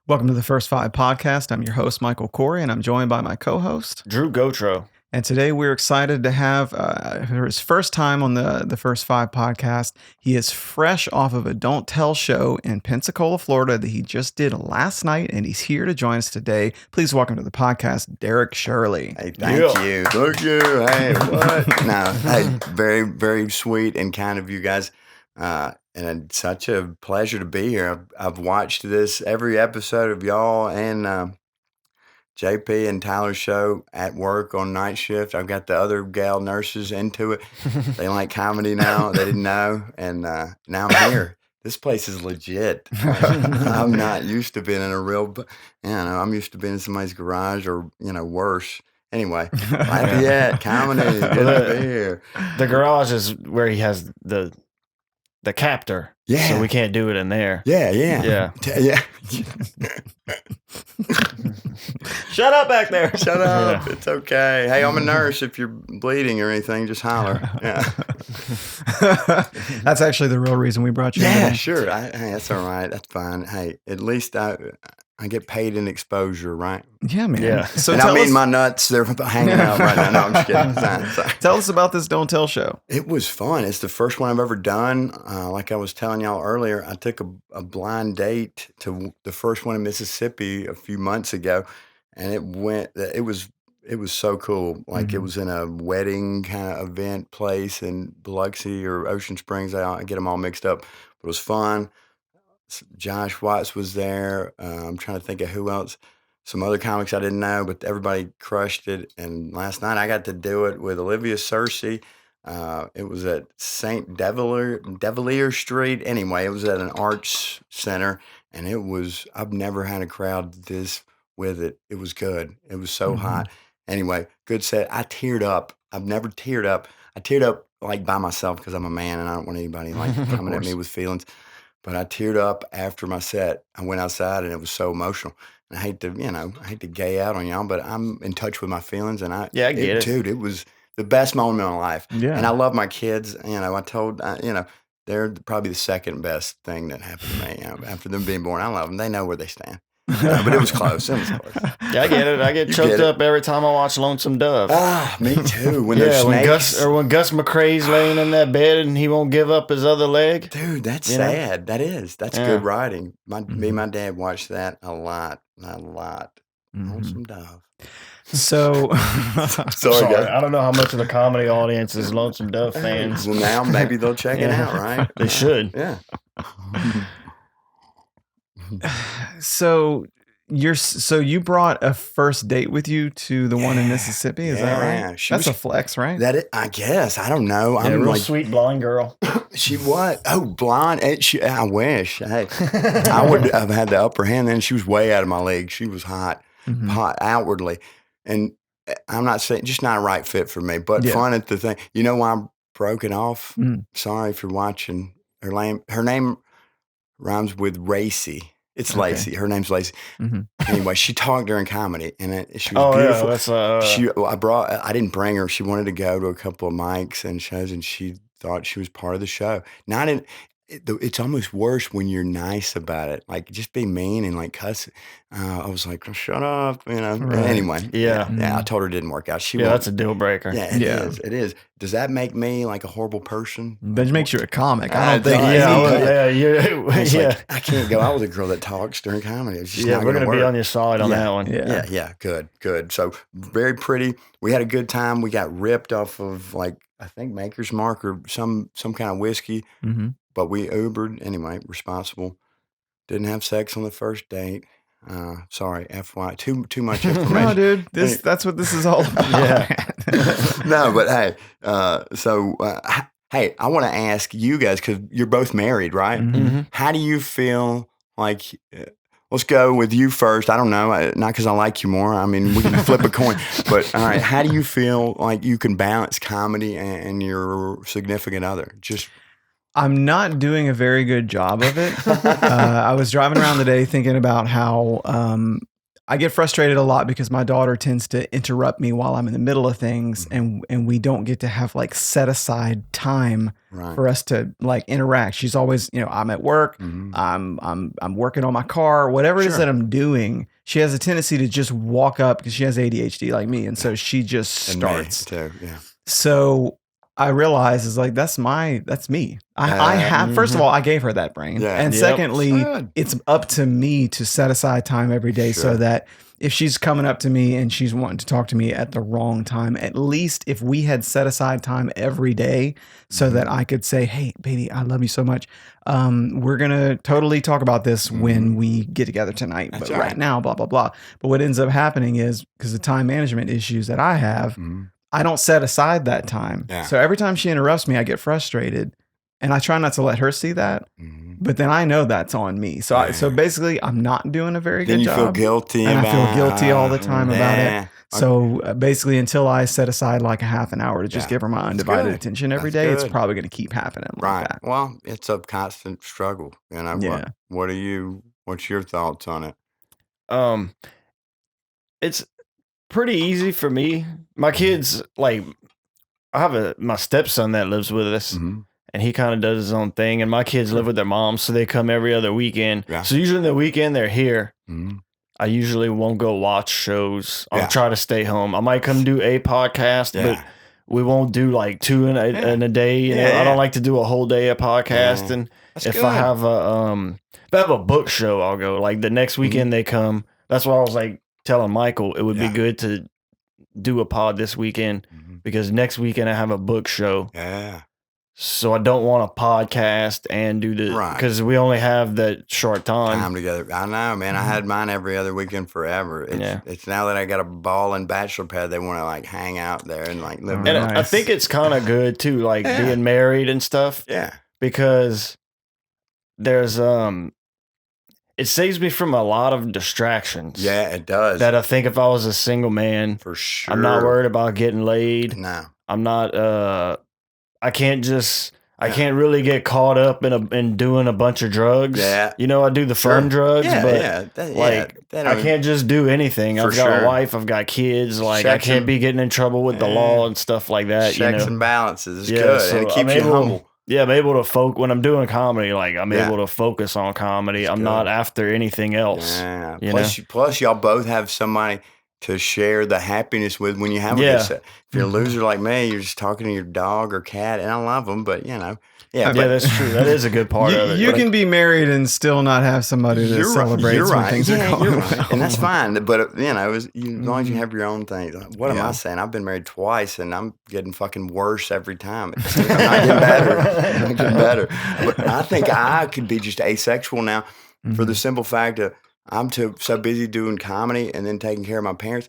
Welcome to the First Five Podcast. I'm your host, Michael Corey, and I'm joined by my co-host, Drew Gotro. And today we're excited to have for his first time on the First Five Podcast. He is fresh off of a Don't Tell show in Pensacola, Florida that he just did last night, and he's here to join us today. Please welcome to the podcast, Derek Shirley. Hey, thank you. Thank you. Hey, what? No, hey, very, very sweet and kind of you guys. And it's such a pleasure to be here. I've watched this every episode of y'all and JP and Tyler's show at work on night shift. I've got the other gal nurses into it. They like comedy now. They didn't know. And now I'm here. This place is legit. I'm not used to being in a real, I'm used to being in somebody's garage or, worse. Anyway, Lafayette, comedy, good to be here. The garage is where he has the captor. Yeah. So we can't do it in there. Yeah. Shut up back there. Shut up. Yeah. It's okay. Hey, I'm a nurse. If you're bleeding or anything, just holler. Yeah. That's actually the real reason we brought you in. Yeah, sure. Hey, that's all right. That's fine. Hey, at least I get paid in exposure, right? Yeah, man. Yeah. So and I mean, my nuts, they're hanging out right now. No, I'm just kidding. Sorry. Tell us about this Don't Tell show. It was fun. It's the first one I've ever done. Like I was telling y'all earlier, I took a blind date to the first one in Mississippi a few months ago, and it was so cool. Like it was in a wedding kind of event place in Biloxi or Ocean Springs. I get them all mixed up, but it was fun. Josh Watts was there. I'm trying to think of who else. Some other comics I didn't know, but everybody crushed it. And last night I got to do it with Olivia Searcy. It was at St. Devilier Street. Anyway, it was at an arts center, and I've never had a crowd this with it. It was good. It was so hot. Anyway, good set. I teared up. I've never teared up. I teared up like by myself because I'm a man and I don't want anybody like coming at me with feelings. But I teared up after my set. I went outside and it was so emotional. And I hate to gay out on y'all, but I'm in touch with my feelings. And I get it. Dude, it was the best moment of my life. Yeah. And I love my kids. I told, they're probably the second best thing that happened to me. After them being born, I love them. They know where they stand. But it was close. It was close. Yeah, I get it. I get choked up every time I watch Lonesome Dove. Ah, me too. When there's snakes. When Gus McCrae's laying in that bed and he won't give up his other leg. Dude, that's sad. That is. That's good writing. Me and my dad watched that a lot. Lonesome Dove. So, sorry, I don't know how much of the comedy audience is Lonesome Dove fans. Well, now maybe they'll check it out, right? They should. Yeah. So you brought a first date with you to the one in Mississippi, is that right? That's a flex, right? I guess. I don't know. I'm a real sweet blonde girl. She what? Oh, blonde. I wish. Hey, I would have had the upper hand then. She was way out of my league. She was hot outwardly. And I'm not saying, just not a right fit for me, but fun at the thing. You know why I broke it off? Sorry if you're watching. Her name rhymes with Racy. It's Lacey. Her name's Lacey. Anyway, she talked during comedy, and she was beautiful. Yeah, I didn't bring her. She wanted to go to a couple of mics and shows, and she thought she was part of the show. It's almost worse when you're nice about it. Like, just be mean and like cuss. I was like, shut up, Right. Anyway, I told her it didn't work out. That's a deal breaker. Yeah, it is. It is. Does that make me like a horrible person? That makes you a comic. I don't think. Like, I can't go out with a girl that talks during comedy. It's just not we're going to be on your side on that one. Yeah. Good. So very pretty. We had a good time. We got ripped off of I think Maker's Mark or some kind of whiskey. But we Ubered anyway, responsible. Didn't have sex on the first date. Sorry, FY. Too much information. No, dude. That's what this is all about. No, but hey, hey, I want to ask you guys, because you're both married, right? How do you feel like, let's go with you first. I don't know, not because I like you more. I mean, we can flip a coin. But all right, how do you feel like you can balance comedy and your significant other? I'm not doing a very good job of it. I was driving around today thinking about how I get frustrated a lot because my daughter tends to interrupt me while I'm in the middle of things, and we don't get to have like set aside time for us to like interact. She's always, I'm at work, I'm working on my car, whatever it is that I'm doing. She has a tendency to just walk up because she has ADHD like me, and so she just starts. Too, yeah. So I realize is like that's me. I have first of all, I gave her that brain, and secondly, it's up to me to set aside time every day so that if she's coming up to me and she's wanting to talk to me at the wrong time, at least if we had set aside time every day so that I could say, "Hey, baby, I love you so much. We're gonna totally talk about this when we get together tonight, but right now, blah blah blah." But what ends up happening is because the time management issues that I have. I don't set aside that time. Yeah. So every time she interrupts me, I get frustrated, and I try not to let her see that. But then I know that's on me. So so basically, I'm not doing a very good job. Then you feel guilty, and I feel guilty all the time about it. So basically, until I set aside like a half an hour to just give her my undivided attention every day, it's probably going to keep happening like that. Well, it's a constant struggle. What's your thoughts on it? It's pretty easy for me. My kids, like, I have my stepson that lives with us, and he kind of does his own thing. And my kids live with their mom, so they come every other weekend. Yeah. So usually the weekend they're here. I usually won't go watch shows. I'll try to stay home. I might come do a podcast, but we won't do like 2 in a day. I don't like to do a whole day of podcast. And if I have a book show, I'll go. Like the next weekend they come. That's why I was like telling Michael it would be good to do a pod this weekend because next weekend I have a book show. Yeah. So I don't want a podcast and do the because we only have that short time together. I know, man. I had mine every other weekend forever. It's now that I got a ball and bachelor pad, they want to like hang out there and like live. And I think it's kind of good too, like being married and stuff. Yeah. Because there's it saves me from a lot of distractions. Yeah, it does. That I think if I was a single man, for sure, I'm not worried about getting laid. No, I'm not. I can't really get caught up in doing a bunch of drugs. Yeah, I do the fun drugs, but I can't just do anything. I've got a wife, I've got kids. Like I can't be getting in trouble with the law and stuff like that. Checks and balances is good, so and it keeps you humble. Yeah, I'm able to focus when I'm doing comedy. Like I'm able to focus on comedy. I'm not after anything else. Yeah. Plus, y'all both have somebody to share the happiness with when you have a good set. If you're a loser like me, you're just talking to your dog or cat, and I love them, but that's true. That is a good part of it. You can be married and still not have somebody to celebrate when things are going well. And that's fine. But as long as you have your own thing. What am I saying? I've been married twice, and I'm getting fucking worse every time. I'm not getting better. But I think I could be just asexual now for the simple fact that I'm so busy doing comedy and then taking care of my parents.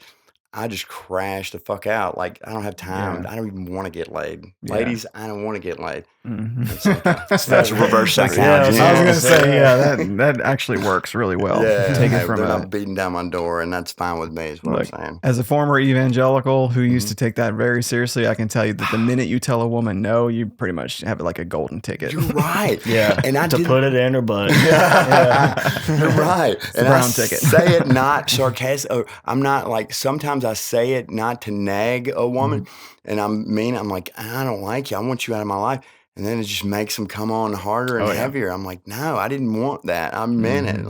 I just crash the fuck out. Like, I don't have time. I don't even want to get laid. Ladies, I don't want to get laid. That's reverse psychology. I was going to say, that actually works really well. Take it from I'm beating down my door, and that's fine with me is what I'm saying. As a former evangelical who used to take that very seriously, I can tell you that the minute you tell a woman no, you pretty much have like a golden ticket. You're right. And to put it in her butt. You're right. It's the brown ticket. Say it not sarcastic. I'm not like, sometimes I say it not to nag a woman, and I'm like, I don't like you. I want you out of my life. And then it just makes them come on harder and heavier. I'm like, no, I didn't want that. I meant it.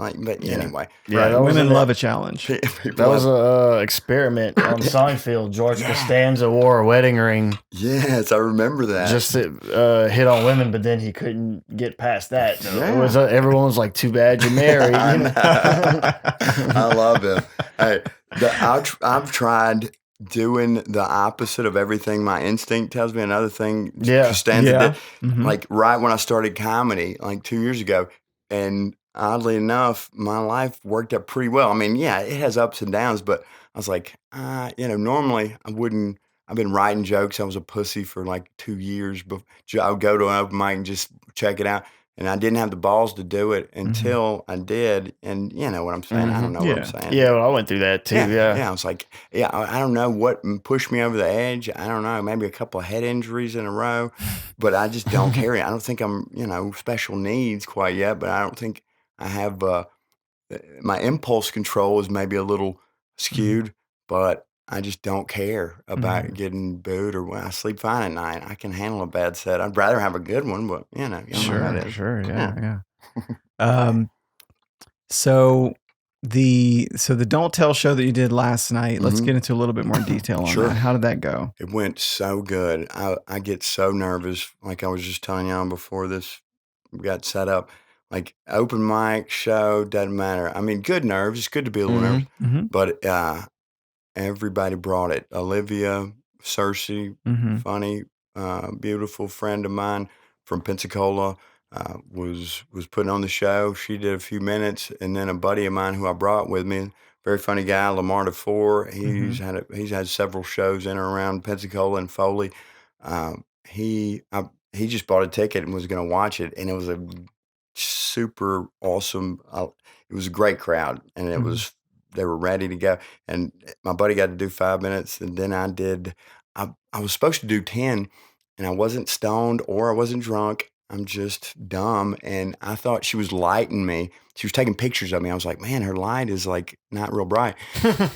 Anyway. Yeah, women love a challenge. That was an experiment on Seinfeld. George Costanza wore a wedding ring. Yes, I remember that. Just to hit on women, but then he couldn't get past that. So it was, everyone was like, too bad you're married. I love him. Hey, I've tried doing the opposite of everything my instinct tells me. Another thing Costanza did, like right when I started comedy, like 2 years ago, and oddly enough, my life worked out pretty well. I mean, it has ups and downs, but I was like, normally I wouldn't. I've been writing jokes. I was a pussy for like 2 years. But I would go to an open mic and just check it out. And I didn't have the balls to do it until I did. And you know what I'm saying? I don't know what I'm saying. Yeah, well, I went through that too. Yeah. I was like, I don't know what pushed me over the edge. I don't know, maybe a couple of head injuries in a row. But I just don't carry it. I don't think I'm, special needs quite yet. But I don't think I have my impulse control is maybe a little skewed, but I just don't care about getting booed or when I sleep fine at night. I can handle a bad set. I'd rather have a good one, but you know how that is. Sure, yeah. So the Don't Tell show that you did last night, let's get into a little bit more detail on that. How did that go? It went so good. I get so nervous, like I was just telling y'all before this got set up. Like open mic show, doesn't matter. I mean, good nerves. It's good to be a little nervous, but everybody brought it. Olivia, Cersei, funny, beautiful friend of mine from Pensacola, was putting on the show. She did a few minutes, and then a buddy of mine who I brought with me, very funny guy, Lamar DeFore. He's had several shows in or around Pensacola and Foley. He just bought a ticket and was going to watch it, and it was a super awesome. It was a great crowd, and it was. They were ready to go, and my buddy got to do 5 minutes, and then I did. I was supposed to do 10, and I wasn't stoned or I wasn't drunk. I'm just dumb, and I thought she was lighting me. She was taking pictures of me. I was like, man, her light is like not real bright,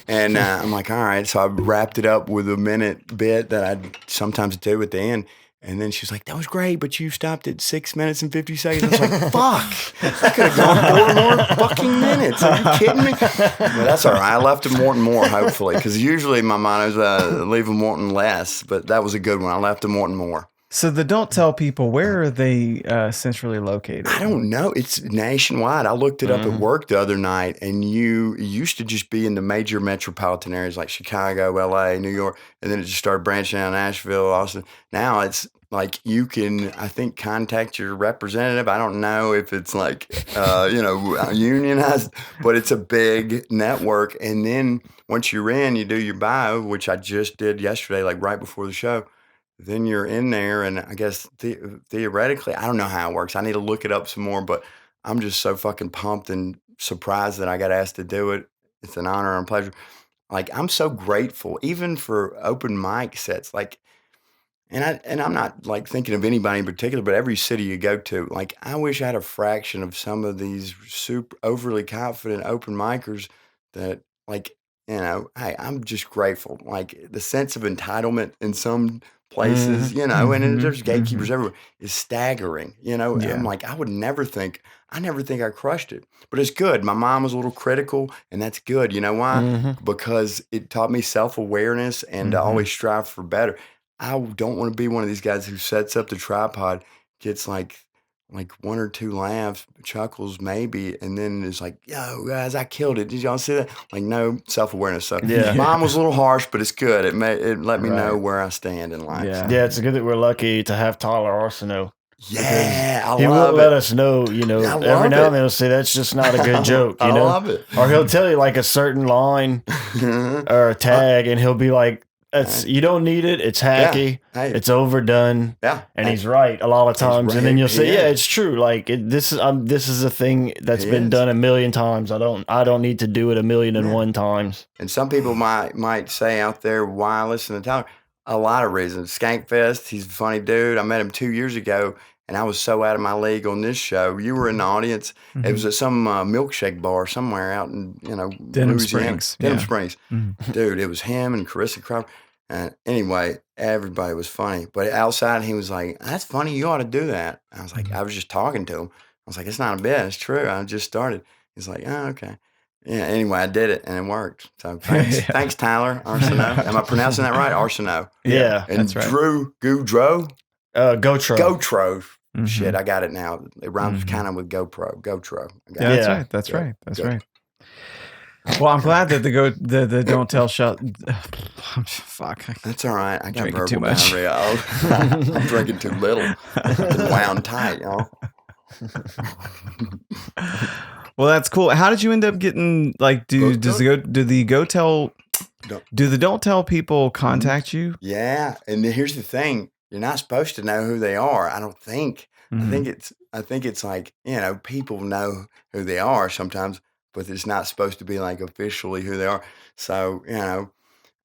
and I'm like, all right. So I wrapped it up with a minute bit that I sometimes do at the end. And then she's like, that was great, but you stopped at 6 minutes and 50 seconds. I was like, fuck, I could have gone 4 more fucking minutes. Are you kidding me? But that's all right. I left them wanting more, hopefully, because usually my motto is leave them wanting less, but that was a good one. I left them wanting more. So the Don't Tell people, where are they centrally located? I don't know. It's nationwide. I looked it up at work the other night, and you used to just be in the major metropolitan areas like Chicago, LA, New York, and then it just started branching out Nashville, Austin. Now it's like you can, I think, contact your representative. I don't know if it's like, unionized, but it's a big network. And then once you're in, you do your bio, which I just did yesterday, like right before the show. Then you're in there, and I guess theoretically, I don't know how it works. I need to look it up some more, but I'm just so fucking pumped and surprised that I got asked to do it. It's an honor and pleasure. Like, I'm so grateful, even for open mic sets. Like, and I'm not like thinking of anybody in particular, but every city you go to, like, I wish I had a fraction of some of these super overly confident open micers that, like, hey, I'm just grateful. Like the sense of entitlement in some places, and there's gatekeepers everywhere, is staggering. I'm like, I never think I crushed it, but it's good. My mom was a little critical, and that's good. You know why? Because it taught me self-awareness and to always strive for better. I don't want to be one of these guys who sets up the tripod, gets like 1 or 2 laughs, chuckles maybe, and then is like, yo, guys, I killed it. Did y'all see that? Like, no self-awareness. So mom was a little harsh, but it's good. It let me know where I stand in life. Yeah, it's good that we're lucky to have Tyler Arsenault. Yeah, I love it. He will let us know, every now and then he'll say, that's just not a good joke, I love it. Or he'll tell you like a certain line or a tag, and he'll be like, you don't need it. It's hacky. Hey. It's overdone. Yeah, and he's right a lot of times. right. And then you'll say, "Yeah, it's true. Like this is a thing that's been done a million times. I don't need to do it 1,000,001 times." And some people might say out there, "Why listen to Tyler?" A lot of reasons. Skankfest. He's a funny dude. I met him 2 years ago, and I was so out of my league on this show. You were in the audience. It was at some milkshake bar somewhere out in Denham Louisiana. Springs. Denham Springs. Dude, it was him and Carissa Crawford. And anyway, everybody was funny. But outside, he was like, "That's funny. You ought to do that." I was like, I was just talking to him. I was like, "It's not a bit. It's true. I just started." He's like, "Oh, okay." Yeah. Anyway, I did it, and it worked. So thanks, Tyler Arsenault. Am I pronouncing that right? Arsenault. Yeah, and that's right. Drew Goudreau. GoTro. GoTro. Shit, I got it now. It rhymes kind of with GoPro. GoTro. That's right. That's right. Well, I'm glad that the Don't Tell show. Fuck. That's all right. I got drinking too verbal much. diarrhea. I'm drinking too little. I've been wound tight, y'all. Well, that's cool. How did you end up getting like? Do the Don't Tell people contact you? Yeah, and here's the thing: you're not supposed to know who they are. I don't think. I think it's like people know who they are sometimes, but it's not supposed to be like officially who they are. So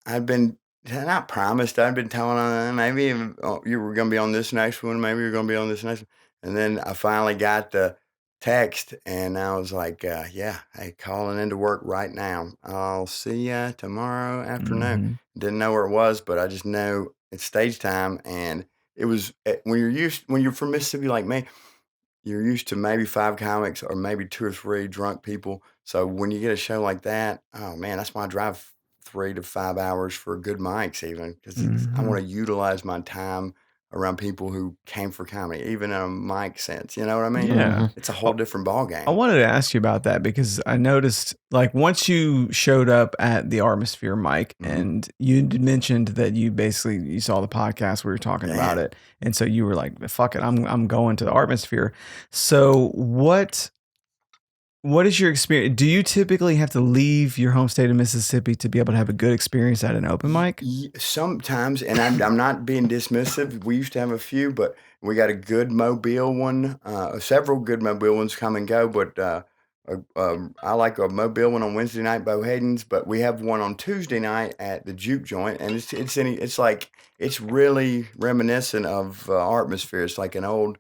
I've been not promised. I've been telling them maybe you were going to be on this next one. Maybe you're going to be on this next one. And then I finally got the text, and I was like, yeah, hey, calling into work right now. I'll see ya tomorrow afternoon. Mm-hmm. Didn't know where it was, but I just know it's stage time, and it was when you're from Mississippi like me, you're used to maybe 5 comics or maybe 2 or 3 drunk people. So when you get a show like that, oh man, that's why I drive 3 to 5 hours for good mics even, because I want to utilize my time around people who came for comedy, even in a mic sense. You know what I mean? Yeah. It's a whole different ball game. I wanted to ask you about that because I noticed, like, once you showed up at the Artmosphere mic, and you mentioned that you saw the podcast, we were talking about it, and so you were like, "Fuck it, I'm going to the Artmosphere." So what is your experience? Do you typically have to leave your home state of Mississippi to be able to have a good experience at an open mic? Sometimes, and I'm not being dismissive. We used to have a few, but we got a good Mobile one, several good Mobile ones come and go. But I like a Mobile one on Wednesday night, Bowhedon's. But we have one on Tuesday night at the Juke Joint, and it's really reminiscent of Artmosphere. It's like an old,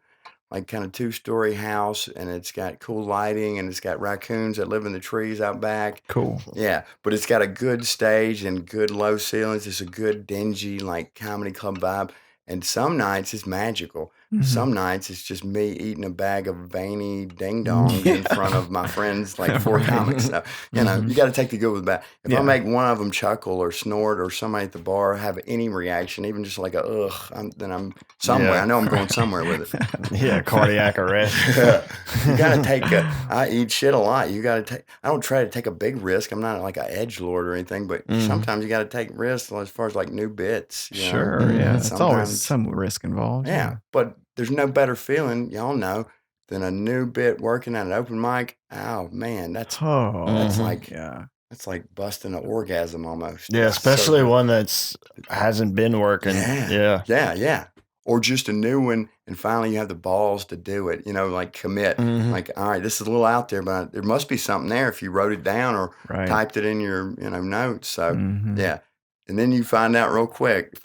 like kind of 2-story house, and it's got cool lighting, and it's got raccoons that live in the trees out back. Cool. Yeah, but it's got a good stage and good low ceilings. It's a good dingy like comedy club vibe. And some nights it's magical. Some nights it's just me eating a bag of veiny ding dongs in front of my friends, like 4 comics. So, you know, you got to take the good with the bad. If I make one of them chuckle or snort, or somebody at the bar have any reaction, even just like a ugh, then I'm somewhere. I know I'm going somewhere with it. Yeah, cardiac arrest. You got to take I eat shit a lot. You got to take. I don't try to take a big risk. I'm not like an edgelord or anything, but sometimes you got to take risks as far as like new bits. You know? Yeah, it's always some risk involved. Yeah, but there's no better feeling, y'all know, than a new bit working at an open mic. Oh man, that's like that's like busting an orgasm almost. Yeah, especially one that's hasn't been working. Yeah. Or just a new one, and finally you have the balls to do it. You know, like commit. Like, all right, this is a little out there, but there must be something there if you wrote it down or typed it in your notes. So yeah. And then you find out real quick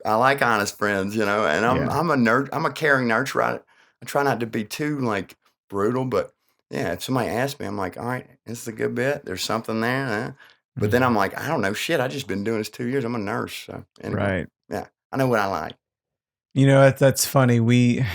I like honest friends, you know, and I'm a nerd. I'm a caring nurturer. I try not to be too like brutal, but yeah, if somebody asks me, I'm like, all right, this is a good bit. There's something there. But then I'm like, I don't know shit. I just been doing this 2 years. I'm a nurse. So anyway, yeah, I know what I like. You know, that's funny. We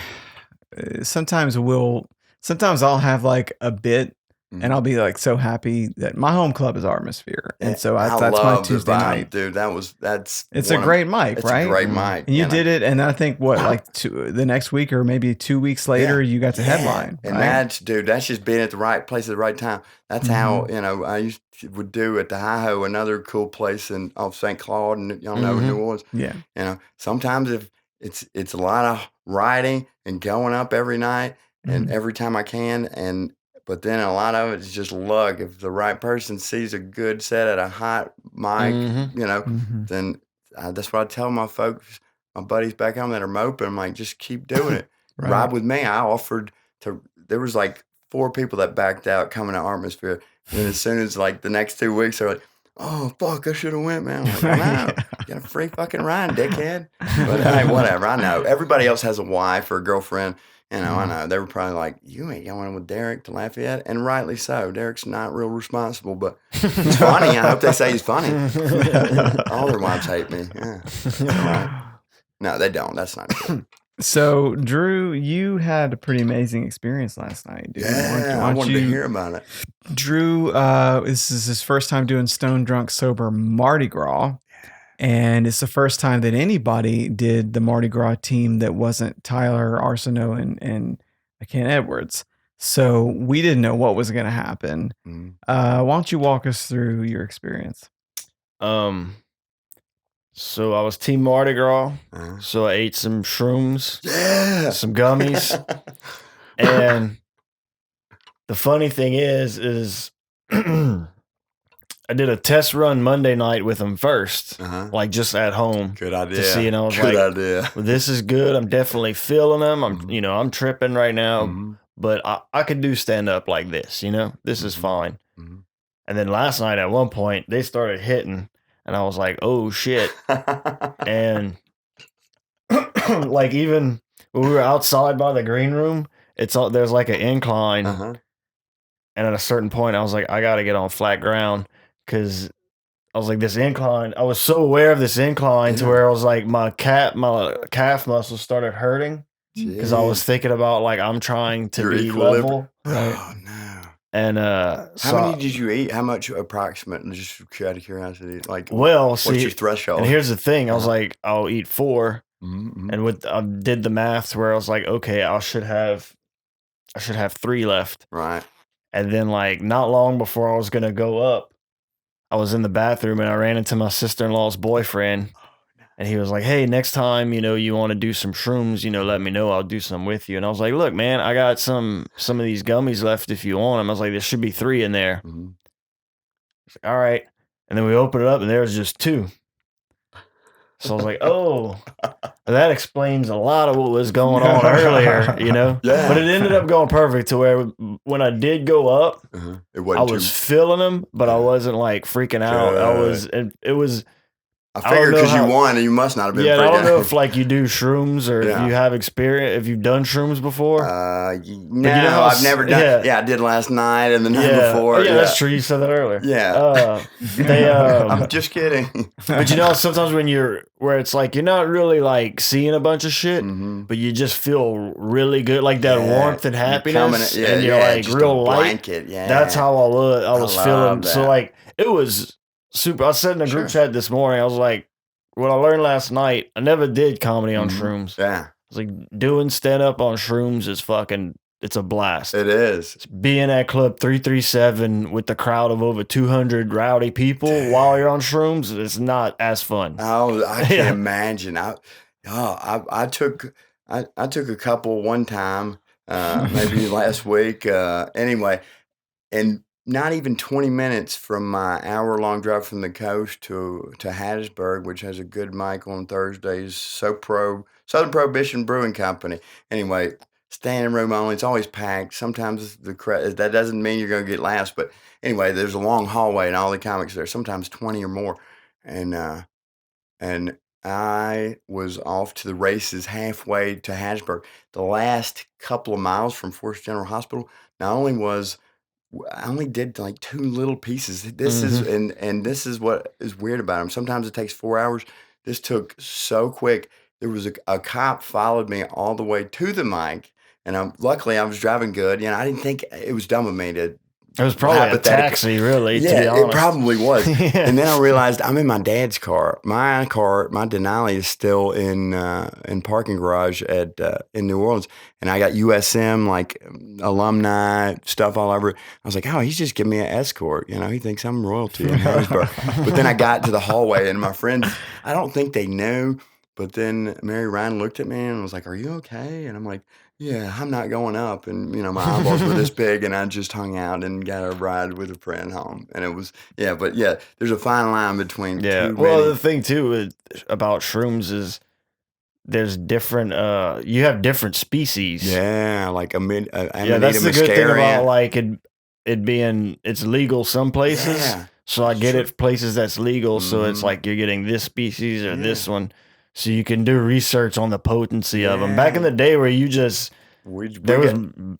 sometimes I'll have like a bit, and I'll be like so happy that my home club is Artmosphere, and so that's my Tuesday night, dude. It's a great mic, it's right? It's a great mic, and you did it, and I think the next week or maybe 2 weeks later, you got to headline, and right? that's just being at the right place at the right time. That's how I would do at the Hi-Ho, another cool place off St. Claude, and y'all know New Orleans. Yeah, you know, sometimes if it's a lot of riding and going up every night and every time I can, but then a lot of it is just luck. If the right person sees a good set at a hot mic, you know, then that's what I tell my folks, my buddies back home that are moping. I'm like, just keep doing it. Ride with me. I offered there was like 4 people that backed out coming to Artmosphere. And as soon as like the next 2 weeks, they're like, oh, fuck, I should have went, man. I'm like, I know. You got a free fucking ride, dickhead. But hey, whatever. I know. Everybody else has a wife or a girlfriend. You know, I know. They were probably like, you ain't going with Derek to Lafayette. And rightly so. Derek's not real responsible, but he's funny. I hope they say he's funny. All their wives hate me. Yeah. No, they don't. That's not true. So, Drew, you had a pretty amazing experience last night, dude. Yeah, I wanted to hear about it. Drew, this is his first time doing Stone Drunk Sober Mardi Gras. And it's the first time that anybody did the Mardi Gras team that wasn't Tyler Arsenault and Ken Edwards. So we didn't know what was going to happen. Why don't you walk us through your experience? So I was Team Mardi Gras. So I ate some shrooms, some gummies. And the funny thing is I did a test run Monday night with them first, like just at home. Good idea. To see, and I was like, well, this is good. I'm definitely feeling them. I'm tripping right now, but I could do stand up like this, this is fine. And then last night at one point they started hitting, and I was like, oh shit. And like even when we were outside by the green room there's like an incline, Uh-huh. and at a certain point, I was like, I got to get on flat ground because I was like, this incline. I was so aware of this incline to where I was like, my calf muscles started hurting because I was thinking about like I'm trying to be level. Right. Oh no. And how many did you eat? How much approximately? Just out of curiosity, like what's your threshold? And here's the thing: I was like, I'll eat 4, mm-hmm. and I did the math where I was like, okay, I should have 3 left, right? And then like not long before I was gonna go up, I was in the bathroom and I ran into my sister-in-law's boyfriend. And he was like, hey, next time, you want to do some shrooms, let me know. I'll do some with you. And I was like, look, man, I got some of these gummies left if you want them. I was like, there should be 3 in there. Mm-hmm. He's like, all right. And then we opened it up and there was just 2. So I was like, oh, that explains a lot of what was going on earlier, Yeah. But it ended up going perfect to where when I did go up, I was feeling them, but I wasn't like freaking out. It was... I figured because you won, and you must not have been. Yeah, I don't know if like you do shrooms or if you have experience, if you've done shrooms before. No, I've never done. Yeah, I did last night and the night before. Yeah, that's true. You said that earlier. Yeah, I'm just kidding. But sometimes where it's like you're not really like seeing a bunch of shit, but you just feel really good, like that warmth and happiness, and you're like real light. Yeah, that's how I was feeling. That. So like it was. Super. I said in a group chat this morning, I was like, what I learned last night, I never did comedy on shrooms. Yeah. I was like, doing stand-up on shrooms is it's a blast. It is. Being at Club 337 with the crowd of over 200 rowdy people while you're on shrooms, it's not as fun. Oh, I can't imagine. I took a couple one time, maybe last week. Anyway, and not even 20 minutes from my hour-long drive from the coast to Hattiesburg, which has a good mic on Thursdays, Southern Prohibition Brewing Company. Anyway, standing room only. It's always packed. Sometimes that doesn't mean you're going to get last, but anyway, there's a long hallway and all the comics there, sometimes 20 or more. And I was off to the races halfway to Hattiesburg. The last couple of miles from Forest General Hospital, I only did like 2 little pieces. This is and this is what is weird about them. Sometimes it takes 4 hours. This took so quick. There was a cop followed me all the way to the mic, and luckily I was driving good. I didn't think it was dumb of me to. It was probably a taxi, really. Yeah, to be honest. It probably was. And then I realized I'm in my dad's car. My Denali is still in parking garage in New Orleans, and I got USM like alumni stuff all over. I was like, oh, he's just giving me an escort. He thinks I'm royalty in Harrisburg. But then I got to the hallway, and my friends, I don't think they knew. But then Mary Ryan looked at me and was like, are you okay? And I'm like, yeah, I'm not going up. And, my eyeballs were this big, and I just hung out and got a ride with a friend home. And it was, there's a fine line between two. Well, the thing, too, about shrooms is there's different, you have different species. Yeah, like Amanita that's the good thing about, like, it's legal some places. Yeah. So I get it places that's legal. So it's like you're getting this species or this one. So you can do research on the potency of them. Back in the day where there was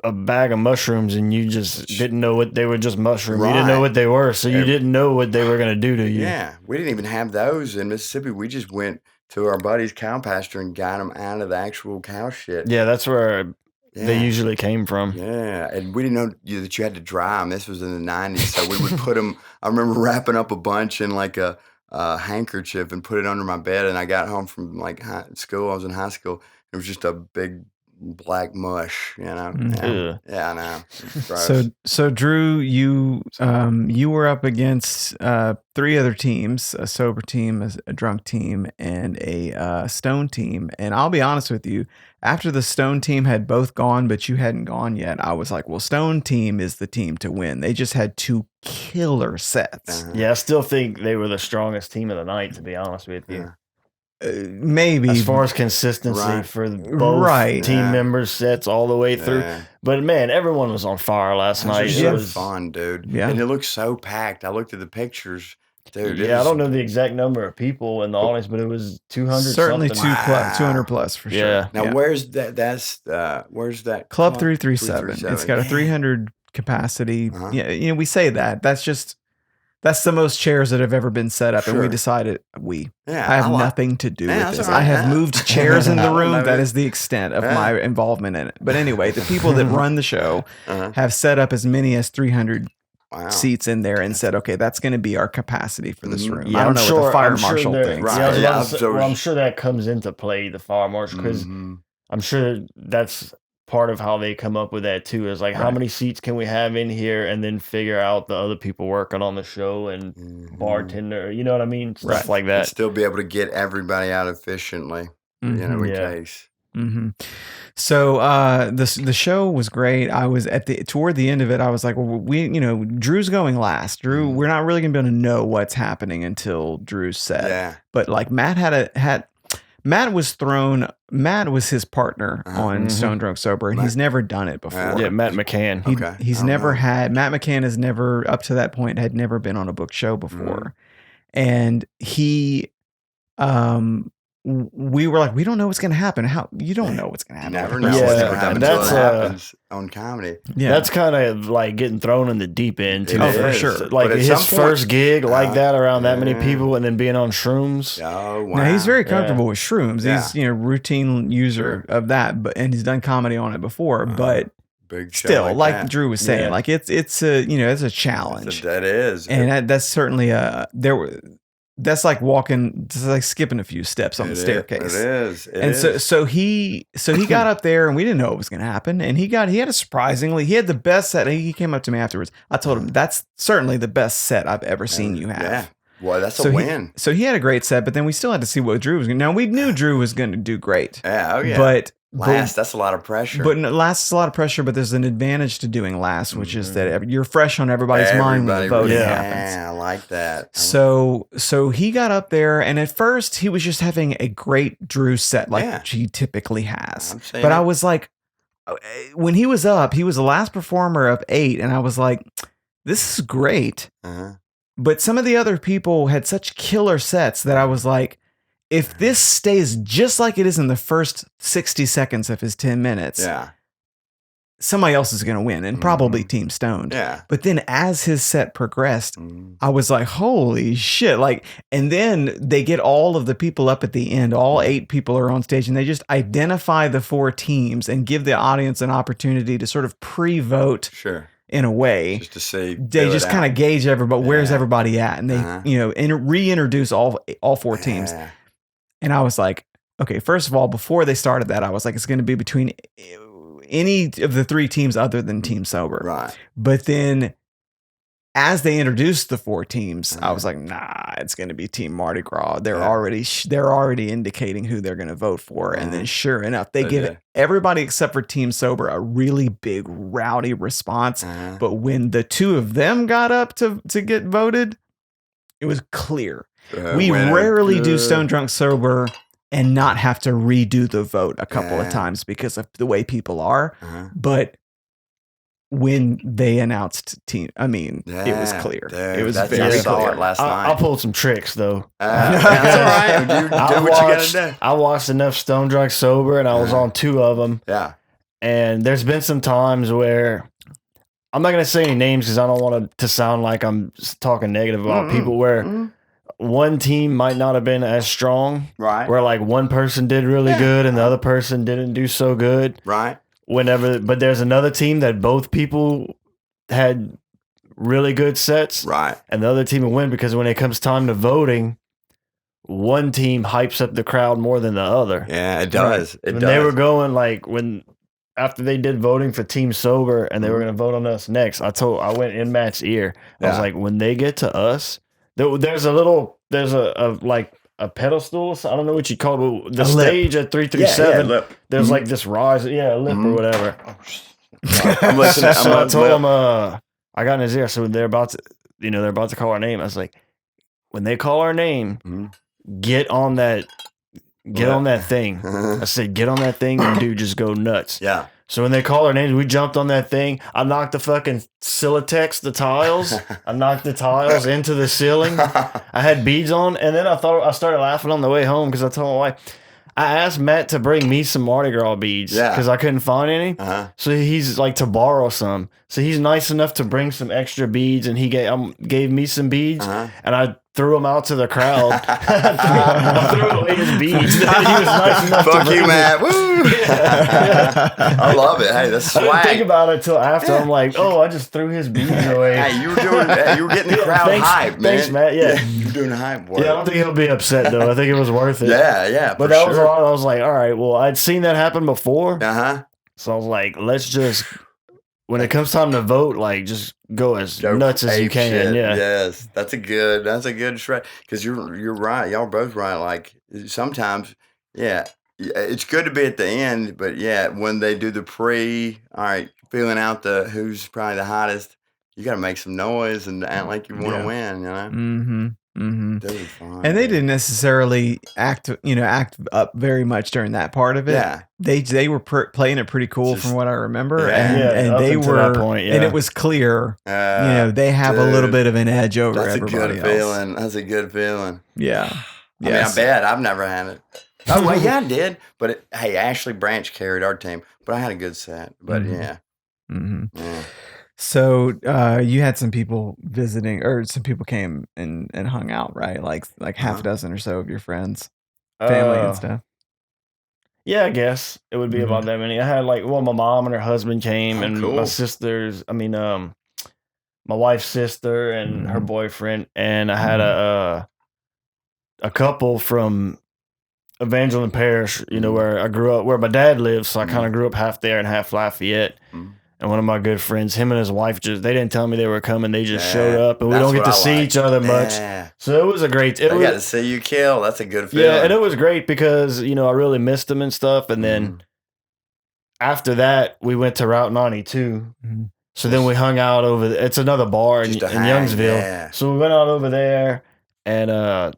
a bag of mushrooms and you just didn't know what they were, just mushrooms. Right. You didn't know what they were, so you didn't know what they were going to do to you. Yeah, we didn't even have those in Mississippi. We just went to our buddy's cow pasture and got them out of the actual cow shit. Yeah, that's where they usually came from. Yeah, and we didn't know that you had to dry them. This was in the 90s, so we would put them, I remember wrapping up a bunch in like a handkerchief and put it under my bed, and I got home from like school. I was in high school. It was just a big black mush, Yeah, I know. So Drew, you were up against 3 other teams: a sober team, a drunk team, and a stone team. And I'll be honest with you, after the stone team had both gone, but you hadn't gone yet, I was like, well, stone team is the team to win. They just had 2 killer sets. Yeah, I still think they were the strongest team of the night, to be honest with you. Maybe as far as consistency for both team members sets all the way through. But man, everyone was on fire last night. It was fun, dude. Yeah. And it looked so packed. I looked at the pictures Dude, Yeah, I don't know the exact number of people in the audience, but it was 200. Certainly something. 200 plus for sure. Yeah. Now, where's that? Where's that? Club 337. It's got a 300 capacity. Uh-huh. Yeah, we say that. That's the most chairs that have ever been set up, and we decided I have nothing to do with this. Right. I have moved chairs in the room. know That it. is the extent of my involvement in it. But anyway, the people that run the show have set up as many as 300 seats in there and said, okay, that's going to be our capacity for this room. Yeah, I don't know what the fire marshal that- thinks. Right. Yeah, I'm sure that comes into play, the fire marshal, because I'm sure that's part of how they come up with that too, is like how many seats can we have in here, and then figure out the other people working on the show and bartender, you know what I mean? Stuff like that. And still be able to get everybody out efficiently, in case. Mm-hmm. So the show was great. I was toward the end of it. I was like, well, Drew's going last. Drew, we're not really gonna be able to know what's happening until Drew's set. Yeah. But like Matt Matt was his partner on Stone Drunk Sober, and he's never done it before. Yeah, Matt McCann. He's never had. Matt McCann has never, up to that point, had never been on a book show before, and he. We were like, we don't know what's going to happen. How you don't know what's going to happen? Never know what's going to happen until it happens on comedy. Yeah, that's kind of like getting thrown in the deep end too. For sure. Like his first gig like that around that many people, and then being on shrooms. Oh wow! Now he's very comfortable with shrooms. He's routine user of that, and he's done comedy on it before. But big still, like Drew was saying, like it's a challenge. That is, and that's certainly that's like skipping a few steps on the staircase. It is. So he got up there, and we didn't know what was going to happen. And he had the best set. He came up to me afterwards. I told him, that's certainly the best set I've ever seen you have. Yeah. Well, that's a win. So he had a great set, but then we still had to see what Drew was going to do. Now, we knew Drew was going to do great. Yeah. Oh, yeah. But that's a lot of pressure. But last is a lot of pressure, but there's an advantage to doing last, which is that you're fresh on everybody's mind when the voting happens. Yeah, I like that. So he got up there, and at first he was just having a great Drew set like he typically has. But I was like, when he was up, he was the last performer of 8, and I was like, this is great. But some of the other people had such killer sets that I was like, if this stays just like it is in the first 60 seconds of his 10 minutes, somebody else is going to win, and probably Team Stoned. Yeah. But then as his set progressed, I was like, holy shit. And then they get all of the people up at the end. All 8 people are on stage, and they just identify the 4 teams and give the audience an opportunity to sort of pre-vote. Sure. In a way, just to see, they just kind of gauge everybody. Where's everybody at? And they, reintroduce all 4 teams. And I was like, okay, first of all, before they started that, I was like, it's going to be between any of the 3 teams other than Team Sober. Right. But then as they introduced the 4 teams, I was like, nah, it's going to be Team Mardi Gras. They're already indicating who they're going to vote for. And then sure enough, they give everybody except for Team Sober a really big rowdy response. But when the 2 of them got up to get voted, it was clear. We rarely do Stone Drunk Sober and not have to redo the vote a couple of times because of the way people are. But when they announced team, it was clear. Dude, it was very clear. Last night. I pulled some tricks though. That's all right. You do what you gotta do. I watched enough Stone Drunk Sober, and I was on 2 of them. Yeah. And there's been some times where I'm not gonna say any names because I don't want it to sound like I'm talking negative about people. Where one team might not have been as strong, right? Where like one person did really good and the other person didn't do so good, right? But there's another team that both people had really good sets, right? And the other team will win because when it comes time to voting, one team hypes up the crowd more than the other. Yeah, it does. Right? They were going after they did voting for Team Sober and they were going to vote on us next, I went in Matt's ear. I was like, when they get to us, there's a pedestal. So I don't know what you call it. The stage at 337. There's like this rise. Yeah, a lip or whatever. I'm listening. So I told him, I got in his ear. So they're about to call our name. I was like, when they call our name, get on that thing. I said, get on that thing and dude, just go nuts. Yeah. So when they call our names, we jumped on that thing. I knocked the fucking Silatex, the tiles. I knocked the tiles into the ceiling. I had beads on, and then I started laughing on the way home because I told my wife, I asked Matt to bring me some Mardi Gras beads because I couldn't find any. So he's like to borrow some. So he's nice enough to bring some extra beads, and he gave me some beads, and I threw them out to the crowd. I threw away his beads. He was nice enough. Fuck you, Matt. Woo! I love it. Hey, that's swag. I didn't think about it until after. I'm like, oh, I just threw his beads away. Hey, you were getting the crowd hype, man. Thanks, Matt. Yeah, you're doing the hype work. Yeah, I don't think he'll be upset though. I think it was worth it. Yeah. But that was a lot. I was like, all right, well, I'd seen that happen before. So I was like, let's just. When it comes time to vote, like just go as nuts as you can. Shit. Yeah. Yes, that's a good shred. Because you're right. Y'all both right. Like sometimes, it's good to be at the end, but when they do the all right, feeling out who's probably the hottest, you got to make some noise and act like you want to win. You know. Mm-hmm. Mm-hmm. Fun, and they didn't necessarily act up very much during that part of it. Yeah, they were playing it pretty cool from what I remember, and they were, and it was clear. They have a little bit of an edge over everybody else. That's a good feeling. Yeah, I mean, I bet I've never had it. Oh well, yeah, I did. But hey, Ashley Branch carried our team, but I had a good set. But yeah. So you had some people visiting, or some people came and hung out, right? Like half a dozen or so of your friends, family and stuff. Yeah, I guess it would be about that many. I had my mom and her husband came, and my sisters. I mean, my wife's sister and her boyfriend, and I had a couple from Evangeline Parish, where I grew up, where my dad lives. So I kind of grew up half there and half Lafayette. And one of my good friends, him and his wife, they didn't tell me they were coming. They just showed up, and we don't get to see each other much. So it was a great. I got to see you kill. That's a good feeling. Yeah, and it was great because I really missed them and stuff. And then after that, we went to Route 92. So then we hung out over. It's another bar in Youngsville. Yeah. So we went out over there, and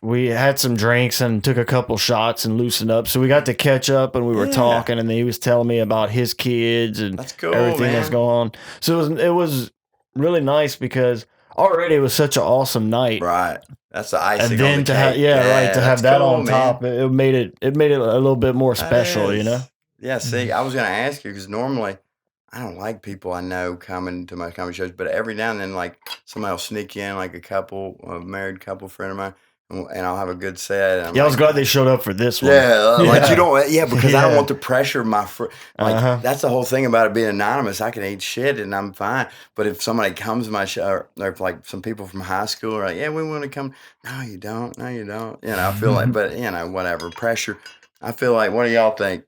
we had some drinks and took a couple shots and loosened up. So we got to catch up, and we were talking, and then he was telling me about his kids and everything that's going on. So it was really nice because already it was such an awesome night. Right. That's the icing and then on the to cake. To have that on top, it made it a little bit more special, Yeah, see, I was going to ask you because normally I don't like people I know coming to my comedy shows, but every now and then, like, somebody will sneak in, like a married couple friend of mine, and I'll have a good set. And I was glad they showed up for this one. Like you don't, because I don't want to pressure my that's the whole thing about it being anonymous. I can eat shit and I'm fine. But if somebody comes to my show, or if like some people from high school are like, yeah, we want to come. No, you don't. I feel like, but whatever pressure. I feel like, what do y'all think?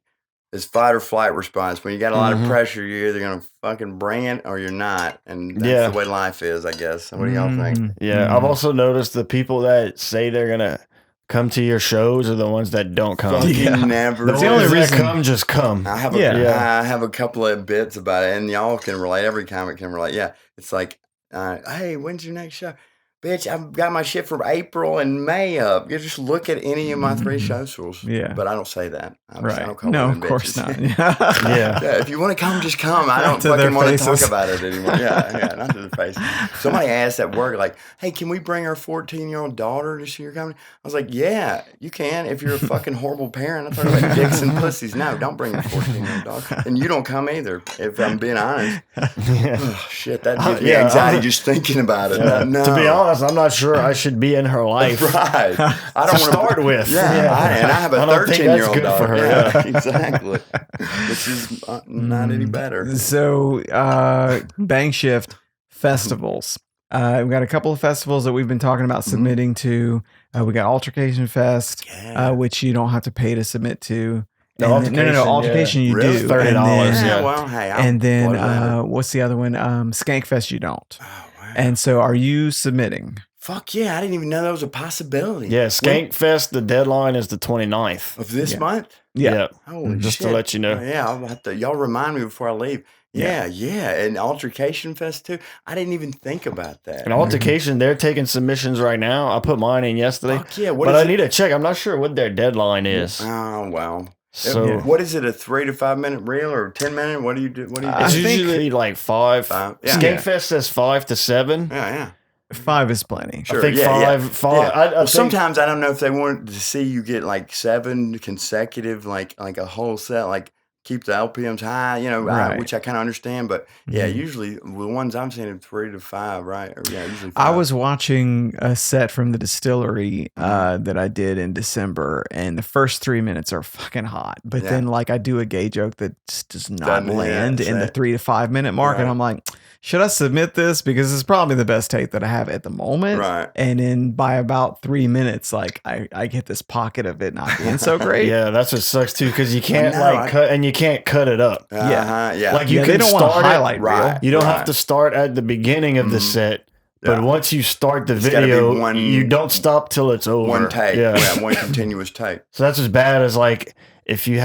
It's fight or flight response. When you got a lot of pressure, you're either going to fucking bring it or you're not. And that's the way life is, I guess. What do y'all think? Yeah. I've also noticed the people that say they're going to come to your shows are the ones that don't come. Never. That's the only reason. Come, just come. I have a couple of bits about it, and y'all can relate. Every comic can relate. Yeah. It's like, hey, when's your next show? Bitch, I've got my shit from April and May up. You just look at any of my 3 socials. Yeah. But I don't say that. I don't call them of course not. If you want to come, just come. I don't fucking want to talk about it anymore. Not to the face. Somebody asked at work, like, hey, can we bring our 14-year-old daughter to see your comedy? I was like, yeah, you can if you're a fucking horrible parent. I'm talking about dicks and pussies. No, don't bring your 14-year-old daughter. And you don't come either, if I'm being honest. Oh, shit, that gives me anxiety just thinking about it. No. To be honest, I'm not sure I should be in her life. Right. I don't start with. And I have a 13-year-old daughter. For her. Yeah, exactly. Which is not any better. So, Bang Shift festivals. We've got a couple of festivals that we've been talking about submitting to. We got Altercation Fest, which you don't have to pay to submit to. Altercation you really? do. $30. Well, hey, and then what's the other one? Skankfest you don't. Oh, wow. And so are you submitting? Fuck yeah, I didn't even know that was a possibility. Yeah, Skankfest, the deadline is the 29th. Of this month? Yeah. Holy just shit. To let you know. I'll have to, y'all remind me before I leave. Yeah. And Altercation Fest too. I didn't even think about that. And Altercation, they're taking submissions right now. I put mine in yesterday. Fuck yeah. But I need to check. I'm not sure what their deadline is. Oh, well. So what is it? A 3 to 5 minute reel or 10 minute? What do you do? What do you do? it's usually like 5. Yeah. Skankfest says 5 to 7. Yeah. 5 is plenty. Sure, I think five. Yeah. I think, sometimes I don't know if they wanted to see you get like 7 consecutive, like a whole set, like keep the LPMs high, Right. which I kind of understand. But usually the ones I'm seeing are 3 to 5, right? Or usually 5. I was watching a set from the distillery that I did in December, and the first 3 minutes are fucking hot. But then, like, I do a gay joke that just does not land in the 3 to 5 minute mark, and I'm like, should I submit this? Because it's probably the best tape that I have at the moment. Right. And then by about 3 minutes, like I get this pocket of it not being so great. Yeah, that's what sucks too, because you can't cut, and you can't cut it up. Like you can they don't want to start highlight it. reel. You don't have to start at the beginning of the set. But once you start the video, you don't stop till it's over. One take. One continuous take. So that's as bad as like if you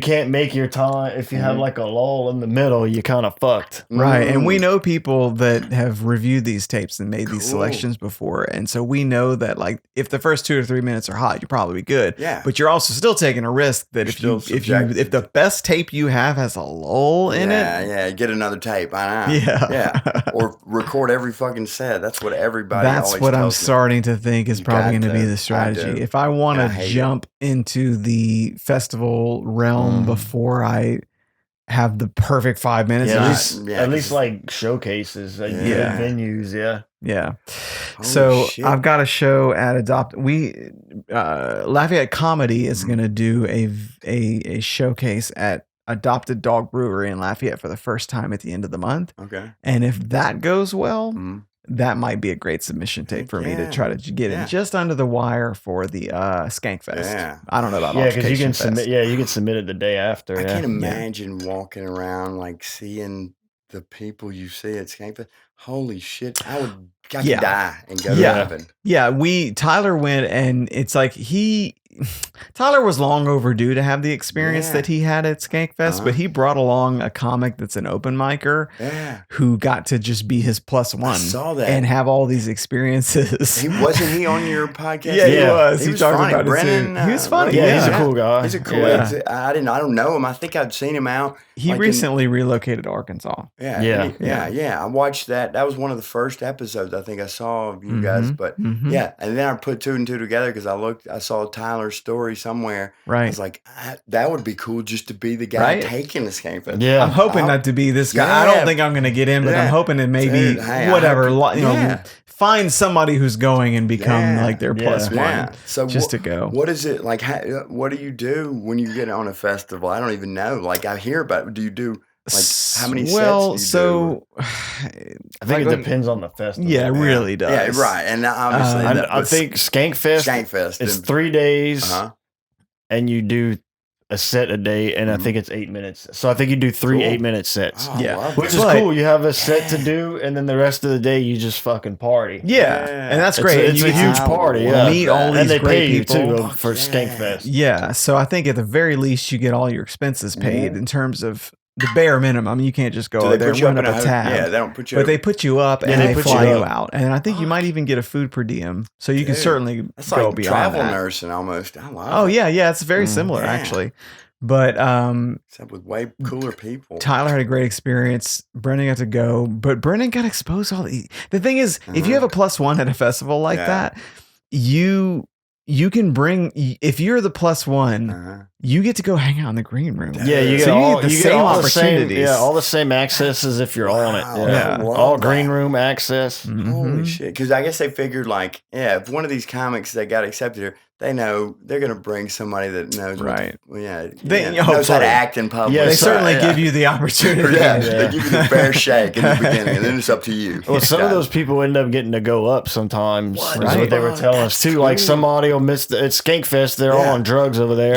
can't make your time, if you have like a lull in the middle, you kind of fucked. Right. And we know people that have reviewed these tapes and made these selections before. And so we know that like if the first 2 or 3 minutes are hot, you're probably good. Yeah. But you're also still taking a risk that if the best tape you have has a lull in it. Yeah, get another tape. I know. Yeah. Or record every fucking set. That's what everybody That's always what I'm tells me. starting to think is probably going to be the I strategy. do. If I want And I to hate jump into the festival realm before I have the perfect 5 minutes, at least like showcases, like venues, Yeah. Holy So shit. I've got a show at Lafayette Comedy is going to do a showcase at Adopted Dog Brewery in Lafayette for the first time at the end of the month. Okay. And if that goes well, that might be a great submission tape for me to try to get in just under the wire for the Skankfest. Yeah. I don't know about because you can Altercation submit. Fest. Yeah, you can submit it the day after. I can't imagine walking around like seeing the people you see at Skankfest. Holy shit. I could die and go to heaven. Yeah, Tyler went, and it's like Tyler was long overdue to have the experience that he had at Skankfest, but he brought along a comic that's an open micer who got to just be his plus one. I saw that. And have all these experiences. Wasn't he on your podcast? Yeah, he was. He was talked funny. about Brennan, it too. He was funny. Yeah, he's a cool guy. He's a cool Yeah. I don't know him. I think I'd seen him out. He recently relocated to Arkansas. Yeah. I watched that. That was one of the first episodes I think I saw of you guys. But and then I put 2 and 2 together because I saw Tyler's story somewhere. Right. I was like, that would be cool just to be the guy taking the Skankfest. Yeah. I'm hoping not to be this guy. I don't think I'm going to get in, but I'm hoping to maybe find somebody who's going and become like their plus one. So just to go. What is it like? What do you do when you get on a festival? I don't even know. Like I hear about it. Do you do like how many sets do you do? I think it depends on the festival. Yeah, it really does. Yeah, right. And obviously, I think Skankfest is 3 days, and you do a set a day, and I think it's 8 minutes. So I think you do 3 8-minute sets. Which is cool. You have a set to do, and then the rest of the day you just fucking party. Yeah. And that's great. It's a huge party. Meet all these and they great pay people you too for Skankfest. Yeah. So I think at the very least you get all your expenses paid in terms of the bare minimum. You can't just go there and run up a tab. Yeah, they don't put you But they put you up and they put fly you you up. out. And I think you might even get a food per diem. So you can certainly That's go like beyond travel that. nursing almost. I love it. Oh, yeah. It's very similar, actually. But except with way cooler people. Tyler had a great experience. Brennan got to go, but Brennan got exposed all the thing is, if you have a plus one at a festival like that, you can bring, if you're the plus one, you get to go hang out in the green room. Yeah, you get all the same opportunities. All the same access as if you're on it. Yeah, all green room access. Holy shit! Because I guess they figured like, if one of these comics that got accepted here, they know they're going to bring somebody that knows, knows how to act in public. Yeah, they certainly give you the opportunity. They give you the fair shake in the beginning, and then it's up to you. Well, some of those people end up getting to go up sometimes. Is what they were telling us too. Cool. Like some audio missed at Skankfest, they're all on drugs over there.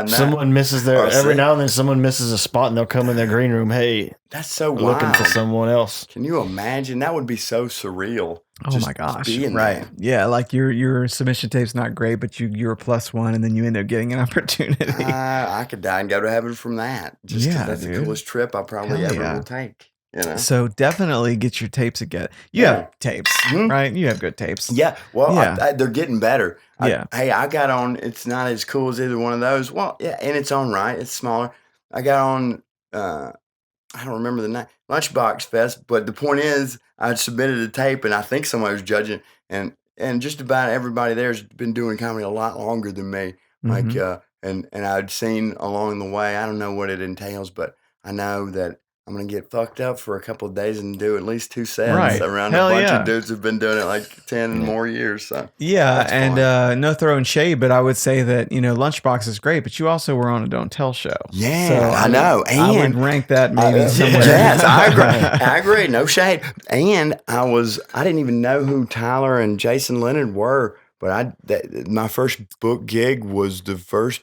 Someone misses every now and then someone misses a spot, and they'll come in their green room. Hey, that's so wild. Looking for someone else. Can you imagine? That would be so surreal. Oh my gosh! Right? Yeah, like your submission tape's not great, but you're a plus one, and then you end up getting an opportunity. I could die and go to heaven from that. Just because that's the coolest trip I probably ever will take. You know? So definitely get your tapes again. You have tapes, right? You have good tapes. Yeah. Well, they're getting better. I got on. It's not as cool as either one of those. Well, yeah, in its own right, it's smaller. I got on. I don't remember the name, Lunchbox Fest. But the point is, I submitted a tape, and I think somebody was judging, and just about everybody there's been doing comedy a lot longer than me. Like, and I'd seen along the way. I don't know what it entails, but I know that I'm gonna get fucked up for a couple of days and do at least 2 sets around a bunch of dudes who've been doing it like 10 more years. So no throwing shade, but I would say that Lunchbox is great, but you also were on a Don't Tell show. Yeah, so, I know. And I would rank that maybe somewhere. Yes, I agree. I agree. No shade. And I didn't even know who Tyler and Jason Leonard were, but my first book gig was the first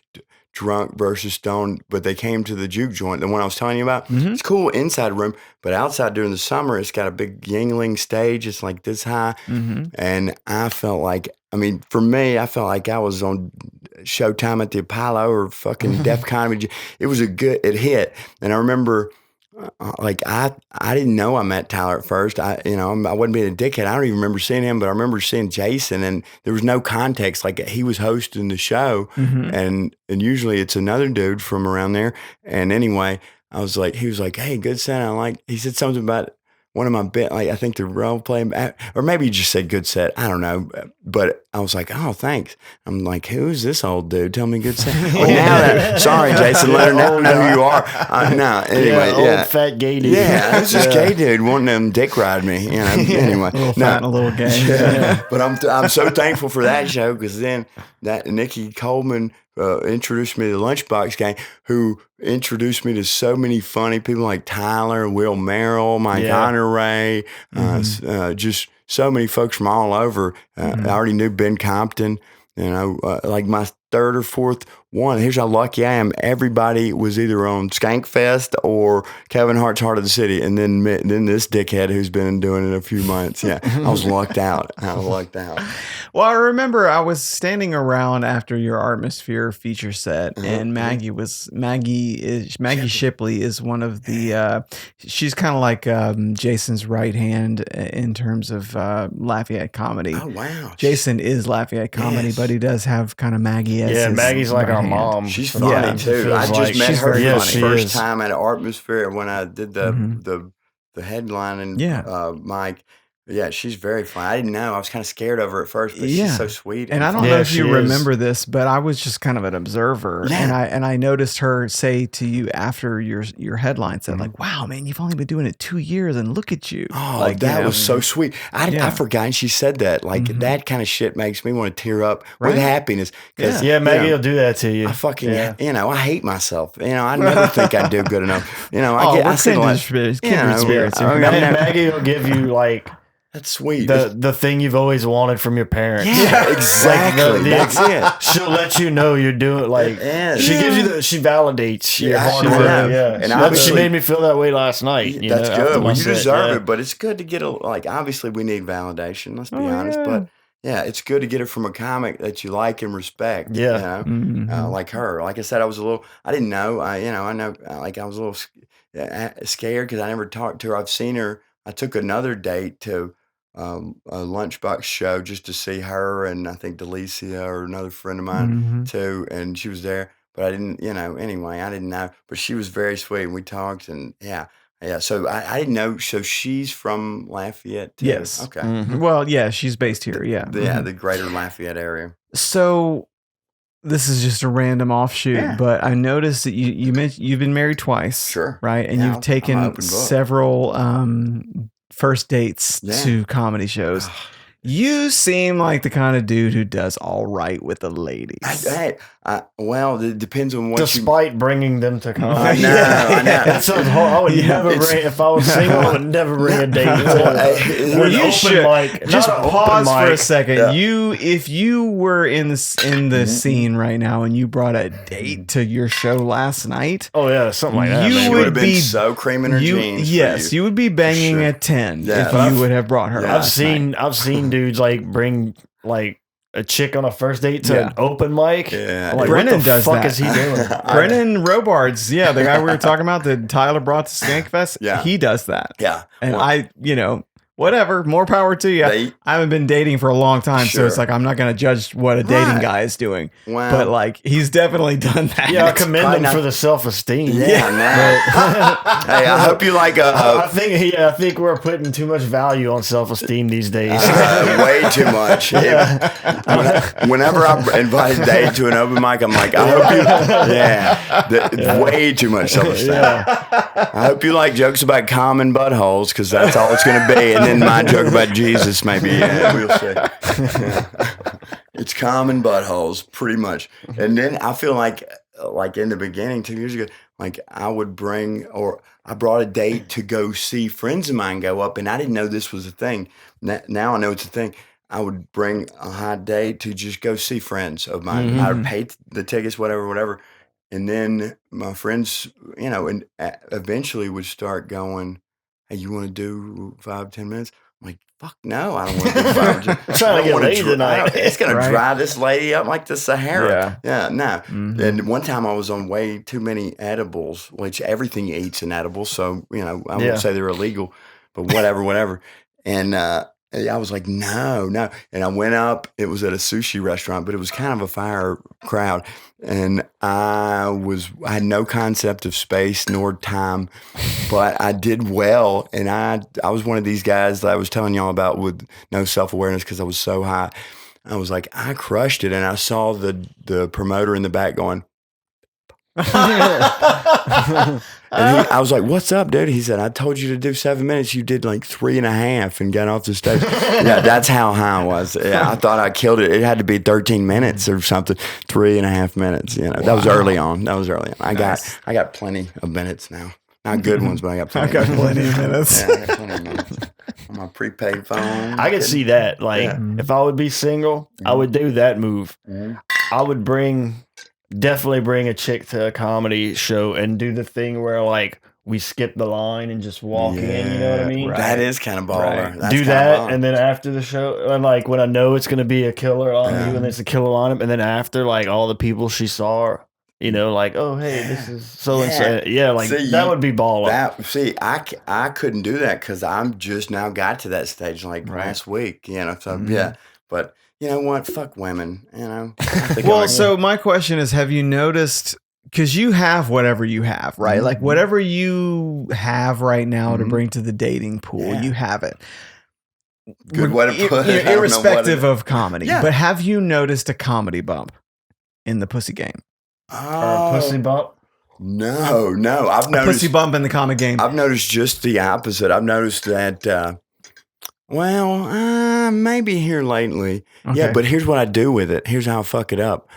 Drunk versus Stone, but they came to the juke joint, the one I was telling you about. It's cool inside room, but outside during the summer, it's got a big Yingling stage. It's like this high. And I felt like, for me, I felt like I was on Showtime at the Apollo or fucking Def Comedy. It was it hit. And I remember, I didn't know I met Tyler at first. I wasn't being a dickhead. I don't even remember seeing him, but I remember seeing Jason, and there was no context. Like, he was hosting the show, and usually it's another dude from around there. And anyway, he was like, "Hey, good set." He said something about one of my bit, I think the role play, or maybe he just said good set. I don't know. But I was like, "Oh, thanks." I'm like, "Who's this old dude? Tell me good set." Sorry, Jason Leonard, now I know who you are. No, anyway, old fat gay dude. Yeah, this is gay dude wanting them dick ride me. Anyway, a little fat and a little gay. But I'm so thankful for that show, because then that Nikki Coleman introduced me to the Lunchbox Gang, who introduced me to so many funny people like Tyler, Will Merrill, Mike Honoré, just so many folks from all over. I already knew Ben Compton, like my third or fourth one. Here's how lucky I am. Everybody was either on Skankfest or Kevin Hart's Heart of the City. And then this dickhead who's been doing it a few months. Yeah, I was lucked out. Well, I remember I was standing around after your Artmosphere feature set, and Maggie Shipley is one of the, she's kind of like Jason's right hand in terms of Lafayette comedy. Oh, wow. Jason is Lafayette comedy, but he does have kind of Maggie as his Maggie's like our mom. She's funny too. I just met her funny. First time at Artmosphere when I did the headline and Mike. Yeah, she's very funny. I didn't know. I was kind of scared of her at first, but she's so sweet. And I don't know if you remember this, but I was just kind of an observer, and I noticed her say to you after your headline said, like, "Wow, man, you've only been doing it 2 years, and look at you." Oh, that was so sweet. I forgot, and she said that. Like, that kind of shit makes me want to tear up with happiness. Maggie will do that to you. I fucking, I hate myself. I never think I do good enough. I said like, spirits. Maggie will give you like. That's sweet. The thing you've always wanted from your parents. Yeah, exactly. That's it. She'll let you know you're doing she gives you she validates your hard work. Yeah. And she made me feel that way last night. That's good. Well, you deserve it, but it's good to get obviously we need validation. Let's be honest, but it's good to get it from a comic that you like and respect. Yeah. Like her. Like I said, I didn't know. I know. Like, I was a little scared because I never talked to her. I've seen her. I took another date to a Lunchbox show just to see her, and I think Delicia or another friend of mine too, and she was there, but I didn't, anyway, I didn't know, but she was very sweet, and we talked, and so I didn't know, so she's from Lafayette too? Yes. Okay. Well, yeah, she's based here, the greater Lafayette area. So this is just a random offshoot, but I noticed that you mentioned you've been married twice, sure, right? And you've taken several first dates to comedy shows. You seem like the kind of dude who does all right with the ladies. Well, it depends on what. Despite bringing them to comedy, I know. That's I would never bring. If I was single, I would never bring a date. Well, you should just pause for a second. If you were in the scene right now and you brought a date to your show last night, something like that, you would have been so cream in her jeans. Yes, you would be banging a 10 if you would have brought her. I've seen dudes like bring like a chick on a first date to an open mic. Yeah. I'm like, Brennan what the does fuck that. is he doing? Brennan Robards, the guy we were talking about that Tyler brought to Skankfest, he does that. Yeah. And whatever, more power to you. I haven't been dating for a long time, so it's like I'm not going to judge what a dating guy is doing. Wow. But like he's definitely done that. Yeah, I commend him for the self-esteem. Hey, I hope you like I think we're putting too much value on self-esteem these days. Way too much. Whenever I invite Dave to an open mic, I'm like, I hope you, way too much self-esteem. I hope you like jokes about common buttholes, because that's all it's going to be. And then my joke about Jesus, maybe. Yeah, we'll see. It's common buttholes, pretty much. And then I feel like in the beginning, 2 years ago, like I brought a date to go see friends of mine go up, and I didn't know this was a thing. Now I know it's a thing. I would bring a hot date to just go see friends of mine. Mm-hmm. I would pay the tickets, whatever. And then my friends, and eventually would start going, hey, you want to do 5-10 minutes? I'm like, fuck no, I don't want to do 5 I'm trying to get laid tonight. It's going to dry this lady up like the Sahara. Yeah, no. Mm-hmm. And one time I was on way too many edibles, which everything eats an edible. So, I won't say they're illegal, but whatever. And I was like, no. And I went up. It was at a sushi restaurant, but it was kind of a fire crowd. And I had no concept of space nor time, but I did well. And I was one of these guys that I was telling y'all about with no self-awareness because I was so high. I was like, I crushed it. And I saw the promoter in the back going, and I was like, what's up, dude? He said, I told you to do 7 minutes. You did like 3.5 and got off the stage. Yeah, that's how high I was. Yeah, I thought I killed it. It had to be 13 minutes or something. 3.5 minutes. That was early on. I got plenty of minutes now. Not good ones, but I got plenty. of minutes. Yeah, I got plenty of minutes. On my prepaid phone. I could see that. Like, if I would be single, I would do that move. I would definitely bring a chick to a comedy show and do the thing where like we skip the line and just walk in, you know what I mean? Right. That is kind of baller. Right. Do that, and then after the show, and like when I know it's going to be a killer on you and it's a killer on him, and then after, like all the people she saw, like, oh, hey, this is so-and-so. Yeah, like that would be baller. I couldn't do that because I'm just now got to that stage like last week, so but you know what? Fuck women, Well, so my question is, have you noticed, because you have whatever you have, right? Like whatever you have right now to bring to the dating pool, you have it. Good way to put it. Irrespective of comedy. But have you noticed a comedy bump in the pussy game? Or a pussy bump? No. I've noticed pussy bump in the comedy game. I've noticed just the opposite. I've noticed that maybe here lately. Okay. Yeah, but here's what I do with it. Here's how I fuck it up.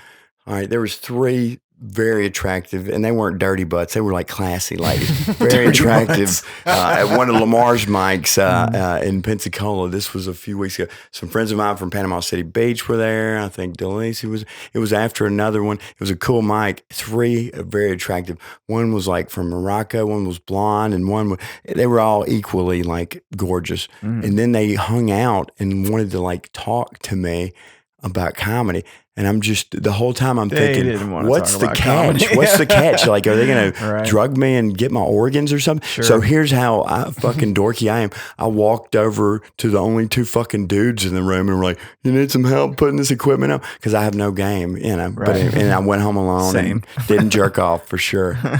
All right, there was 3 very attractive, and they weren't dirty butts. They were like classy ladies. Very attractive. At one of Lamar's mics in Pensacola. This was a few weeks ago. Some friends of mine from Panama City Beach were there. I think Delisi was. It was after another one. It was a cool mic. 3 very attractive. One was like from Morocco. One was blonde, and they were all equally like gorgeous. And then they hung out and wanted to like talk to me about comedy. And I'm just, the whole time I'm thinking, what's the catch? What's the catch? Like, are they going to drug me and get my organs or something? Sure. So here's how fucking dorky I am. I walked over to the only 2 fucking dudes in the room and were like, you need some help putting this equipment up? Because I have no game, Right. But and I went home alone and didn't jerk off for sure. So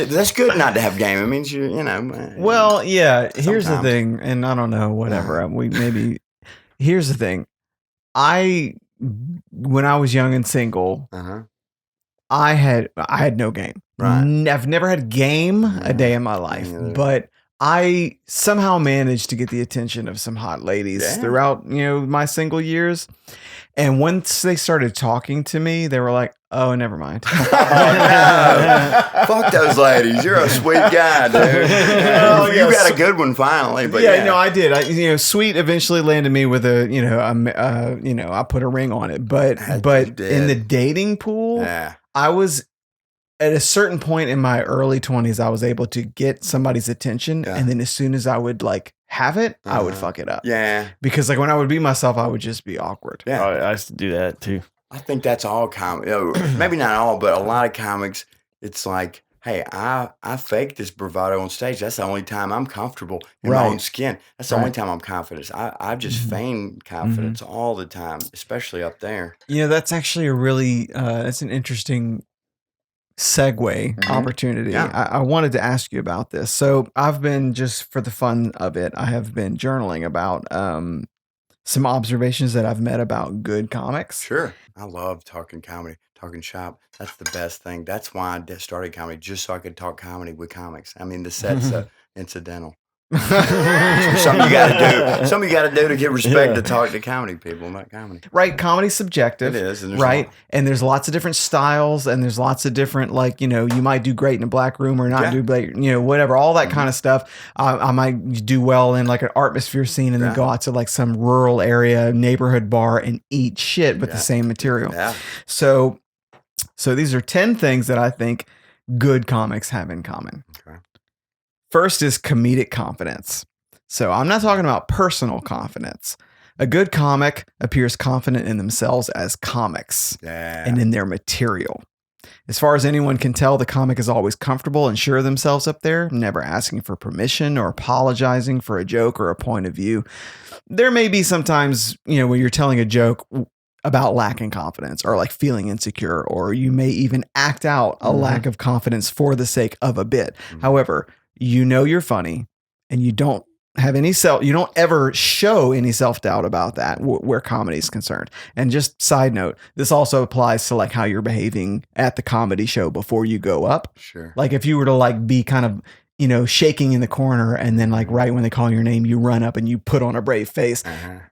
that's good not to have game. It means Well, yeah. Here's the thing, and I don't know, whatever. Here's the thing. When I was young and single, I had no game. Right. I've never had game a day in my life, but I somehow managed to get the attention of some hot ladies throughout, my single years. And once they started talking to me, they were like, oh, never mind. Fuck those ladies. You're a sweet guy, dude. You got a good one finally. But I did. Sweet eventually landed me with I put a ring on it. But in the dating pool, I was at a certain point in my early 20s, I was able to get somebody's attention. And then as soon as I would like have it, I would fuck it up. Yeah. Because like when I would be myself, I would just be awkward. Yeah. I used to do that too. I think that's all comics. Maybe not all, but a lot of comics, it's like, hey, I fake this bravado on stage. That's the only time I'm comfortable in my own skin. That's the only time I'm confident. I just feign confidence all the time, especially up there. You know, that's actually a really, that's an interesting segue opportunity. Yeah. I wanted to ask you about this. So I've been, just for the fun of it, I have been journaling about some observations that I've met about good comics. Sure. I love talking comedy, talking shop. That's the best thing. That's why I started comedy, just so I could talk comedy with comics. I mean, the set's incidental. Something you got to do. Something you got to do to get respect to talk to comedy people about comedy. Right, comedy's subjective. It is, and right? And there's lots of different styles, and there's lots of different, like, you know, you might do great in a black room or not do great, you know, whatever, all that kind of stuff. I might do well in like an Artmosphere scene and then go out to like some rural area neighborhood bar and eat shit with the same material. Yeah. So these are 10 things that I think good comics have in common. Okay. First is comedic confidence. So I'm not talking about personal confidence. A good comic appears confident in themselves as comics and in their material. As far as anyone can tell, the comic is always comfortable and sure of themselves up there, never asking for permission or apologizing for a joke or a point of view. There may be sometimes, you know, when you're telling a joke about lacking confidence or like feeling insecure, or you may even act out a lack of confidence for the sake of a bit. However, you know you're funny and you don't have any you don't ever show any self-doubt about that where comedy is concerned. And just side note, this also applies to like how you're behaving at the comedy show before you go up. Sure. Like if you were to like be kind of, you know, shaking in the corner and then like right when they call your name, you run up and you put on a brave face.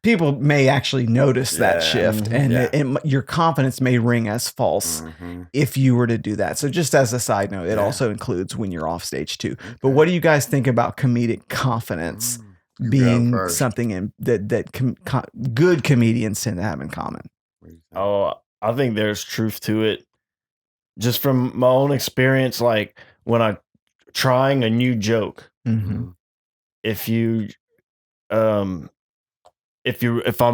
People may actually notice that shift and your confidence may ring as false if you were to do that. So just as a side note, it also includes when you're off stage too. But what do you guys think about comedic confidence being something that good comedians tend to have in common? Oh, I think there's truth to it. Just from my own experience, like when I trying a new joke, if I'm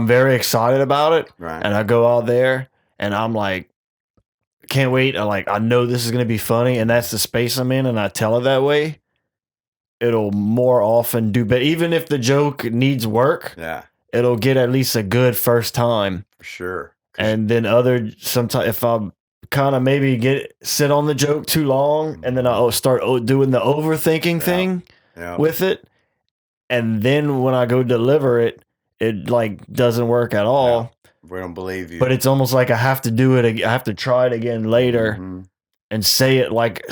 very excited about it, and I go out there and I'm like, can't wait, I know this is gonna be funny, and that's the space I'm in, and I tell it that way, it'll more often do better. Even if the joke needs work, it'll get at least a good first time For sure. and then sometimes if I'm kind of maybe sit on the joke too long, and then I'll start doing the overthinking thing with it, and then when I go deliver it, it like doesn't work at all. We don't believe you. But it's almost like I have to do it. I have to try it again later and say it like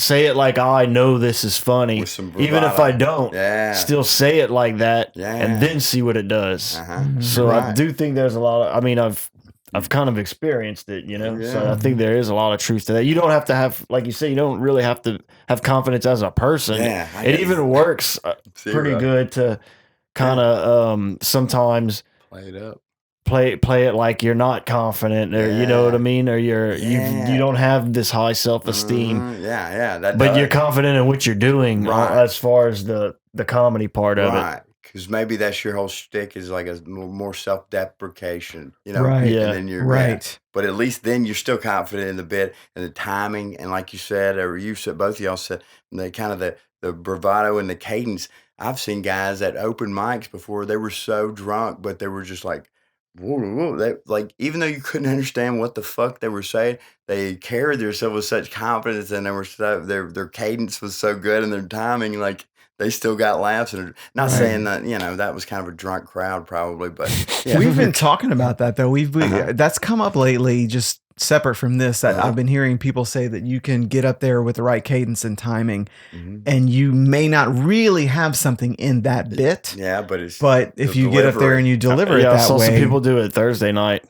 I know this is funny, With some even if I don't. Still say it like that, and then see what it does. So I do think there's a lot of. I mean, I've kind of experienced it, you know, so I think there is a lot of truth to that. You don't have to have, like you say, you don't really have to have confidence as a person. It even works pretty good to kind of sometimes play it up, play it like you're not confident, or you know what I mean, or you don't have this high self-esteem. But you're confident in what you're doing as far as the comedy part of it. Because maybe that's your whole shtick, is like a more self-deprecation, you know? Right. And then you're but at least then you're still confident in the bit and the timing. And like you said, or you said, both of y'all said, the kind of the bravado and the cadence. I've seen guys at open mics before, they were so drunk, but they were just like, whoa. They, like, even though you couldn't understand what the fuck they were saying, they carried themselves with such confidence, and they were their cadence was so good, and their timing, like, they still got laughs. And not saying that, you know, that was kind of a drunk crowd probably, but we've been talking about that though. That's come up lately, just separate from this, that I've been hearing people say that you can get up there with the right cadence and timing, and you may not really have something in that bit. But if you get up there and you deliver it that way. I saw some people do it Thursday night.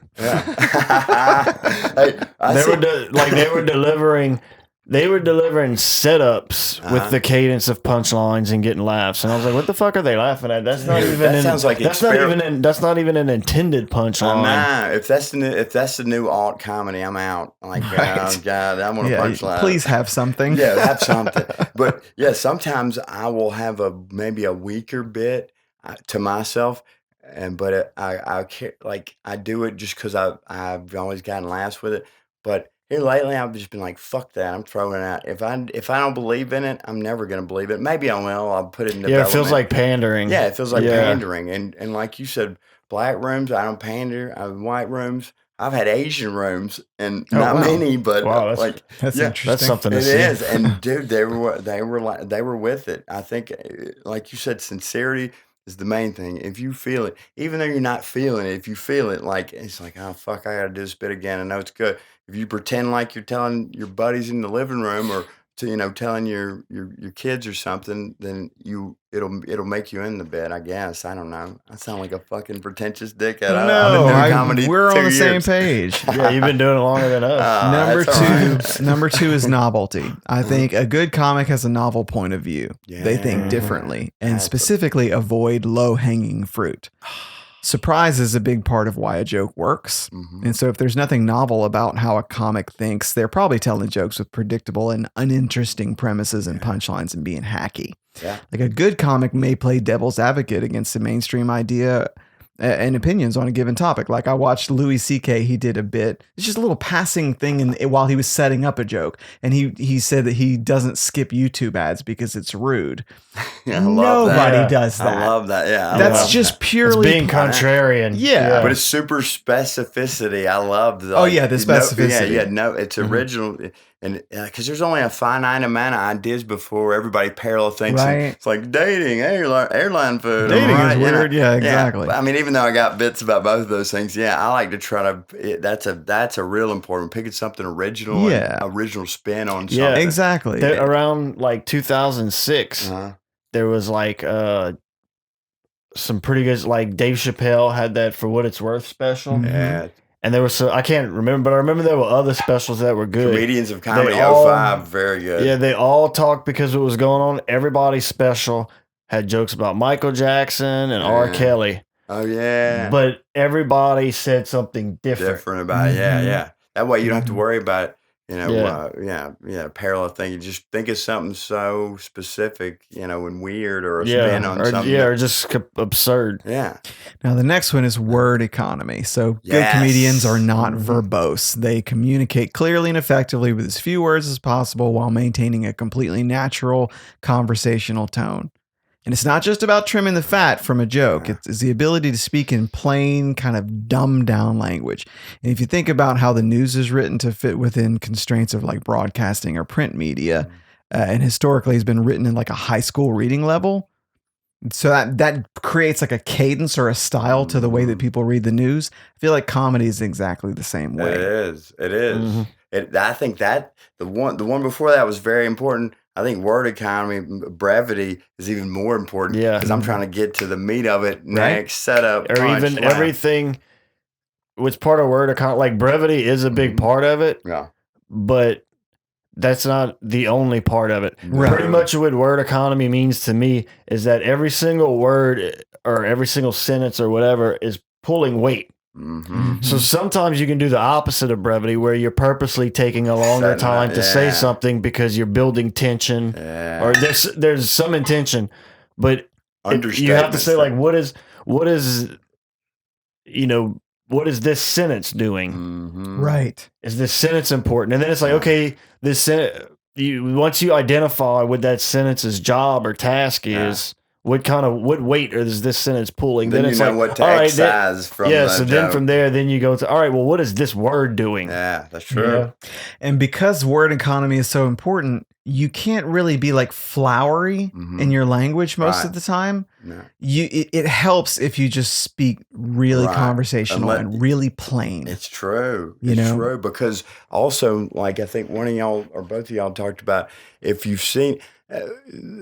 They were delivering setups with the cadence of punchlines and getting laughs, and I was like, "What the fuck are they laughing at? That's not even. That's not even an intended punchline." Nah, if that's the new alt comedy, I'm out. I'm like, oh God, I want a punchline. Please have something. Have something. But sometimes I will have maybe a weaker bit. to myself. But I do it just because I've always gotten laughs with it. But here lately, I've just been like, fuck that. I'm throwing it out. If I don't believe in it, I'm never gonna believe it. Maybe I will. I'll put it in development. Yeah, it feels like pandering. Yeah, it feels like pandering. And like you said, black rooms, I don't pander. White rooms. I've had Asian rooms, and not many, but that's interesting. That's something to see. It is, and dude, they were with it. I think, like you said, sincerity is the main thing. If you feel it, even though you're not feeling it, if you feel it, like it's like, oh fuck, I gotta do this bit again. I know it's good. If you pretend like you're telling your buddies in the living room or telling your kids or something, then it'll make you in the bed, I guess. I don't know. I sound like a fucking pretentious dickhead. We're on the same page. Yeah, you've been doing it longer than us. Number two is novelty. I think a good comic has a novel point of view. They think differently and specifically avoid low-hanging fruit. Surprise is a big part of why a joke works. And so if there's nothing novel about how a comic thinks, they're probably telling jokes with predictable and uninteresting premises and punchlines and being hacky. Yeah. Like a good comic may play devil's advocate against the mainstream idea and opinions on a given topic. Like I watched Louis C.K. He did a bit. It's just a little passing thing while he was setting up a joke. And he said that he doesn't skip YouTube ads because it's rude. Nobody does that. I love that. Yeah. That's just purely being contrarian. Yeah. But it's super specificity. I love the the specificity. It's original. And because there's only a finite amount of ideas before everybody parallel thinks. It's like dating, airline food. Dating is weird. Yeah, exactly. I mean, even though I got bits about both of those things, I like to try to. That's a real important. Picking something original, original spin on something. Yeah, exactly. Around like 2006, there was like some pretty good. Like Dave Chappelle had that For What It's Worth special. Yeah. And there was I can't remember, but I remember there were other specials that were good. Comedians of Comedy 05, very good. Yeah, they all talked because of what was going on. Everybody's special had jokes about Michael Jackson and R. Kelly. Oh, yeah. But everybody said something different about it. Yeah. That way you don't have to worry about it. Parallel thing. You just think of something so specific, and weird or a spin on something. Yeah, or just absurd. Yeah. Now, the next one is word economy. So good comedians are not verbose. They communicate clearly and effectively with as few words as possible while maintaining a completely natural conversational tone. And it's not just about trimming the fat from a joke. It's the ability to speak in plain, kind of dumbed down language. And if you think about how the news is written to fit within constraints of like broadcasting or print media, and historically has been written in like a high school reading level. So that creates like a cadence or a style to the way that people read the news. I feel like comedy is exactly the same way. It is. I think that the one before that was very important. I think word economy, brevity is even more important. Yeah. Because I'm trying to get to the meat of it next, setup, or punch, even everything. What's part of word economy, like brevity is a big part of it. Yeah. But that's not the only part of it. Right. Pretty much what word economy means to me is that every single word or every single sentence or whatever is pulling weight. So sometimes you can do the opposite of brevity, where you're purposely taking a longer time to say something because you're building tension, or there's some intention, but you have to say like, what is this sentence doing? Right? Is this sentence important? And then it's like, okay, this sentence. Once you identify what that sentence's job or task is. What weight is this sentence pulling? Then it's like, what to excise from that so then from there, then you go to, all right, well, what is this word doing? Yeah, that's true. Yeah. And because word economy is so important, you can't really be like flowery in your language most of the time. No. It helps if you just speak really conversational and really plain. It's true. It's true, because also, like, I think one of y'all or both of y'all talked about, if you've seen,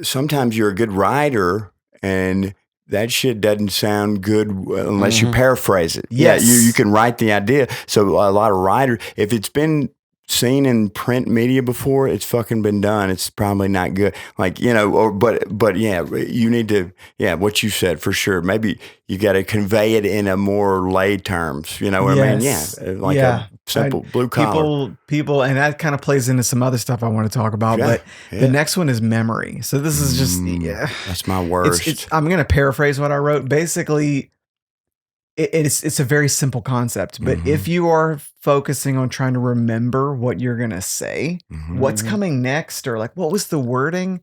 sometimes you're a good writer and that shit doesn't sound good unless you paraphrase it. Yes. Yeah, you can write the idea. So a lot of writers, if it's been seen in print media before, it's fucking been done. It's probably not good. Like, but yeah, you need to, what you said for sure. Maybe you got to convey it in a more lay terms, you know what I mean? Yeah. Like a Simple. Blue collar. People, and that kind of plays into some other stuff I want to talk about. But the next one is memory. So this is just that's my worst. I'm going to paraphrase what I wrote. Basically, it's a very simple concept, but if you are focusing on trying to remember what you're going to say, what's coming next, or like, what was the wording,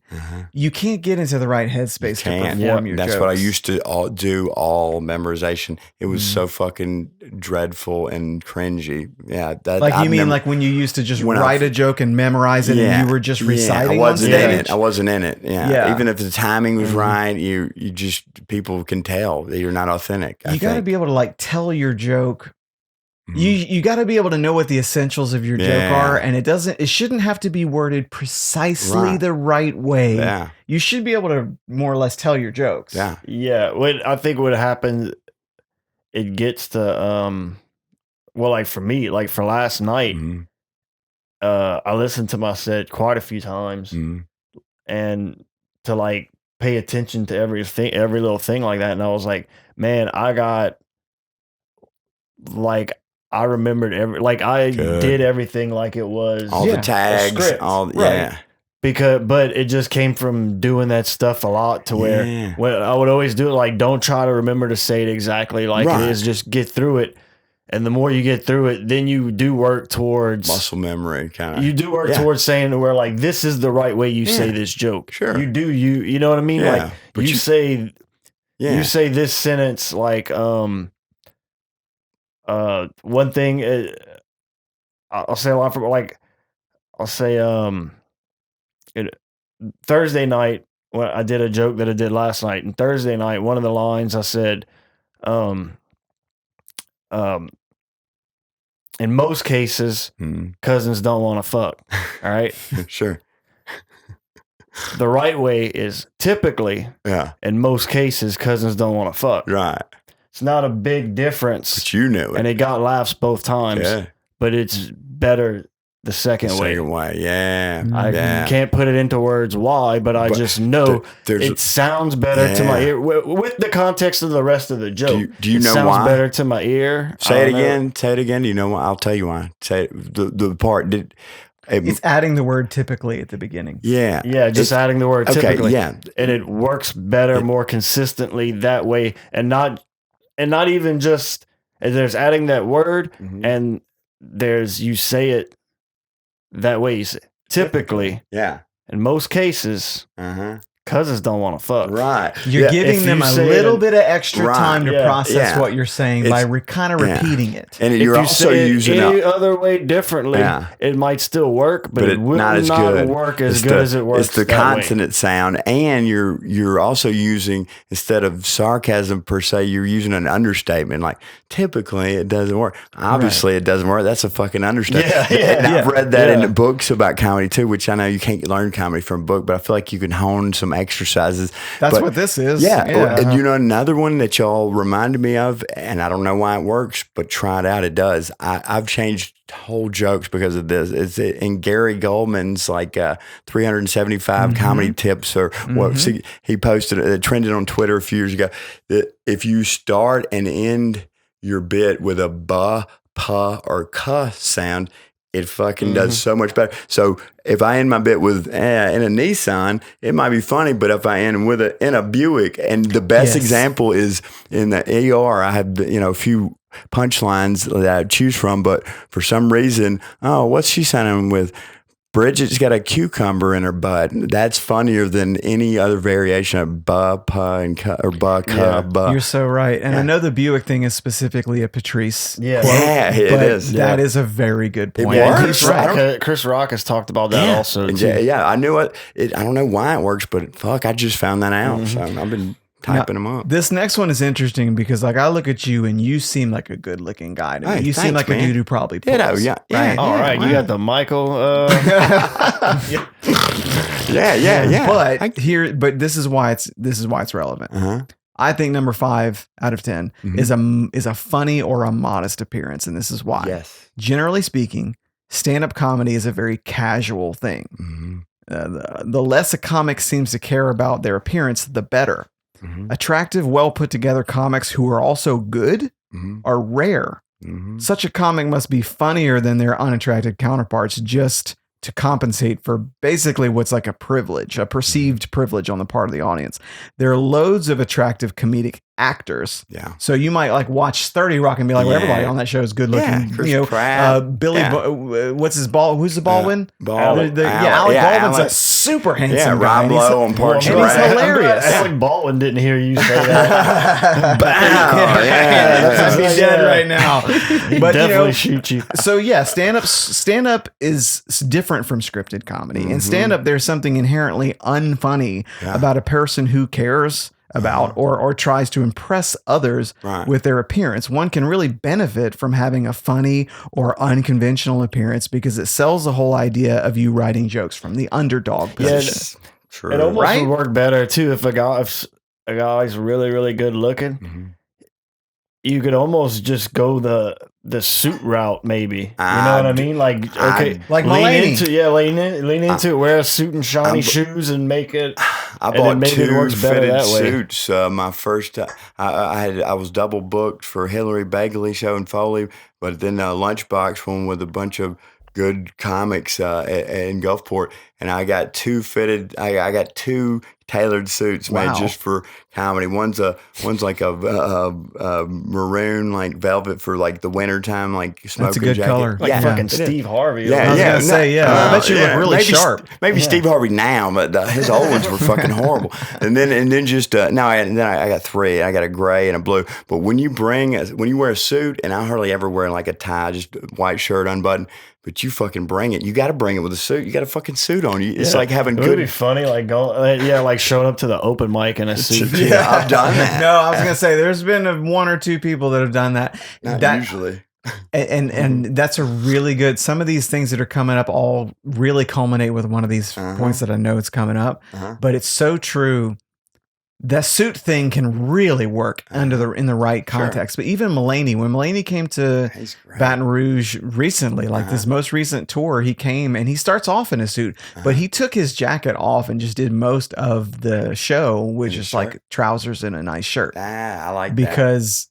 you can't get into the right headspace to perform your That's jokes. what I used to do, all memorization. It was so fucking dreadful and cringy. Yeah. Like when you used to just write a joke and memorize it and you were just reciting on stage? I wasn't in it. Yeah. Even if the timing was right, you just, people can tell that you're not authentic. You got to be able to like tell your joke. You got to be able to know what the essentials of your joke are, and it shouldn't have to be worded precisely the right way. Yeah. You should be able to more or less tell your jokes. Yeah. I think what happens, it gets to well, like for me, like for last night, I listened to my set quite a few times, and to like pay attention to every little thing like that, and I was like, man, I remembered I did everything like it was all the tags, but it just came from doing that stuff a lot to where when I would always do it, like, don't try to remember to say it exactly like it is, just get through it. And the more you get through it, then you do work towards muscle memory, kind of. You do work towards saying to where like, this is the right way you say this joke. Sure. You know what I mean? Like but you say this sentence like one thing I'll say a lot for like I'll say Thursday night when I did a joke that I did last night, and Thursday night one of the lines I said in most cases cousins don't want to fuck. All right. Sure. The right way is typically in most cases cousins don't want to fuck. Right. It's not a big difference. But you knew it. And it got laughs both times. Yeah. But it's better the second way. I can't put it into words why, but I just know it sounds better to my ear. With the context of the rest of the joke. Do you know sounds why? better to my ear. Say it again. Say it again. Do you know why? I'll tell you why. Say it, the part. It's adding the word typically at the beginning. Yeah. Yeah, just adding the word typically. Yeah. And it works better, more consistently that way. And not even just, there's adding that word and there's, you say it that way. You say, typically. Yeah. In most cases, cousins don't want to fuck. Right. You're giving them a little bit of extra time to process what you're saying by kind of repeating it. And you're also using any other way differently, it might still work, but it will not work as good as it works. It's the consonant sound, and you're also using, instead of sarcasm per se, you're using an understatement. Like, typically it doesn't work. Obviously it doesn't work. That's a fucking understatement. And I've read that in the books about comedy too, which I know you can't learn comedy from a book, but I feel like you can hone some exercises. That's what this is. Yeah. And you know, another one that y'all reminded me of, and I don't know why it works, but try it out. It does. I've changed whole jokes because of this. It's in Gary Goldman's like 375 comedy tips, or what he posted, it trended on Twitter a few years ago, that if you start and end your bit with a ba, pa, or ka sound, it fucking does so much better. So if I end my bit with in a Nissan, it might be funny, but if I end with in a Buick, and the best example is in the ER, I have a few punchlines that I choose from, but for some reason, what's she sounding with? Bridget's got a cucumber in her butt. That's funnier than any other variation of ba, pa, and ka, or ba, ka, ba. You're so right. And I know the Buick thing is specifically a Patrice quote, it is. That is a very good point. Chris Rock has talked about that also. Too. I knew it. I don't know why it works, but fuck, I just found that out. So I've been typing them up. This next one is interesting because, like, I look at you and you seem like a good-looking guy to me. You seem like a dude who probably pulls. You got the Michael. But this is why it's relevant. I think number 5 out of 10 is a funny or a modest appearance, and this is why. Yes. Generally speaking, stand-up comedy is a very casual thing. The less a comic seems to care about their appearance, the better. Attractive, well put together comics who are also good are rare. such a comic must be funnier than their unattractive counterparts just to compensate for basically what's like a privilege, a perceived privilege on the part of the audience. There are loads of attractive comedic actors. Yeah. So you might like watch 30 Rock and be like, well, everybody on that show is good looking. Yeah, Chris Pratt. Billy, what's his ball? Who's the Baldwin? Alec Baldwin's a super handsome guy. Rob Lowe on Parks and Rec. He's hilarious. Alec Baldwin didn't hear you say that. He's dead right now. But definitely shoot you. So yeah, stand up is different from scripted comedy. In stand up, there's something inherently unfunny about a person who cares about or tries to impress others with their appearance. One can really benefit from having a funny or unconventional appearance because it sells the whole idea of you writing jokes from the underdog position. True. It almost would work better too if a guy's really, really good looking. You could almost just go the suit route, maybe. You know what I mean? Like, okay, like lean into it. Wear a suit and shiny shoes and make it. I bought two fitted suits. My first, I was double booked for Hillary Bagley show in Foley, but then a lunchbox one with a bunch of good comics in Gulfport, and I got two fitted. I got two tailored suits made just for comedy. One's like a maroon like velvet for like the winter time, like smoking That's a good jacket. color. Like fucking Steve Harvey. I was gonna say, I bet you look really sharp. Maybe Steve Harvey now, but his old ones were fucking horrible. And then just I got three. I got a gray and a blue. But when you wear a suit, and I hardly ever wear like a tie, just a white shirt unbuttoned. But you fucking bring it. You got to bring it with a suit. You got a fucking suit on. It's like having good. It would be funny, like like showing up to the open mic in a suit. I've done that. No, I was gonna say there's been one or two people that have done that. Not usually. And that's a really good. Some of these things that are coming up all really culminate with one of these points that I know it's coming up. But it's so true. The suit thing can really work in the right context. But even Mulaney, when Mulaney came to Baton Rouge recently, like this most recent tour, he came and he starts off in a suit, but he took his jacket off and just did most of the show, which is like trousers and a nice shirt. I like that. Because,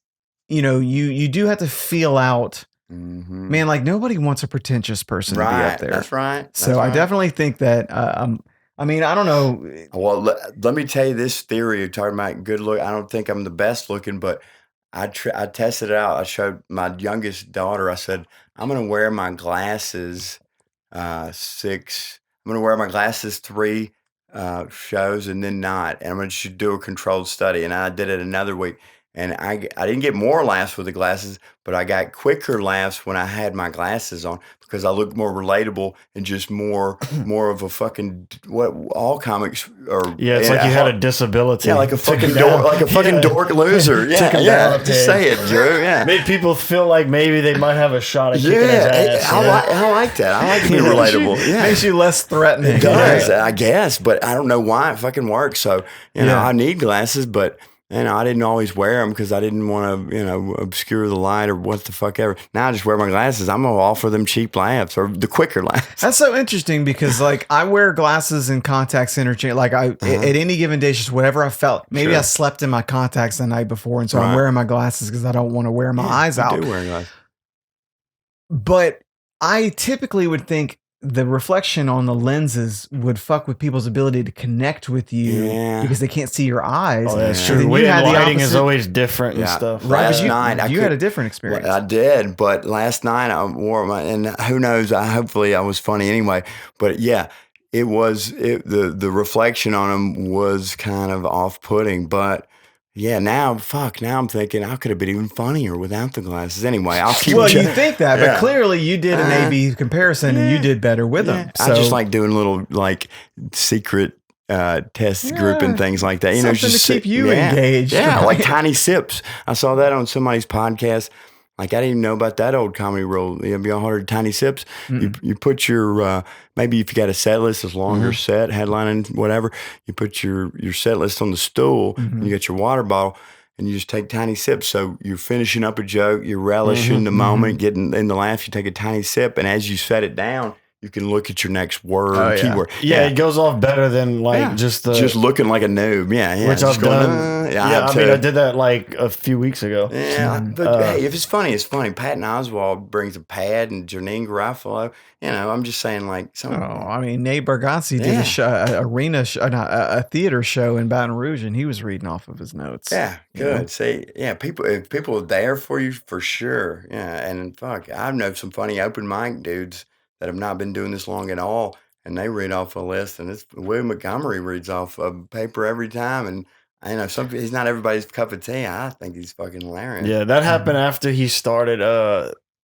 you do have to feel out. Man, like nobody wants a pretentious person to be up there. That's right. I definitely think that, I don't know. Well, let me tell you this theory of talking about good look. I don't think I'm the best looking, but I tested it out. I showed my youngest daughter. I said, I'm going to wear my glasses I'm going to wear my glasses 3 shows and then not. And I'm going to do a controlled study. And I did it another week. And I didn't get more laughs with the glasses, but I got quicker laughs when I had my glasses on because I looked more relatable and just more of a fucking what all comics are. Yeah, it's like you had a disability. Yeah, like a fucking dork loser. Yeah. Just say it, Drew. Yeah, made people feel like maybe they might have a shot at kicking his ass. I like that. I like to be relatable. Makes you less threatening. It does, I guess, but I don't know why it fucking works. So I need glasses, but. I didn't always wear them because I didn't want to, obscure the light or what the fuck ever. Now I just wear my glasses. I'm going to offer them cheap laughs or the quicker laughs. That's so interesting because, like, I wear glasses and contacts interchange. Like, at any given day, just whatever I felt. Maybe I slept in my contacts the night before, and so I'm wearing my glasses because I don't want to wear my eyes out. I do wear glasses. But I typically would think the reflection on the lenses would fuck with people's ability to connect with you because they can't see your eyes. Oh, that's true. The lighting is always different and stuff. Right, last night you had a different experience. Well, I did, but last night I wore my, and who knows? Hopefully I was funny anyway. But yeah, the reflection on them was kind of off-putting, but. Yeah, now I'm thinking I could have been even funnier without the glasses. Anyway, I'll keep. Well, you think that, but clearly you did an A/B comparison and you did better with them. So. I just like doing little secret test group and things like that. Something just to keep you engaged. Yeah, right? Like tiny sips. I saw that on somebody's podcast. Like, I didn't even know about that old comedy rule. Have you all heard of tiny sips? You put your, maybe if you got a set list, a longer set, headlining, whatever, you put your set list on the stool, and you got your water bottle, and you just take tiny sips. So you're finishing up a joke, you're relishing the moment, getting in the laugh, you take a tiny sip, and as you set it down, you can look at your next word, Oh, yeah. keyword. Yeah, it goes off better than like Yeah. just looking like a noob. Yeah, which just I've done. I mean, I did that like a few weeks ago. Yeah, but hey, if it's funny, it's funny. Patton Oswalt brings a pad, and Janine Garofalo. You know, I'm just saying, like, Oh, I mean, Nate Bargatze did a theater show in Baton Rouge, and he was reading off of his notes. Yeah, good. See, yeah, if people are there for you, for sure. Yeah, and fuck, I know some funny open mic dudes that have not been doing this long at all, and they read off a list, and it's Will Montgomery reads off a paper every time, and I know he's not everybody's cup of tea. I think he's fucking hilarious. Yeah, that happened after he started.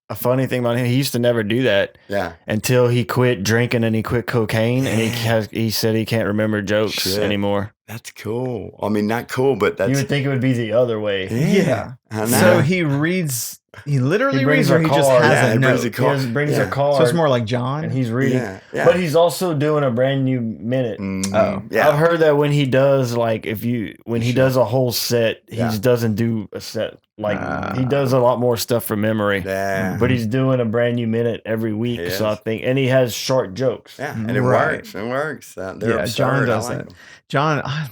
A funny thing about him, he used to never do that. Yeah. Until he quit drinking and he quit cocaine, and he said he can't remember jokes anymore. That's cool. I mean, not cool, but that's. You would think it would be the other way. Yeah. I know. So he reads. He literally reads, or he just card. has a note. brings a card. He brings a card. So it's more like John. And he's reading. Yeah. But he's also doing a brand new minute. Oh. Yeah. I've heard that when he does, like, when he does a whole set, he Yeah. just doesn't do a set. Like, he does a lot more stuff from memory. Yeah. But he's doing a brand new minute every week. He So I is. think, and he has short jokes. Yeah, and it Right. works. It works. They're Yeah, absurd. John does I like it. them. John,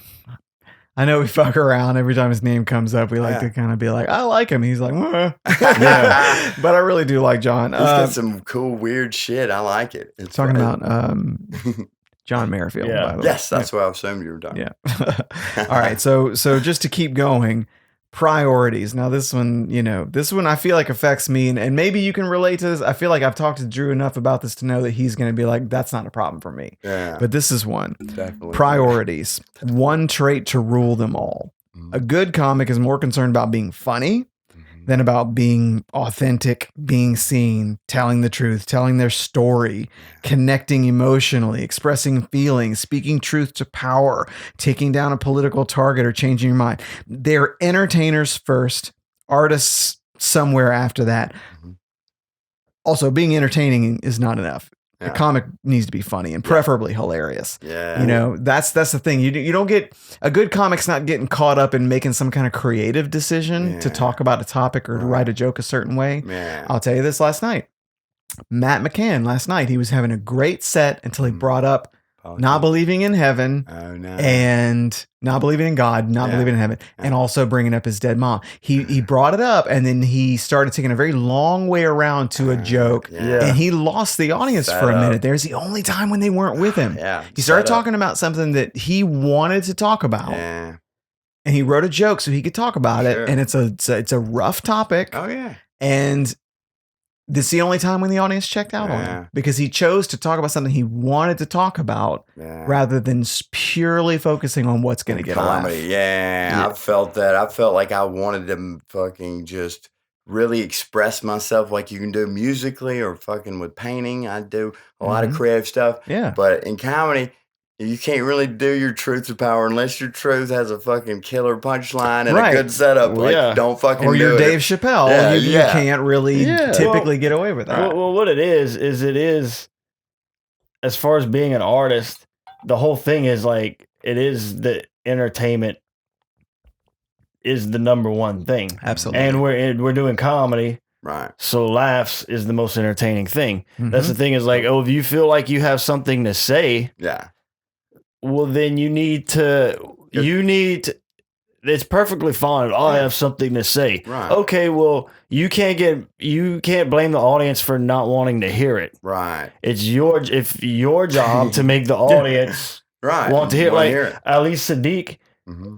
I know we fuck around every time his name comes up. We like to kind of be like, I like him. He's like, yeah. But I really do like John. He's got some cool, weird shit. I like it. It's Talking fun. about John Merrifield. Yeah. By the way. Yes, that's what I assumed you were talking. Yeah. All right. So just to keep going, priorities. Now this one I feel like affects me, and maybe you can relate to this. I feel like I've talked to Drew enough about this to know that he's going to be like, that's not a problem for me. Yeah, But this is one. definitely. Priorities. One trait to rule them all. A good comic is more concerned about being funny than about being authentic, being seen, telling the truth, telling their story, connecting emotionally, expressing feelings, speaking truth to power, taking down a political target, or changing your mind. They're entertainers first, artists somewhere after that. Also, being entertaining is not enough. A comic needs to be funny and preferably hilarious. Yeah. You know, that's the thing. You don't get a good comic's not getting caught up in making some kind of creative decision to talk about a topic or to write a joke a certain way. Yeah. I'll tell you this last night. Matt McCann last night, he was having a great set until he brought up not believing in heaven and not believing in God, not believing in heaven, and also bringing up his dead mom. He brought it up, and then he started taking a very long way around to a joke, and he lost the audience for a minute. There's the only time when they weren't with him. He started talking about something that he wanted to talk about. Yeah. And he wrote a joke so he could talk about it, and it's a rough topic. Oh yeah. And this is the only time when the audience checked out on him, because he chose to talk about something he wanted to talk about rather than purely focusing on what's going to get a laugh. Yeah, I felt that. I felt like I wanted to fucking just really express myself like you can do musically or fucking with painting. I do a lot of creative stuff. Yeah. But in comedy, you can't really do your truth to power unless your truth has a fucking killer punchline and a good setup. Don't fucking or do you're it. Dave Chappelle. You can't really typically get away with that. Well, what it is as far as being an artist, the whole thing is like, it is the entertainment is the number one thing. Absolutely. And we're doing comedy. Right. So laughs is the most entertaining thing. That's the thing is like, if you feel like you have something to say, well, then you need to, it's perfectly fine if I have something to say. Right. Okay, well, you can't blame the audience for not wanting to hear it. Right. It's your job to make the audience want to hear it. Like Ali Sadiq,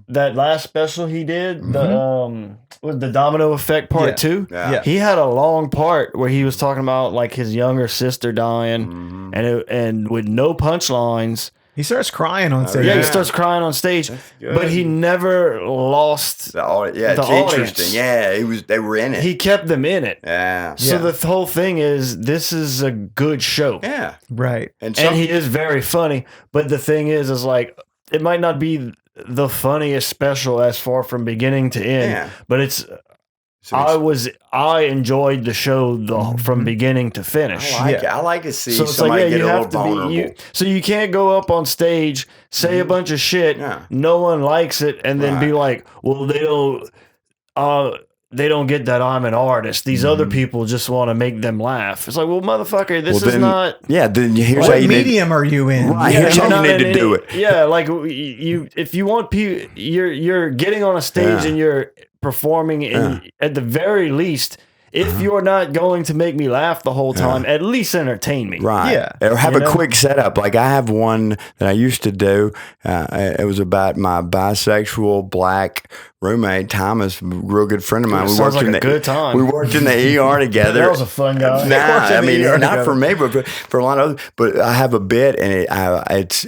that last special he did, the Domino Effect Part 2. Yeah. He had a long part where he was talking about like his younger sister dying, and with no punchlines. He starts crying on stage. He starts crying on stage, but he never lost the audience. the Interesting. Yeah, they were in it. He kept them in it. Yeah. So the whole thing is, this is a good show. Yeah. Right. And he is very funny, but the thing is like, it might not be the funniest special as far from beginning to end, but it's. I enjoyed the show from beginning to finish. I like to see somebody get a little vulnerable. So you can't go up on stage, say a bunch of shit, no one likes it, and then be like, well, they don't. they don't get that I'm an artist. These other people just want to make them laugh. It's like, well, motherfucker, this is not. Yeah, then here's what medium are you in? Right, here's how you need to do it. Yeah, like if you want people, you're getting on a stage and you're performing, and at the very least, if you're not going to make me laugh the whole time, at least entertain me. Right. Yeah. Or have a quick setup. Like I have one that I used to do. It was about my bisexual black roommate, Thomas, a real good friend of mine. We worked in a good time. We worked in the ER together. That was a fun guy. Nah, I mean, not for me, but for a lot of others. But I have a bit, and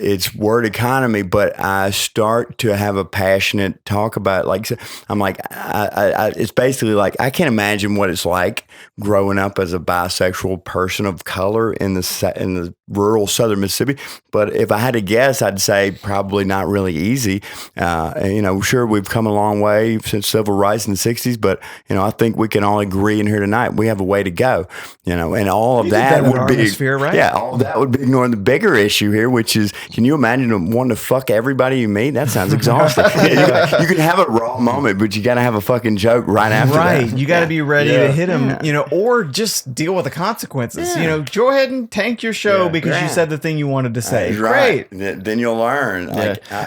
it's word economy, but I start to have a passionate talk about it. Like, I'm like, it's basically like, I can't imagine what it's like growing up as a bisexual person of color in the rural southern Mississippi. But if I had to guess, I'd say probably not really easy. Sure, we've come a long way since civil rights in the 60s, but I think we can all agree in here tonight we have a way to go. And all of that would be Artmosphere, right? Yeah, all of that would be ignoring the bigger issue here, which is, can you imagine wanting to fuck everybody you meet? That sounds exhausting. You can have a raw moment, but you got to have a fucking joke right after that. Right, you got to be ready to hit them, or just deal with the consequences. Go ahead and tank your show because you said the thing you wanted to say. Great. Then you'll learn.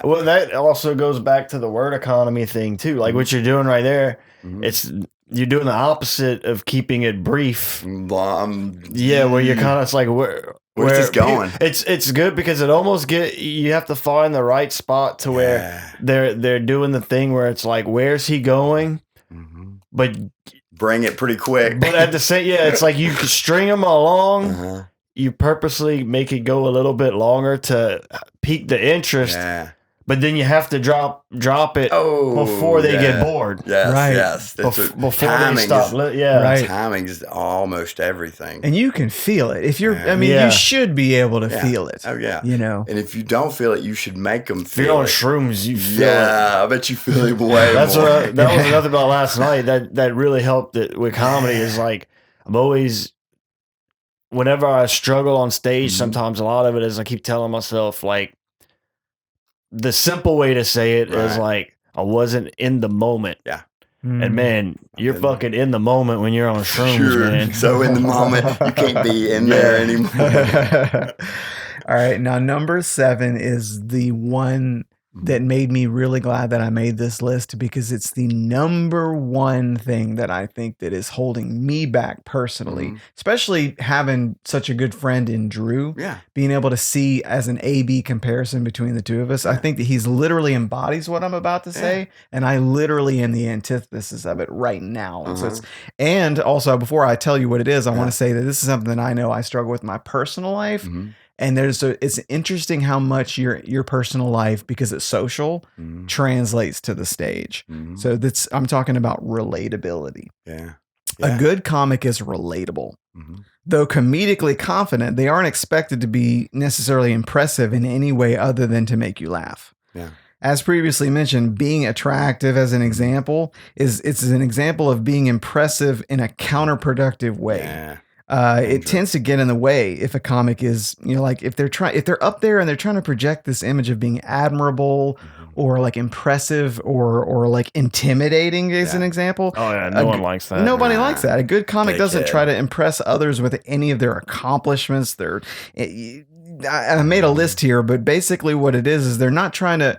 Well, that also goes back to the word economy thing too. Like what you're doing right there, you're doing the opposite of keeping it brief. Where you're kind of, it's like where's this going? It's good because it almost you have to find the right spot to where they're doing the thing where it's like, where's he going? But bring it pretty quick. But at the same, it's like you string them along. You purposely make it go a little bit longer to pique the interest. Yeah. But then you have to drop it before they get bored. Yes, right. Yes. Before they stop. Right. Timing is almost everything. And you can feel it. If you're, you should be able to feel it. Oh, yeah. And if you don't feel it, you should make them feel it. If you're on shrooms, you feel it. Yeah, I bet you feel it way That more. That was another about last night. That really helped with comedy is like, I'm always, whenever I struggle on stage, sometimes a lot of it is I keep telling myself, like, the simple way to say it is like, I wasn't in the moment. Yeah. And man, you're fucking in the moment when you're on shrooms, man. So in the moment, you can't be in there anymore. All right. Now, number 7 is the one that made me really glad that I made this list because it's the number one thing that I think that is holding me back personally, especially having such a good friend in Drew, being able to see as an A-B comparison between the two of us. I think that he's literally embodies what I'm about to say. And I literally am the antithesis of it right now. And also before I tell you what it is, I want to say that this is something that I know I struggle with in my personal life. And it's interesting how much your personal life, because it's social, translates to the stage. So I'm talking about relatability. A good comic is relatable. Though comedically confident, they aren't expected to be necessarily impressive in any way other than to make you laugh. As previously mentioned, being attractive as an example it's an example of being impressive in a counterproductive way. It tends to get in the way if a comic is, like if they're up there and they're trying to project this image of being admirable or like impressive or like intimidating as an example. Oh yeah, no one likes that. Nobody likes that. A good comic doesn't try to impress others with any of their accomplishments. I made a list here, but basically what it is they're not trying to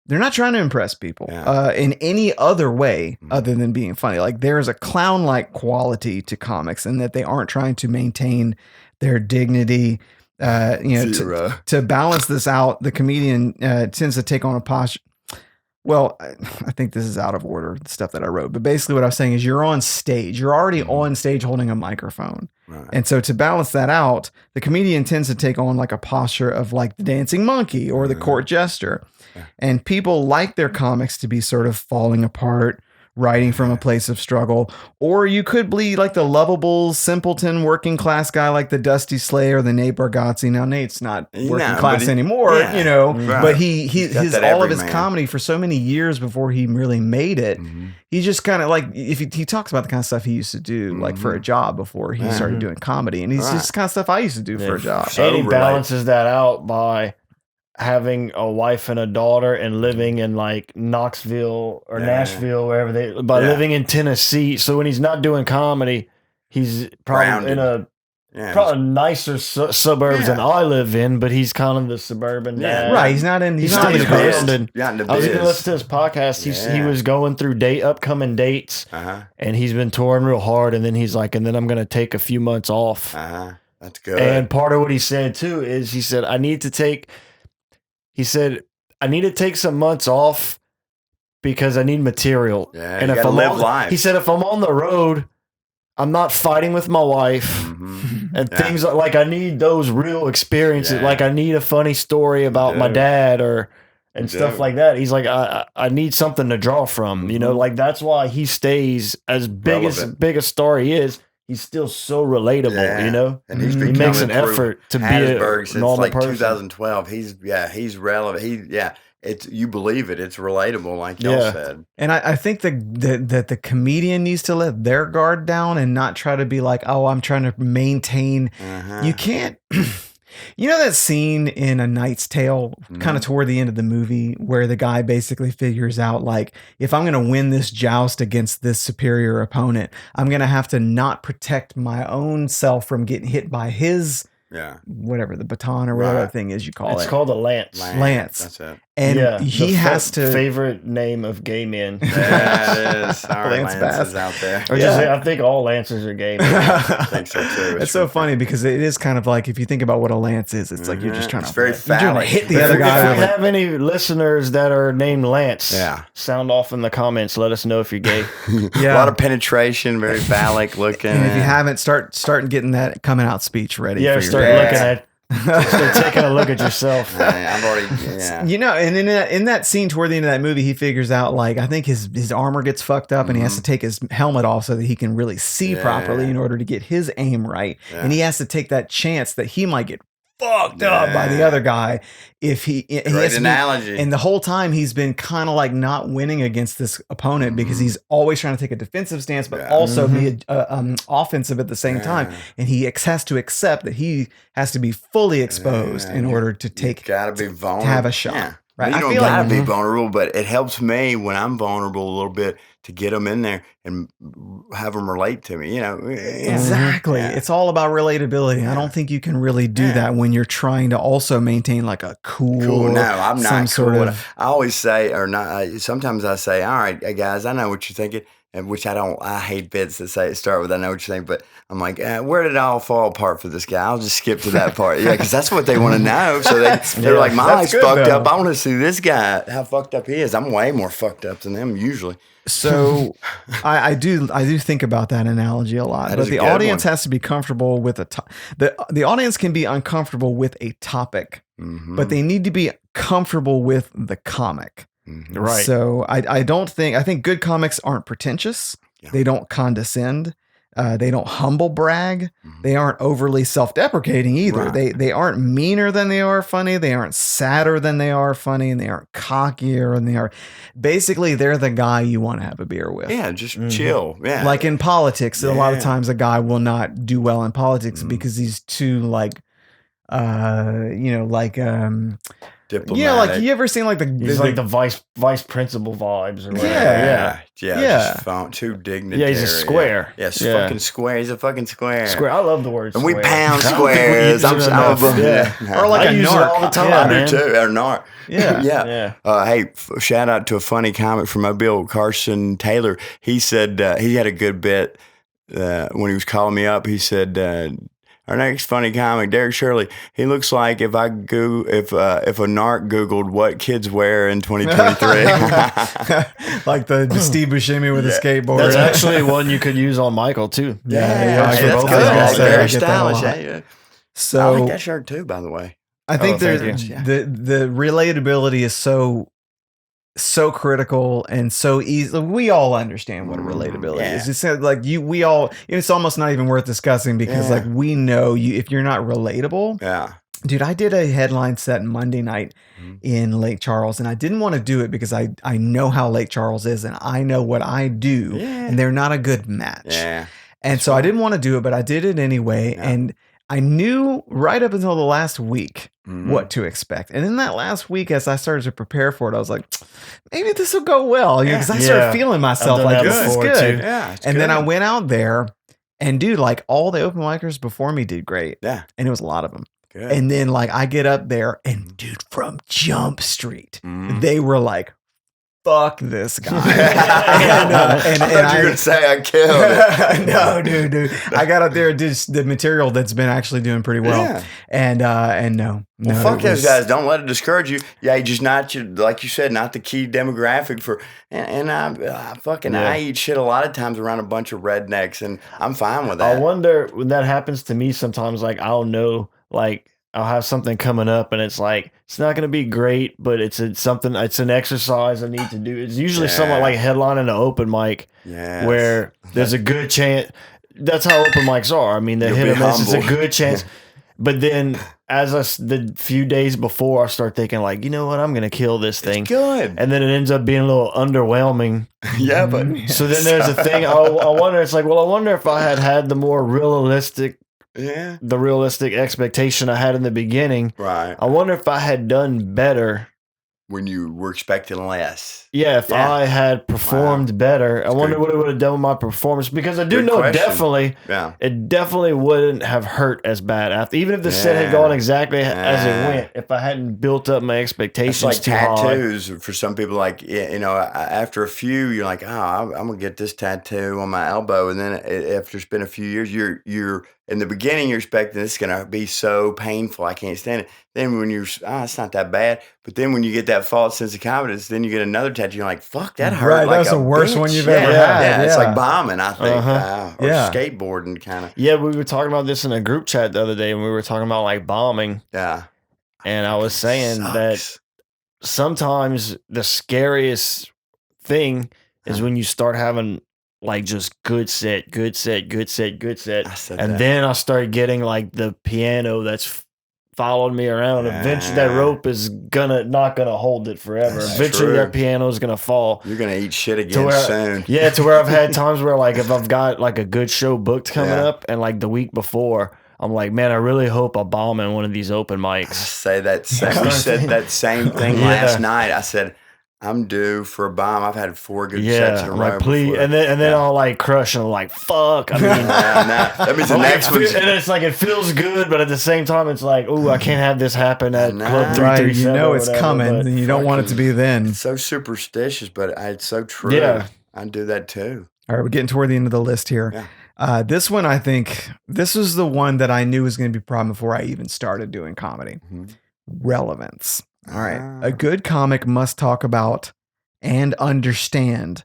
impress people in any other way other than being funny. Like there's a clown-like quality to comics in that they aren't trying to maintain their dignity. To balance this out, the comedian tends to take on a posture. Well, I think this is out of order, the stuff that I wrote. But basically what I was saying is you're on stage. You're already on stage holding a microphone. Right. And so to balance that out, the comedian tends to take on like a posture of like the dancing monkey or the court jester. And people like their comics to be sort of falling apart, writing from a place of struggle. Or you could be like the lovable, simpleton, working class guy like the Dusty Slay or the Nate Bargatze. Now, Nate's not working class anymore, but his all of his comedy for so many years before he really made it, he just kind of like, if he talks about the kind of stuff he used to do like for a job before he started doing comedy. And he's just kind of stuff I used to do for a job. And he balances that out by, having a wife and a daughter and living in like Knoxville or Nashville, wherever living in Tennessee. So when he's not doing comedy, he's probably in a probably nicer suburbs than I live in, but he's kind of the suburban dad. Right. He's not in. He's not in the biz. I was going to listen to his podcast. He was going through upcoming dates, and he's been touring real hard. And then he's like, and then I'm going to take a few months off. That's good. And part of what he said too is he said I need to take some months off because I need material. Yeah, and you if gotta I'm live on, life. He said if I'm on the road, I'm not fighting with my wife and things like I need those real experiences. Yeah. Like I need a funny story about my dad and stuff like that. He's like, I need something to draw from, you know, like that's why he stays as big a star he is. He's still so relatable, you know, and he makes an effort to be a normal like person. 2012. He's relevant. It's you believe it. It's relatable, like y'all said. And I think that the comedian needs to let their guard down and not try to be like, oh, I'm trying to maintain. You can't. You know that scene in A Knight's Tale, kind of toward the end of the movie, where the guy basically figures out, like, if I'm going to win this joust against this superior opponent, I'm going to have to not protect my own self from getting hit by his, whatever, the baton or whatever that thing is you call it. It's called a lance. Lance. That's it. And he has to. Favorite name of gay men. Yeah, it is. Sorry, Lance Lance is out there. Or just, I think all lancers are gay men. I think so too. It's so funny because it is kind of like, if you think about what a lance is, it's like you're just trying It's to very phallic. hit the other guy. If we have any listeners that are named Lance, sound off in the comments. Let us know if you're gay. A lot of penetration, very phallic looking. And if you haven't, starting getting that coming out speech ready. Yeah, for start looking at. Start taking a look at yourself. I've already, You know, and in that scene toward the end of that movie, he figures out, like, I think his armor gets fucked up and he has to take his helmet off so that he can really see properly in order to get his aim right. And he has to take that chance that he might get fucked up by the other guy if he analogy. And the whole time he's been kind of like not winning against this opponent because he's always trying to take a defensive stance but also be offensive at the same time, and he has to accept that he has to be fully exposed in order to gotta be vulnerable, to have a shot. Right? You don't gotta be vulnerable, but it helps me when I'm vulnerable a little bit to get them in there and have them relate to me. You know, exactly. It's all about relatability. I don't think you can really do that when you're trying to also maintain like a cool. No, I'm not cool. Sort of, I always say, or not. Sometimes I say, "All right, guys, I know what you're thinking." And which I hate bits that start with "I know what you're thinking," but I'm like, where did it all fall apart for this guy? I'll just skip to that part. Yeah, because that's what they want to know. So they're like, my life's fucked up. I want to see this guy, how fucked up he is. I'm way more fucked up than them usually. So I do think about that analogy a lot. But the audience has to be comfortable with the audience can be uncomfortable with a topic, but they need to be comfortable with the comic. Right. So I think good comics aren't pretentious. They don't condescend. They don't humble brag. They aren't overly self-deprecating either. Right. They aren't meaner than they are funny. They aren't sadder than they are funny, and they aren't cockier than they are. Basically, they're the guy you want to have a beer with. Yeah, just chill. Yeah. Like in politics, a lot of times a guy will not do well in politics because he's too diplomatic. Yeah, like you ever seen like he's like the vice principal vibes or whatever. Yeah. Just too dignitary. Yeah, he's a square. Yeah, fucking square. He's a fucking square. Square. I love the word and square. we pound squares. I'm or like I a use narc. it all the time. I do too. Or narc. Yeah. Hey, shout out to a funny comic from Mobile, Carson Taylor. He said he had a good bit when he was calling me up. He said, our next funny comic, Derek Shirley. He looks like if a narc Googled what kids wear in 2023. Like the Steve Buscemi with a skateboard. That's actually one you could use on Michael too. That's good. Very stylish. So I like that shirt too, by the way. I think the relatability is so critical and so easy. We all understand what a relatability is. It's like it's almost not even worth discussing because like we know if you're not relatable. Yeah. Dude, I did a headline set Monday night in Lake Charles, and I didn't want to do it because I know how Lake Charles is and I know what I do, and they're not a good match. Yeah. And so I didn't want to do it, but I did it anyway. Yeah. And I knew right up until the last week what to expect. And in that last week, as I started to prepare for it, I was like, maybe this will go well. Because I started feeling myself like, this is good. Yeah, and then I went out there and dude, like all the open micers before me did great. Yeah. And it was a lot of them. Good. And then like I get up there and dude, from Jump Street, they were like, fuck this guy. and I thought you were going to say I killed it. No, dude. I got up there and did the material that's been actually doing pretty well. Yeah. And no. Well, fuck those guys. Don't let it discourage you. Yeah, you're just not, like you said, not the key demographic for, and I eat shit a lot of times around a bunch of rednecks, and I'm fine with that. I wonder when that happens to me sometimes, like I'll know, like, I'll have something coming up and it's like, it's not going to be great, but it's an exercise I need to do. It's usually somewhat like headlining an open mic where there's a good chance. That's how open mics are. I mean, the hit and miss is a good chance. But then the few days before, I start thinking like, you know what, I'm going to kill this thing. It's good. And then it ends up being a little underwhelming. Yeah, but. So then there's a thing. I wonder, it's like, well, I wonder if I had the more realistic the realistic expectation I had in the beginning. Right. I wonder if I had done better when you were expecting less. Yeah, if I had performed better, I wonder what it would have done with my performance, because I do know it definitely wouldn't have hurt as bad after, even if the set had gone exactly as it went, if I hadn't built up my expectations like too tattoos high. For some people, like, you know, after a few, you're like, oh, I'm gonna get this tattoo on my elbow, and then after it's been a few years, you're in the beginning, you're expecting this is going to be so painful, I can't stand it. Then when it's not that bad. But then when you get that false sense of confidence, then you get another tattoo. You're like, fuck, that hurt. Right, like that's the worst one you've ever had. Yeah, it's like bombing, I think. Or skateboarding kind of. Yeah, we were talking about this in a group chat the other day, and we were talking about like bombing. Yeah. And I was saying that sometimes the scariest thing is when you start having like just good set. And then I started getting like the piano that's followed me around. Eventually that rope is not gonna hold it forever. Eventually that piano is gonna fall. You're gonna eat shit again soon. Yeah, to where I've had times where like if I've got like a good show booked coming up, and like the week before, I'm like, man, I really hope I bomb in one of these open mics. I say that we said that same thing last night. I said, I'm due for a bomb. I've had 4 good sets in a row. Like, please, and then I'll like crush and I'm like, fuck. I mean, that means the next one. And it's like it feels good, but at the same time, it's like, ooh, I can't have this happen at Club 337. Right, you know it's coming, and you don't want it to be then. It's so superstitious, but it's so true. Yeah, I do that too. All right, we're getting toward the end of the list here. Yeah. This one, I think, this was the one that I knew was going to be a problem before I even started doing comedy. Relevance. All right. A good comic must talk about and understand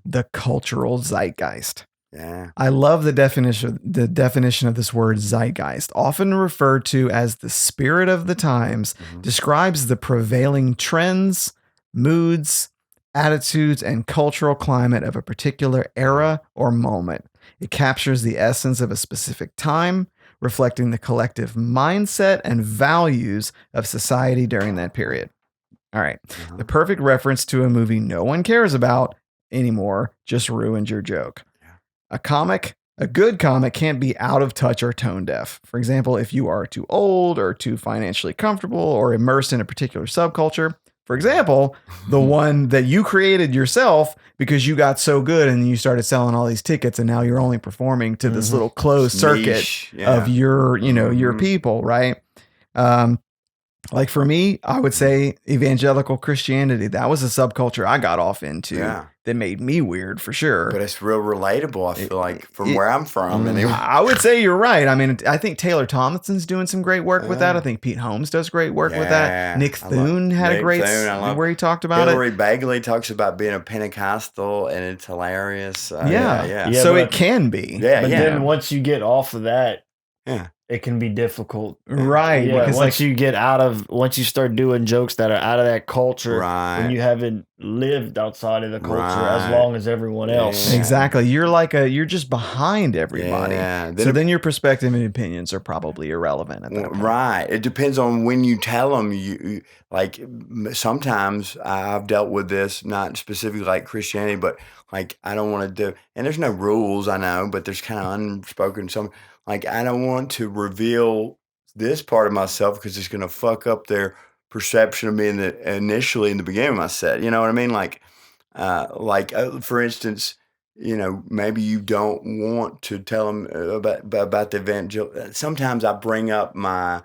the cultural zeitgeist. Yeah. I love the definition of this word zeitgeist, often referred to as the spirit of the times, describes the prevailing trends, moods, attitudes, and cultural climate of a particular era or moment. It captures the essence of a specific time, reflecting the collective mindset and values of society during that period. All right. The perfect reference to a movie no one cares about anymore just ruined your joke. A good comic can't be out of touch or tone deaf. For example, if you are too old or too financially comfortable or immersed in a particular subculture, for example, the one that you created yourself because you got so good and you started selling all these tickets and now you're only performing to this little closed circuit of your, your people, right? Like for me, I would say evangelical Christianity. That was a subculture I got off into that made me weird for sure. But it's real relatable, I feel like, from where I'm from. Anyway. I would say you're right. I mean, I think Taylor Tomlinson's doing some great work with that. I think Pete Holmes does great work with that. Nick Thune had a great where he talked about Hillary Bagley talks about being a Pentecostal, and it's hilarious. So it can be. But then once you get off of that, it can be difficult. Right. Yeah, once you start doing jokes that are out of that culture, when you haven't lived outside of the culture as long as everyone else. Exactly. You're just behind everybody. So then your perspective and opinions are probably irrelevant at that point. Right. It depends on when you tell them. You like, sometimes I've dealt with this, not specifically like Christianity, but like I don't want to do, and there's no rules, I know, but there's kind of unspoken some. like I don't want to reveal this part of myself because it's going to fuck up their perception of me initially in the beginning of my set. You know what I mean? For instance, maybe you don't want to tell them about the event. Sometimes I bring up my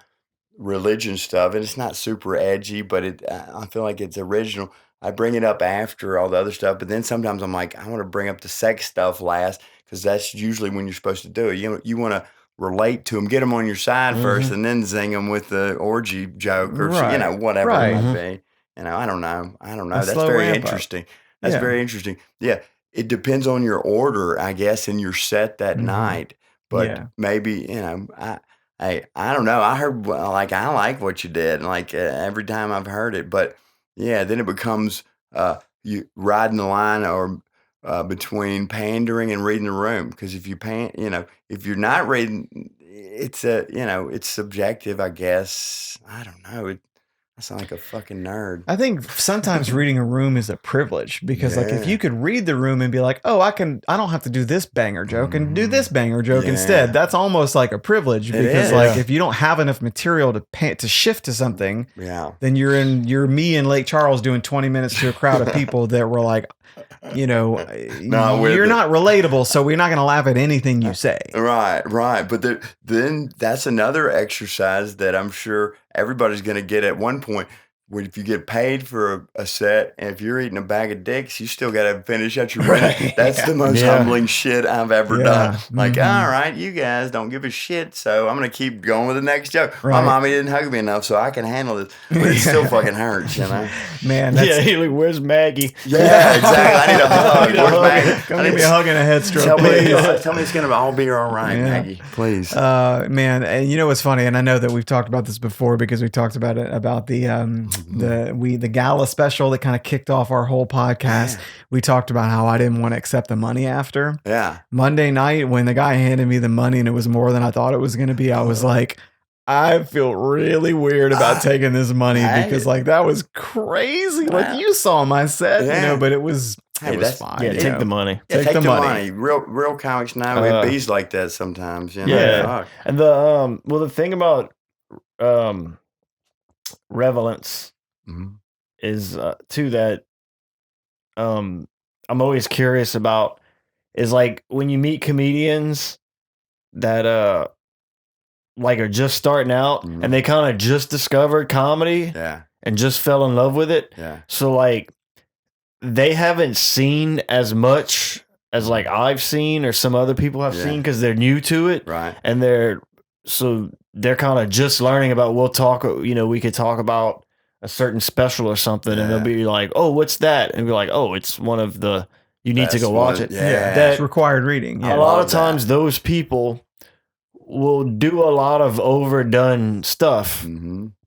religion stuff, and it's not super edgy, but I feel like it's original. I bring it up after all the other stuff, but then sometimes I'm like, I want to bring up the sex stuff last because that's usually when you're supposed to do it. You want to relate to them, get them on your side first, and then zing them with the orgy joke or whatever it might be. I don't know. That's very interesting. That's very interesting. Yeah, it depends on your order, I guess, in your set that night. But maybe I don't know. I heard I like what you did, every time I've heard it. But yeah, then it becomes you riding the line or between pandering and reading the room. Because if you if you're not reading, it's it's subjective, I guess. I don't know. I sound like a fucking nerd. I think sometimes reading a room is a privilege because if you could read the room and be like, oh, I don't have to do this banger joke and do this banger joke instead. That's almost like a privilege because if you don't have enough material to shift to something, then you're me in Lake Charles doing 20 minutes to a crowd of people that were like, you're not relatable, so we're not going to laugh at anything you say. Right. But then that's another exercise that I'm sure everybody's going to get at one point. If you get paid for a set, and if you're eating a bag of dicks, you still got to finish out your rent. That's the most humbling shit I've ever done. All right, you guys don't give a shit, so I'm going to keep going with the next joke. My mommy didn't hug me enough, so I can handle this. But it still fucking hurts, Man, where's Maggie? Yeah, exactly. I need a hug. Where's Maggie? Come give me a hug and a head stroke, tell please. me it's going to all be all right, Maggie. Please. Man, and you know what's funny, and I know that we've talked about this before because we talked about it about the gala special that kind of kicked off our whole podcast. We talked about how I didn't want to accept the money after. Monday night when the guy handed me the money and it was more than I thought it was going to be, I was like, I feel really weird about taking this money because that was crazy. You saw my set, but it was fine. Yeah, take the money. Take the money. Real comics now it bees like that sometimes. Yeah. And the thing about relevance is too that I'm always curious about is when you meet comedians that are just starting out and they kind of just discovered comedy and just fell in love with it. So they haven't seen as much as I've seen or some other people have seen because they're new to it. And they're kind of just learning about, we could talk about a certain special or something and they'll be like, oh, what's that? And be like, oh, it's one of the, you need to go watch it. It's required reading. A lot of times those people will do a lot of overdone stuff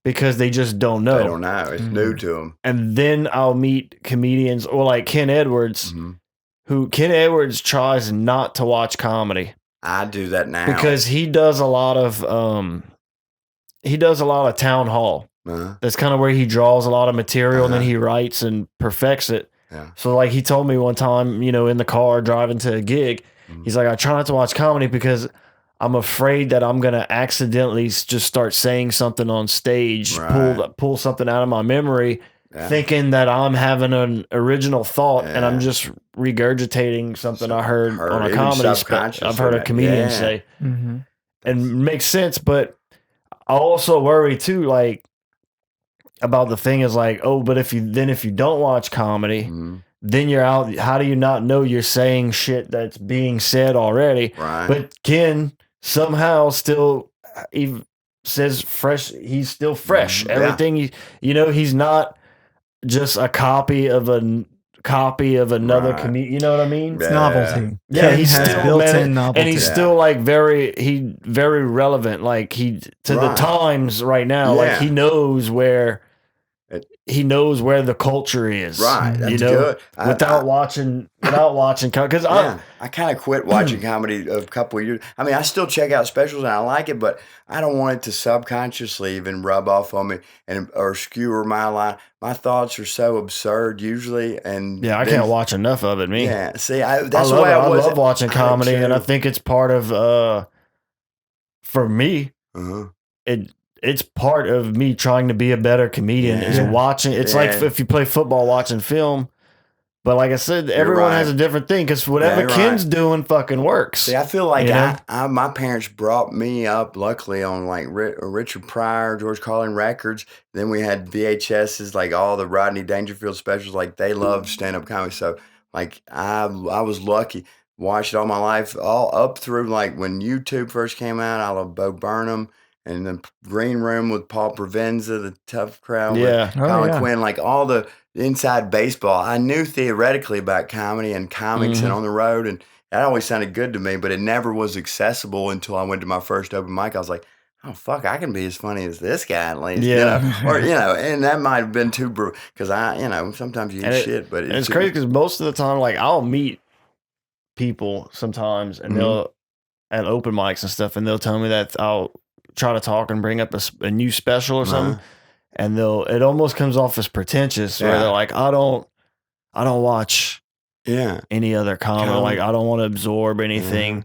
because they just don't know. They don't know. It's new to them. And then I'll meet comedians or Ken Edwards, who Ken Edwards tries not to watch comedy. I do that now because he does a lot of town hall. That's kind of where he draws a lot of material and then he writes and perfects it. So he told me one time, in the car driving to a gig, he's like, I try not to watch comedy because I'm afraid that I'm going to accidentally just start saying something on stage, pull something out of my memory, thinking that I'm having an original thought and I'm just regurgitating something I heard on a comedy special. I've heard a comedian say. And makes sense, but I also worry too, about the thing is but if you don't watch comedy, then you're out. How do you not know you're saying shit that's being said already? But Ken somehow still says fresh. He's still fresh. Everything he's not just a copy of another comedian. You know what I mean? It's novelty. Yeah, he's has still built-in novelty. and he's still very relevant. To the times right now. He knows where the culture is. That's good. Without watching because I kind of quit watching comedy a couple of years. I mean, I still check out specials and I like it, but I don't want it to subconsciously even rub off on me or skewer my line. My thoughts are so absurd usually, and I can't watch enough of it. See, that's the way I love watching comedy, and I think it's part of for me, it's part of me trying to be a better comedian is watching. It's like if you play football, watching film. But like I said, everyone has a different thing because whatever Ken's doing fucking works. See, I feel like my parents brought me up, luckily, on like Richard Pryor, George Carlin records. Then we had VHSs, like all the Rodney Dangerfield specials. Like they loved stand-up comedy. So like I was lucky. Watched it all my life, all up through like when YouTube first came out. I love Bo Burnham. And the Green Room with Paul Provenza, the Tough Crowd with Colin Quinn, like all the inside baseball. I knew theoretically about comedy and comics and on the road, and that always sounded good to me, but it never was accessible until I went to my first open mic. I was like, oh, fuck, I can be as funny as this guy at least. Yeah. You know? Or, you know, and that might have been too brutal because sometimes you eat shit, but it's crazy because most of the time, like, I'll meet people sometimes and they'll, at open mics and stuff, and they'll tell me that I'll try to talk and bring up a new special or something, and it almost comes off as pretentious where they're like, I don't watch any other comedy, like I don't want to absorb anything.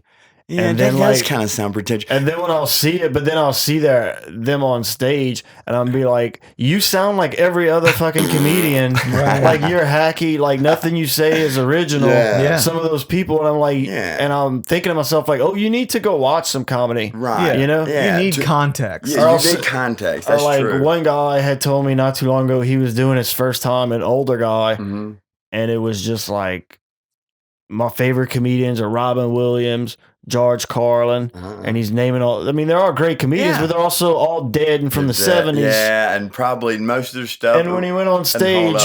Yeah, and that then does like kind of sound pretentious. And then when I'll see it, but then I'll see them on stage, and I'll be like, "You sound like every other fucking comedian. Like you're hacky. Like nothing you say is original." Some of those people, and I'm like, and I'm thinking to myself, like, "Oh, you need to go watch some comedy, right? You know, you need context. Yeah, you need context. That's like true. One guy had told me not too long ago he was doing his first time, an older guy, and it was just like my favorite comedians are Robin Williams, George Carlin, and he's naming all. I mean, they're all great comedians, but they're also all dead and from the 70s. Yeah, and probably most of their stuff. And when he went on stage,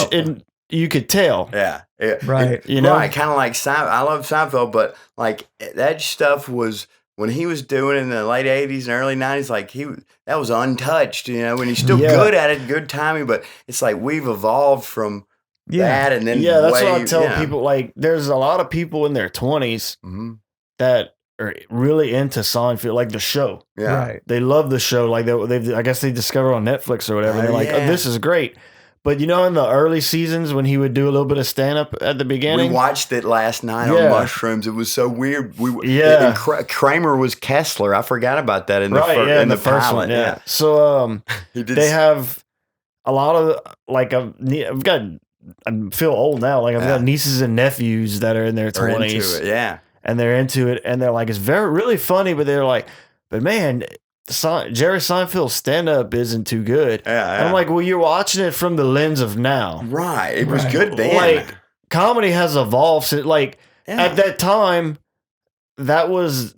you could tell. Yeah, right. You know, kind of like Seinfeld. I love Seinfeld, but like that stuff was when he was doing it in the late 80s and early 90s. Like that was untouched. You know, and he's still good at it, good timing. But it's like we've evolved from. That and then that's what I tell people. Like, there's a lot of people in their 20s that are really into Seinfeld, like the show. Yeah, right. They love the show. Like I guess they discovered on Netflix or whatever. And they're like, oh, this is great. But you know, in the early seasons when he would do a little bit of stand up at the beginning, we watched it last night on mushrooms. It was so weird. Kramer was Kessler. I forgot about that in the first pilot. one. Yeah. So they have a lot of like I feel old now. Like I've got nieces and nephews that are in their 20s. And they're into it. And they're like, it's really funny. But they're like, but man, Jerry Seinfeld's stand-up isn't too good. And I'm like, well, you're watching it from the lens of now. Right. It was good then. Like, comedy has evolved. Like, at that time, that was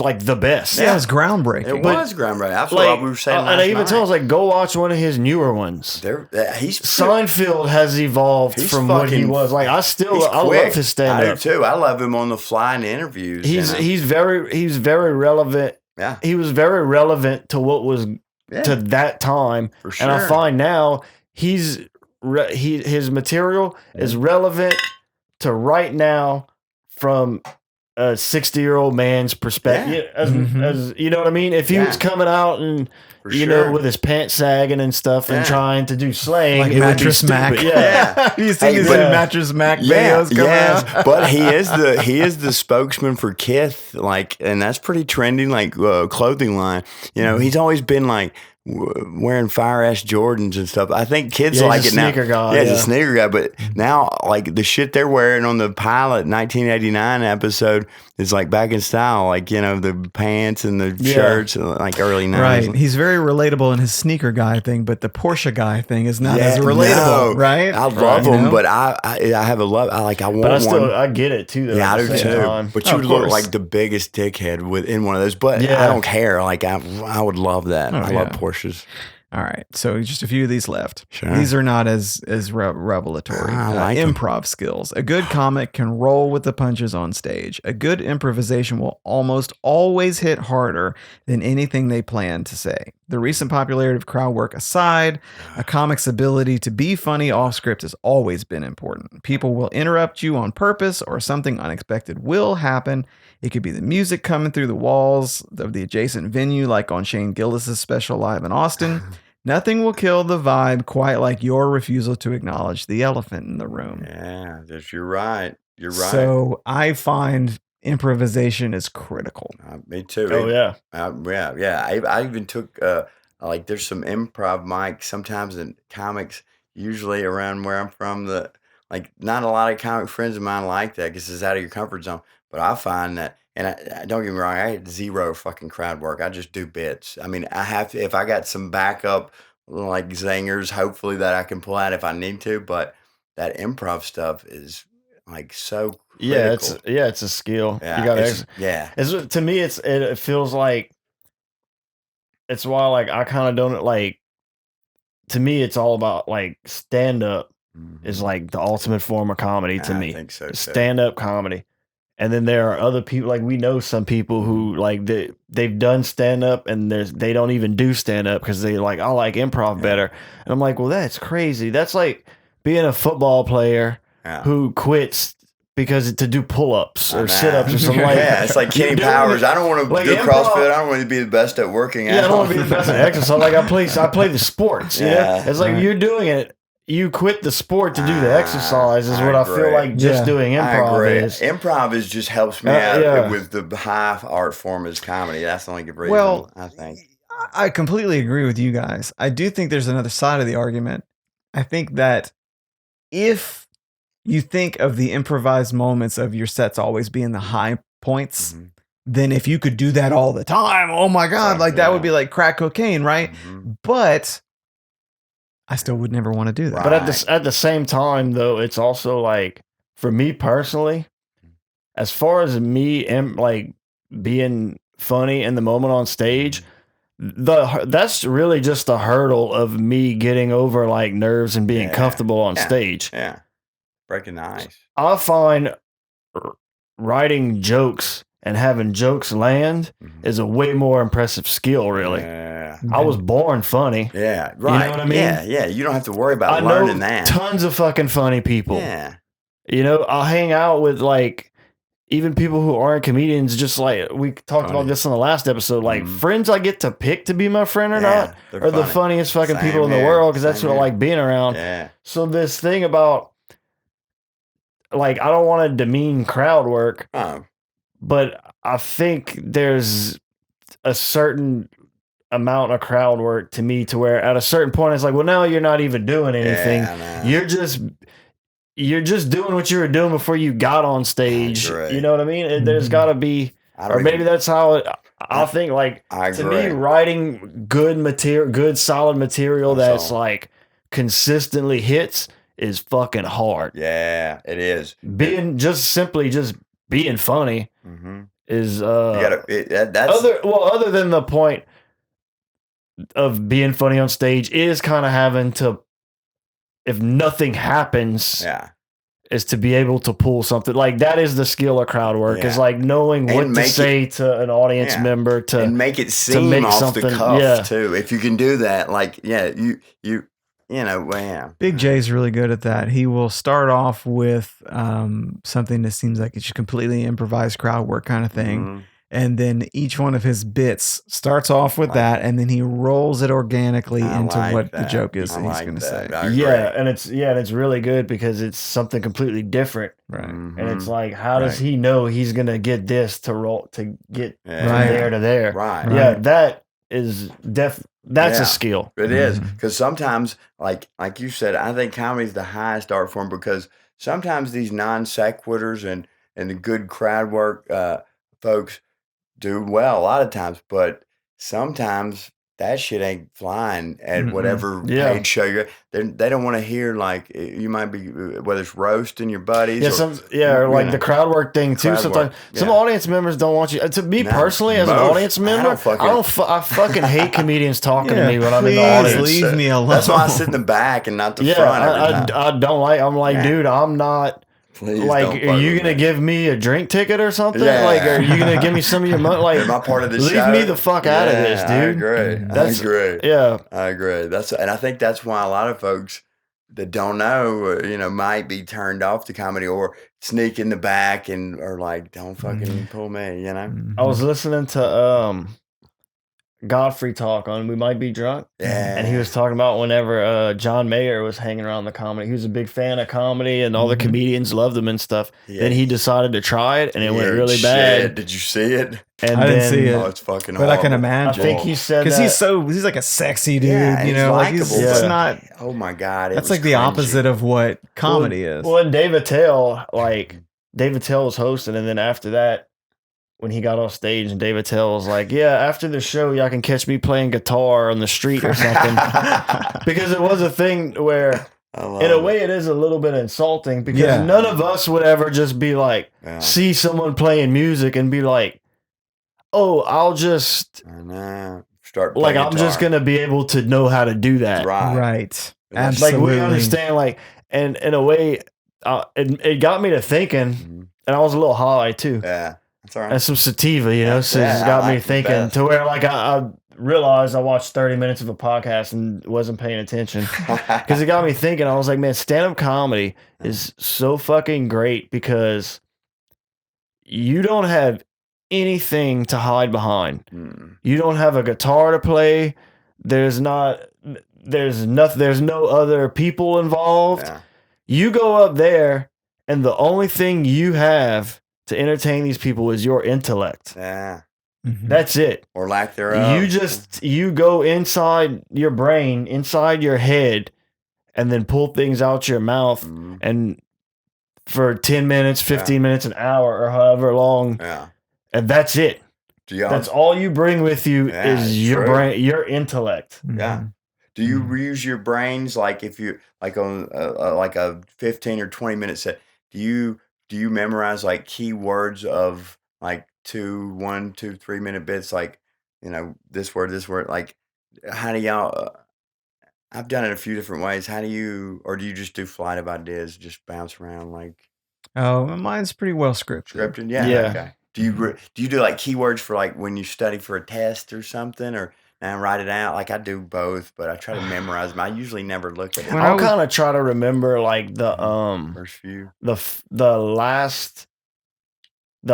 like the best. Yeah, it was groundbreaking. It was groundbreaking. That's what we were saying last and I even night. told us, like, go watch one of his newer ones. Seinfeld has evolved from what he was. Like, I love his stand-up. I do too. I love him on the fly in interviews. He's very relevant. Yeah. He was very relevant to what was to that time. For sure. And I find now his material is relevant to right now from a 60-year-old man's perspective, as you know what I mean. If he was coming out and know with his pants sagging and stuff and trying to do slang, like it Mattress would be Mac. Yeah, you see these Mattress Mac videos coming out. But he is the spokesman for Kith, like, and that's pretty trendy, like clothing line. You know, he's always been like wearing fire ass Jordans and stuff. I think kids like it now. He's a sneaker guy, but now like the shit they're wearing on the pilot 1989 episode is like back in style, like, you know, the pants and the shirts, like early 90s. Right. He's very relatable in his sneaker guy thing, but the Porsche guy thing is not as relatable, right? I love him, but I have a love. I want but one. I get it too, though. Yeah, I do too. But you would look like the biggest dickhead in one of those. But I don't care. Like I would love that. I love Porsches. All right, so just a few of these left. Sure. These are not as revelatory. Improv skills. A good comic can roll with the punches on stage. A good improvisation will almost always hit harder than anything they plan to say. The recent popularity of crowd work aside, a comic's ability to be funny off script has always been important. People will interrupt you on purpose, or something unexpected will happen. It could be the music coming through the walls of the adjacent venue, like on Shane Gillis's special live in Austin. Nothing will kill the vibe quite like your refusal to acknowledge the elephant in the room. Yeah, you're right. You're right. So I find improvisation is critical. Me too. Oh yeah. I even took like there's some improv mics sometimes in comics, usually around where I'm from. Like not a lot of comic friends of mine like that because it's out of your comfort zone. But I find that, and I don't get me wrong, I had zero fucking crowd work. I just do bits. I mean, I have to if I got some backup like zingers, hopefully that I can pull out if I need to. But that improv stuff is like so critical. It's a skill. Yeah, You got it's to me it feels like it's why like I kind of don't like. To me, it's all about like stand up is like the ultimate form of comedy to me. I think so too. Stand up comedy. And then there are other people, like we know some people who like they've done stand up and they don't even do stand up because they like, I like improv better. And I'm like, well, that's crazy. That's like being a football player who quits because to do pull-ups or sit-ups or something like that. Yeah, it's like Kenny Powers. I don't want to do CrossFit. I don't want to be the best at working out. Yeah, I don't want to be the best at exercise. Like I play the sports. Yeah, it's like you're doing it. You quit the sport to do the exercise is what I feel like just doing improv is. Improv just helps me out with the high art form as comedy. That's the only good reason, well, I think. I completely agree with you guys. I do think there's another side of the argument. I think that if you think of the improvised moments of your sets always being the high points, then if you could do that all the time, oh my God, like that would be like crack cocaine, right? But I still would never want to do that. But at the same time, though, it's also like for me personally, as far as me like being funny in the moment on stage, that's really just the hurdle of me getting over like nerves and being comfortable on stage. Yeah, breaking the ice. I find writing jokes and having jokes land is a way more impressive skill, really. Yeah. I was born funny. Yeah, right. You know what I mean? Yeah. You don't have to worry about learning that. Tons of fucking funny people. Yeah. You know, I'll hang out with like even people who aren't comedians, just like we talked about this on the last episode, like friends I get to pick to be my friend or not are the funniest fucking people in the world because that's what I like being around. Yeah. So this thing about like I don't want to demean crowd work, but I think there's a certain amount of crowd work to me to where at a certain point it's like, well, now you're not even doing anything. You're just doing what you were doing before you got on stage. You know what I mean? There's got to be, or maybe that's how I think. Like to me, writing good material, good solid material that's like consistently hits is fucking hard. Yeah, it is. Being simply being funny is that's other than the point of being funny on stage is kind of having to, if nothing happens, is to be able to pull something like that. Is the skill of crowd work is like knowing what to say to an audience member and make it seem off the cuff too. If you can do that, like you know, Big J's really good at that. He will start off with something that seems like it's completely improvised crowd work kind of thing. And then each one of his bits starts off with that, and then he rolls it organically into what the joke is that he's going to say. And it's really good because it's something completely different, right? And it's like, how does he know he's going to get this to roll to get from there to there? Right? Yeah, that is that's a skill. It is because sometimes, like you said, I think comedy is the highest art form because sometimes these non sequiturs and the good crowd work folks do well a lot of times, but sometimes that shit ain't flying at whatever paid show you're. They don't want to hear like you might be whether it's roasting your buddies. Or like the crowd work thing too. Sometimes some audience members don't want you. To me personally, as an audience member, I fucking hate comedians talking to me when I'm in the audience. Leave me alone. That's why I sit in the back and not the front. I don't like. I'm like, dude, I'm not. Please like, are you gonna give me a drink ticket or something? Like, are you gonna give me some of your money? Like, am I part of the show? Leave me the fuck out of this, dude. I agree. I agree. And I think that's why a lot of folks that don't know, might be turned off to comedy or sneak in the back and are like, don't fucking pull me, I was listening to Godfrey talk on We Might Be Drunk. Yeah. And he was talking about whenever John Mayer was hanging around the comedy. He was a big fan of comedy and all the comedians loved him and stuff. Then he decided to try it and it went really bad. Did you see it? And I didn't see it. Oh, it's fucking But horrible. I can imagine. I think he said because that. he's like a sexy dude, Yeah, you he's know, like likable, it's but- not. Oh my God. That's like the opposite of what comedy is. Well, and Dave Attell, Dave Attell was hosting, and then after that, when he got off stage, and Dave Attell was like, "Yeah, after the show, y'all can catch me playing guitar on the street or something," because it was a thing where, in a way, it is a little bit insulting because none of us would ever just be like, see someone playing music and be like, "Oh, I'll just start like I'm just gonna be able to know how to do that." Right. Like Absolutely. we understand, like, and in a way, it got me to thinking, and I was a little high too. Yeah, that's all right. And some sativa, you know, so it's got me thinking to where, like, I realized I watched 30 minutes of a podcast and wasn't paying attention because it got me thinking. I was like, man, stand-up comedy is so fucking great because you don't have anything to hide behind. You don't have a guitar to play. There's no other people involved. You go up there and the only thing you have to entertain these people is your intellect. That's it. Or lack thereof. You go inside your brain, inside your head, and then pull things out your mouth and for 10 minutes, 15 minutes, an hour, or however long. And that's it. That's all you bring with you is your brain, your intellect. Do you use your brains like if you like on like a 15 or 20 minute set? Do you memorize like keywords of like 1, 2, 3 minute bits? Like, you know, this word. Like, how do y'all? I've done it a few different ways. How do you, or do you just do flight of ideas, just bounce around like? Oh, mine's pretty well scripted. Scripted, yeah. Okay. Do you do like keywords for like when you study for a test or something, or and write it out? Like I do both, but I try to memorize them. I usually never look at it. I'll kind of try to remember like the first few, the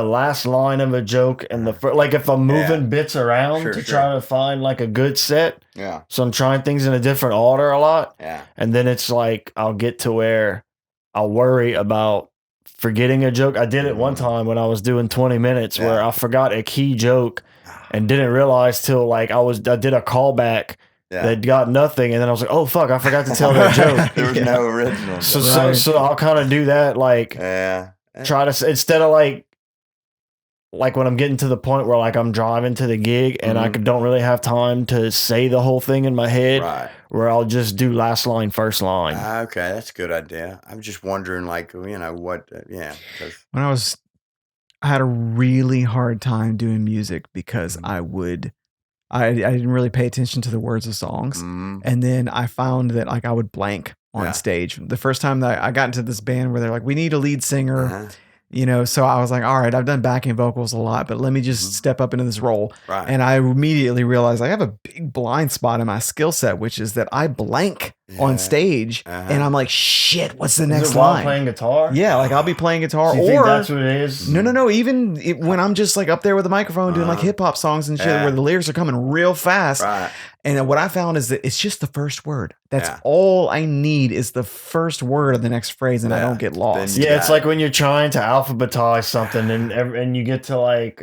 last line of a joke and like if I'm moving bits around to try to find like a good set. Yeah. So I'm trying things in a different order a lot. Yeah. And then it's like I'll get to where I'll worry about forgetting a joke. I did it one time when I was doing 20 minutes where I forgot a key joke and didn't realize till like I did a callback that got nothing, and then I was like, oh fuck, I forgot to tell that joke. There was no original. So I'll kind of do that, like try to, instead of like when I'm getting to the point where like I'm driving to the gig and I don't really have time to say the whole thing in my head, where I'll just do last line, first line. Okay, that's a good idea. I'm just wondering, like, you know, what, When I had a really hard time doing music because I didn't really pay attention to the words of songs. And then I found that like I would blank on stage. The first time that I got into this band where they're like, we need a lead singer. You know, so I was like, all right, I've done backing vocals a lot, but let me just step up into this role. And I immediately realized I have a big blind spot in my skill set, which is that I blank on stage and I'm like, shit, what's the next line? While playing guitar? Yeah, like I'll be playing guitar. Do you think that's what it is? No. Even when I'm just like up there with the microphone doing like hip hop songs and shit where the lyrics are coming real fast. And what I found is that it's just the first word. That's all I need is the first word of the next phrase, and I don't get lost. Yeah, it's like when you're trying to alphabetize something, and you get to like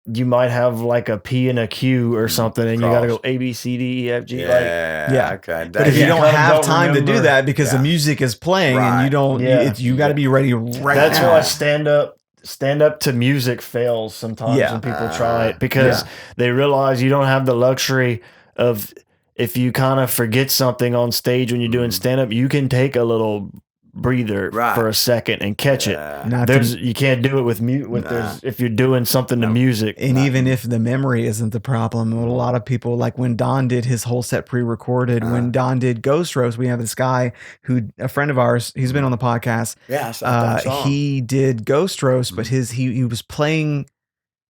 you might have like a P and a Q or something, and you got to go A B C D E F G. Okay. But if you don't have time to do that because the music is playing and you don't, you got to be ready right That's now. why stand up to music fails sometimes when people try it because they realize you don't have the luxury of, if you kind of forget something on stage when you're doing stand up, you can take a little breather for a second and catch it. You can't do it with if you're doing something to music. And even if the memory isn't the problem, a lot of people, like when Don did his whole set pre-recorded, when Don did Ghost Roast, we have this guy who, a friend of ours, he's been on the podcast. He did Ghost Roast, but he was playing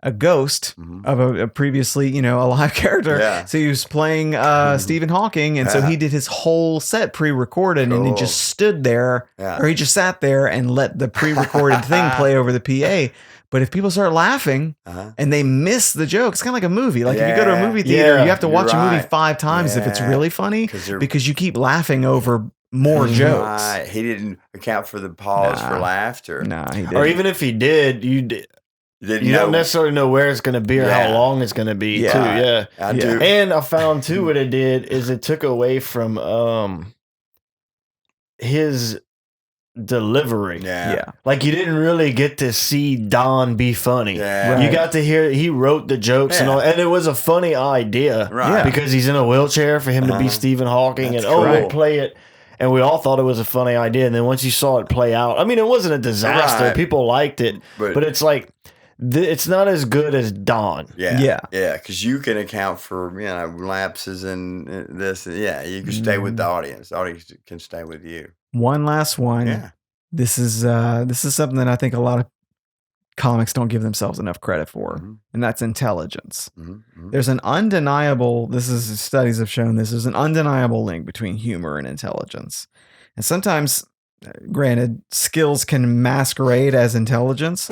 a ghost of a previously, you know, a live character. So he was playing Stephen Hawking, and so he did his whole set pre-recorded, and he just stood there, or he just sat there and let the pre-recorded thing play over the PA. But if people start laughing and they miss the joke, it's kind of like a movie. Like if you go to a movie theater, you have to watch a movie 5 times if it's really funny because you keep laughing over more jokes. Right. He didn't account for the pause for laughter. No, he didn't. Or even if he did, you don't necessarily know where it's going to be or how long it's going to be, too. Yeah. I do. And I found, too, what it did is it took away from his delivery. Yeah. Like, you didn't really get to see Don be funny. Yeah. Right. You got to hear, he wrote the jokes and all, and it was a funny idea. Right. Because he's in a wheelchair for him to be Stephen Hawking, That's and we'll play it. And we all thought it was a funny idea. And then once you saw it play out, I mean, it wasn't a disaster. Right. People liked it. But it's like, it's not as good as Don. Yeah. Because you can account for, lapses and this. Yeah. You can stay with the audience. The audience can stay with you. One last one. Yeah. This is something that I think a lot of comics don't give themselves enough credit for, and that's intelligence. There's an undeniable, studies have shown this, there's an undeniable link between humor and intelligence. And sometimes, granted, skills can masquerade as intelligence,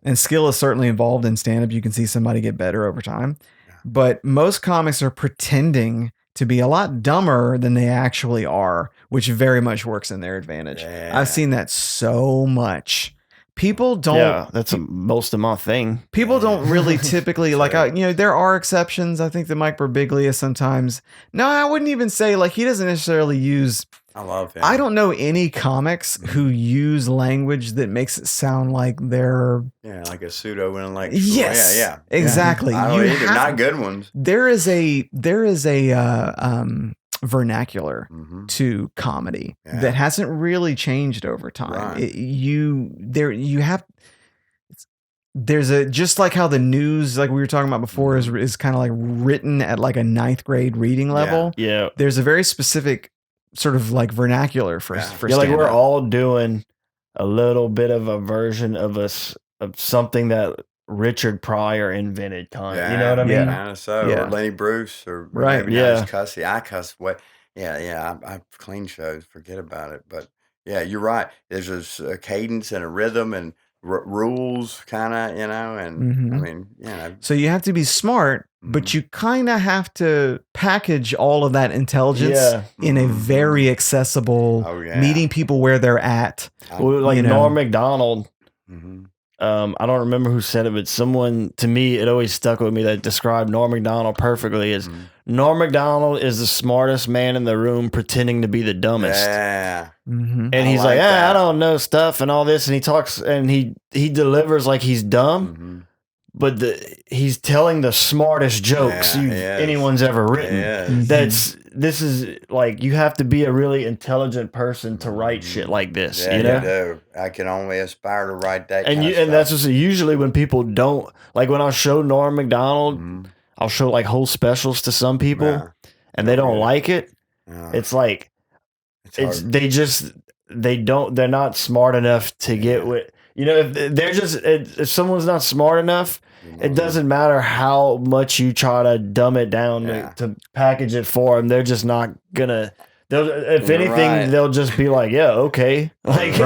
and skill is certainly involved in stand-up. You can see somebody get better over time. But most comics are pretending to be a lot dumber than they actually are, which very much works in their advantage. Yeah. I've seen that so much. People don't. Yeah, that's most of my thing. People don't really typically there are exceptions. I think that Mike Birbiglia sometimes. No, I wouldn't even say he doesn't necessarily use. I love him. I don't know any comics who use language that makes it sound like they're like a pseudo intellectual. Yes, exactly. I don't either. Not good ones. There is a vernacular to comedy that hasn't really changed over time. Right. There's a, just like how the news, like we were talking about before, is kind of like written at like a 9th grade reading level. Yeah. There's a very specific sort of like vernacular for like we're all doing a little bit of a version of something that Richard Pryor invented, kind of. You know what I mean? Kind of so. Or Lenny Bruce, or right. Maybe not as cussy. I cuss way. I clean shows. Forget about it. But yeah, you're right. There's a cadence and a rhythm and rules, kind of, and I mean, So you have to be smart, but you kind of have to package all of that intelligence in a very accessible, meeting people where they're at. Well, like Norm Macdonald. I don't remember who said it, but someone, to me, it always stuck with me that described Norm Macdonald perfectly as Norm Macdonald is the smartest man in the room pretending to be the dumbest. Yeah. And he's like, I don't know stuff and all this. And he talks and he delivers like he's dumb, but he's telling the smartest jokes anyone's ever written. This is like, you have to be a really intelligent person to write shit like this. Yeah, you know? You do. I can only aspire to write that. And that's just usually when people don't, like when I show Norm Macdonald, I'll show like whole specials to some people and they don't like it. It's like, they're not smart enough to get with, if someone's not smart enough, it doesn't matter how much you try to dumb it down to package it for them. They're just not gonna. If anything, they'll just be like, "Yeah, okay," like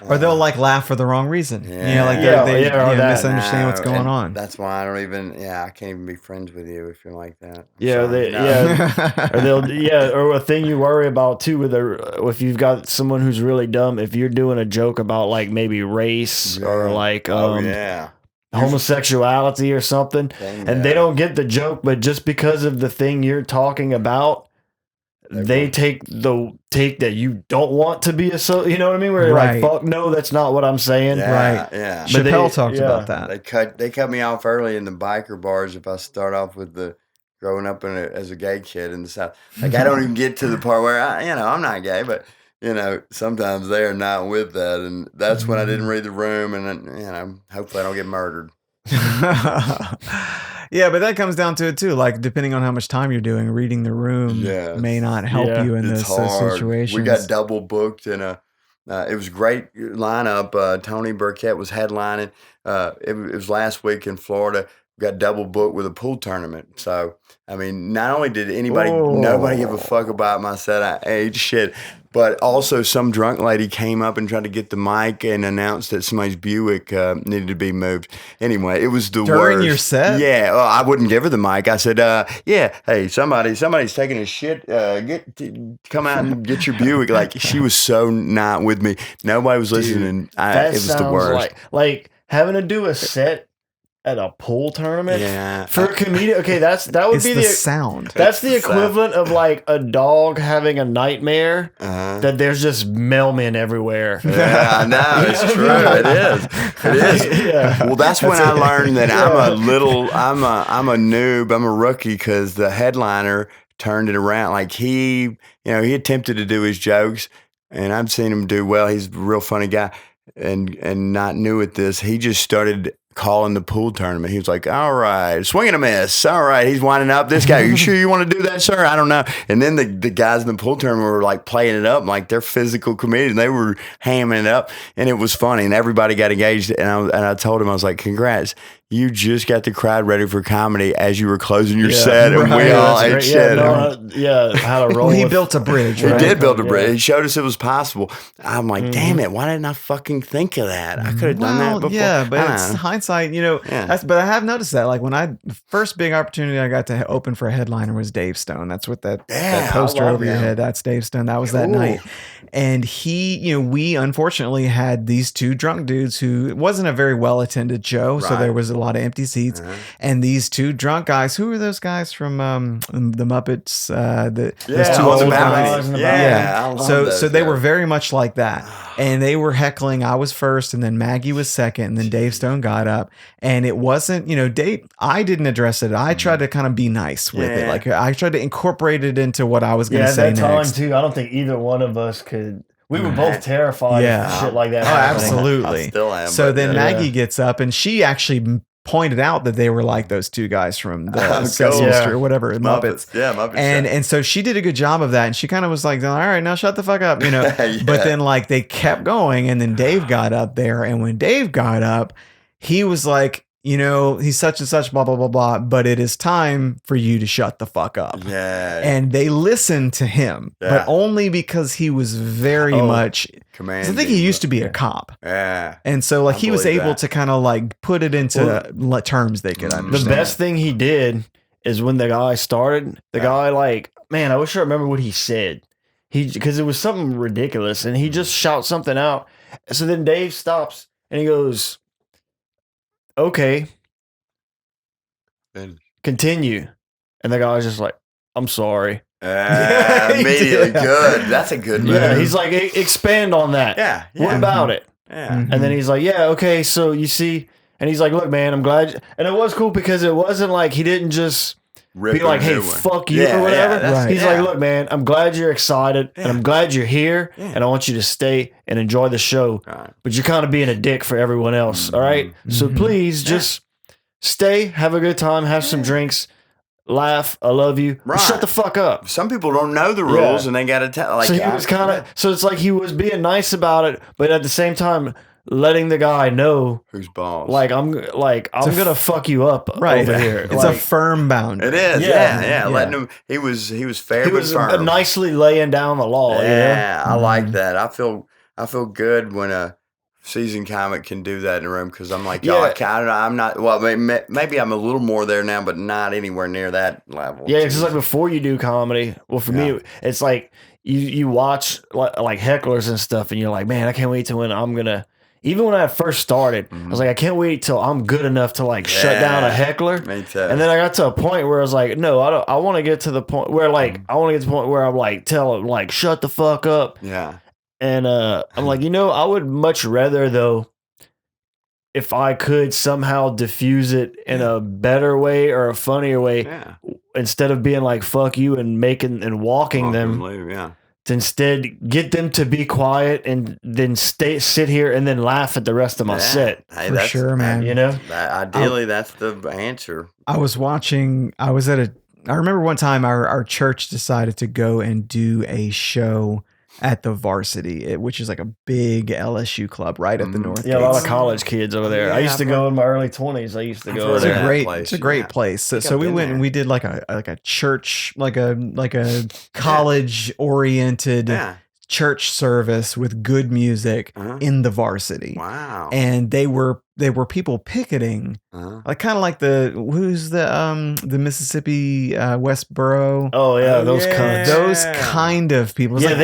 or they'll like laugh for the wrong reason. They misunderstand what's going on. That's why I don't even. I can't even be friends with you if you're like that. Or a thing you worry about too if you've got someone who's really dumb. If you're doing a joke about like maybe race or like homosexuality or something, and they don't get the joke, but just because of the thing you're talking about, they take the take that you don't want to be you know what I mean? Where you're like, fuck no, that's not what I'm saying. Yeah. Chappelle talked about that. They cut me off early in the biker bars if I start off with the growing up as a gay kid in the South. Like I don't even get to the part where I'm not gay, but sometimes they are not with that, and that's when I didn't read the room, and hopefully I don't get murdered. Yeah, but that comes down to it too. Like depending on how much time you're doing, reading the room may not help you in those situations. We got double booked, and it was great lineup. Tony Burkett was headlining. It was last week in Florida. got double booked with a pool tournament. So, I mean, not only did nobody give a fuck about my set, I ate shit, but also some drunk lady came up and tried to get the mic and announced that somebody's Buick needed to be moved. Anyway, it was the worst. During your set? Yeah, well, I wouldn't give her the mic. I said, yeah, hey, somebody's taking a shit. Come out and get your Buick. Like, she was so not with me. Nobody was listening. It was the worst. Like having to do a set at a pool tournament for a comedian. Okay, that would be the sound. That's the equivalent of like a dog having a nightmare that there's just mailmen everywhere. Yeah, I know, it's true. It is. Yeah. Well, that's when I learned that I'm a noob. I'm a rookie because the headliner turned it around. Like he attempted to do his jokes, and I've seen him do well. He's a real funny guy, and not new at this. He just started calling the pool tournament. He was like, all right, swing and a miss. All right, he's winding up. This guy, you sure you want to do that, sir? I don't know. And then the guys in the pool tournament were like playing it up like they're physical comedians. They were hamming it up, and it was funny, and everybody got engaged. And I told him, I was like, congrats. You just got the crowd ready for comedy as you were closing your set, and we all ate shit. How to roll. Well, he built a bridge. He did build a bridge. He showed us it was possible. I'm like, damn it, why didn't I fucking think of that? I could have done that before. Yeah, but it's hindsight, but I have noticed that. Like when the first big opportunity I got to open for a headliner was Dave Stone. That's what that poster over your head. That's Dave Stone. That was that night. And we unfortunately had these two drunk dudes who, it wasn't a very well attended show, so there was a lot of empty seats. And these two drunk guys, who were those guys from the Muppets? Those two old guys. So they were very much like that. And they were heckling. I was first, and then Maggie was second, and then Dave Stone got up. And it wasn't, Dave, I didn't address it. I tried to kind of be nice with it. Like I tried to incorporate it into what I was going to say next. Yeah, at that time too, I don't think either one of us could. We were both terrified of shit like that. Oh, absolutely. I still am. So then Maggie gets up, and she actually pointed out that they were like those two guys from the Sesame Street or whatever, Muppets. Yeah, Muppets. And so she did a good job of that, and she kind of was like, all right, now shut the fuck up, But then like they kept going, and then Dave got up there, and when Dave got up, he was like, he's such and such, blah, blah, blah, blah, but it is time for you to shut the fuck up. Yeah. And they listened to him, but only because he was very much commanding. I think he used to be a cop. Yeah. And so like he was able to kind of like put it into terms they could understand. The best thing he did is when the guy started, the guy like, man, I wish I remember what he said. Because it was something ridiculous, and he just shouts something out. So then Dave stops and he goes, okay, continue. And the guy's just like, I'm sorry. Immediately good. That's a good move. Yeah, he's like, expand on that. Yeah. What about it? Yeah. And then he's like, yeah, okay, so you see, and he's like, look, man, I'm glad. And it was cool because it wasn't like he didn't just be like, hey, fuck you or whatever. He's like, look, man, I'm glad you're excited, and I'm glad you're here, and I want you to stay and enjoy the show. But you're kind of being a dick for everyone else, all right? So please just stay, have a good time, have some drinks, laugh, I love you. But shut the fuck up. Some people don't know the rules, and they got to tell. Like, so he was kind of, so it's like he was being nice about it, but at the same time, letting the guy know who's boss. Like I'm gonna fuck you up over here. It's a firm boundary. It is. Yeah. Letting him. He was fair. He was firm. Nicely laying down the law. Yeah, I like that. I feel good when a seasoned comic can do that in a room, because I'm like, I'm not. Well, maybe I'm a little more there now, but not anywhere near that level. Yeah, it's like before you do comedy. Well, for me, it's like you watch like hecklers and stuff, and you're like, man, I can't wait till when I'm gonna. Even when I first started, I was like, I can't wait till I'm good enough to like shut down a heckler. Me too. And then I got to a point where I was like, no, I want to get to the point where I'm like, tell him like, shut the fuck up. Yeah. And I'm like, I would much rather though, if I could somehow diffuse it in a better way or a funnier way, instead of being like, fuck you and walking them. To instead get them to be quiet and then sit here and then laugh at the rest of my set. Hey, for sure, man. Ideally, that's the answer. I remember one time our church decided to go and do a show at the Varsity, which is like a big LSU club right at the North. Yeah, a lot of Gates. college kids over there. I used to go in my early 20s. I used to go It's there. it's a great place. So we went and we did like a church, like a college oriented church service with good music in the Varsity. Wow. And they were people picketing, like kind of like the Mississippi Westboro. Oh yeah, those kind of people. It's Yeah,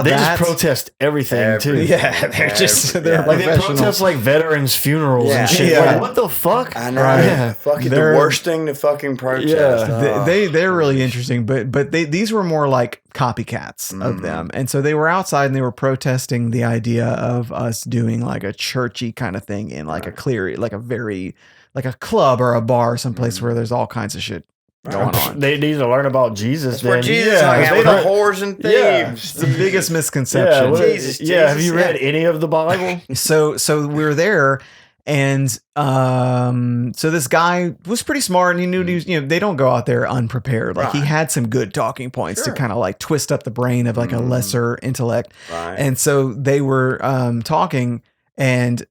they just protest everything too. Yeah, they're like they protest like veterans' funerals and shit. Yeah. Like, what the fuck? I know. Yeah. Fucking the worst thing to fucking protest. Yeah. They're really interesting, but these were more like copycats of them, and so they were outside and they were protesting the idea of us doing like a churchy kind of thing in like a clear, like a club or a bar, someplace where there's all kinds of shit going on. They need to learn about Jesus. That's where Jesus hung out with the whores and thieves. Yeah, it's the biggest misconception. Jesus. Have you read any of the Bible? So we were there. And so this guy was pretty smart, and he knew he was, they don't go out there unprepared. Like he had some good talking points to kind of like twist up the brain of like a lesser intellect. Right. And so they were talking, and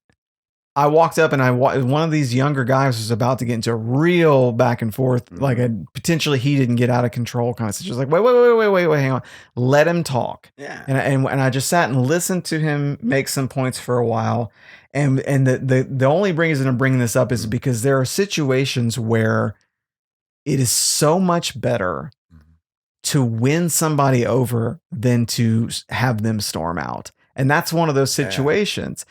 I walked up, and one of these younger guys was about to get into a real back and forth, like a potentially he didn't get out of control kind of situation. Like, wait, hang on, let him talk. Yeah. And I just sat and listened to him make some points for a while. And the only reason I'm bringing this up is because there are situations where it is so much better to win somebody over than to have them storm out. And that's one of those situations.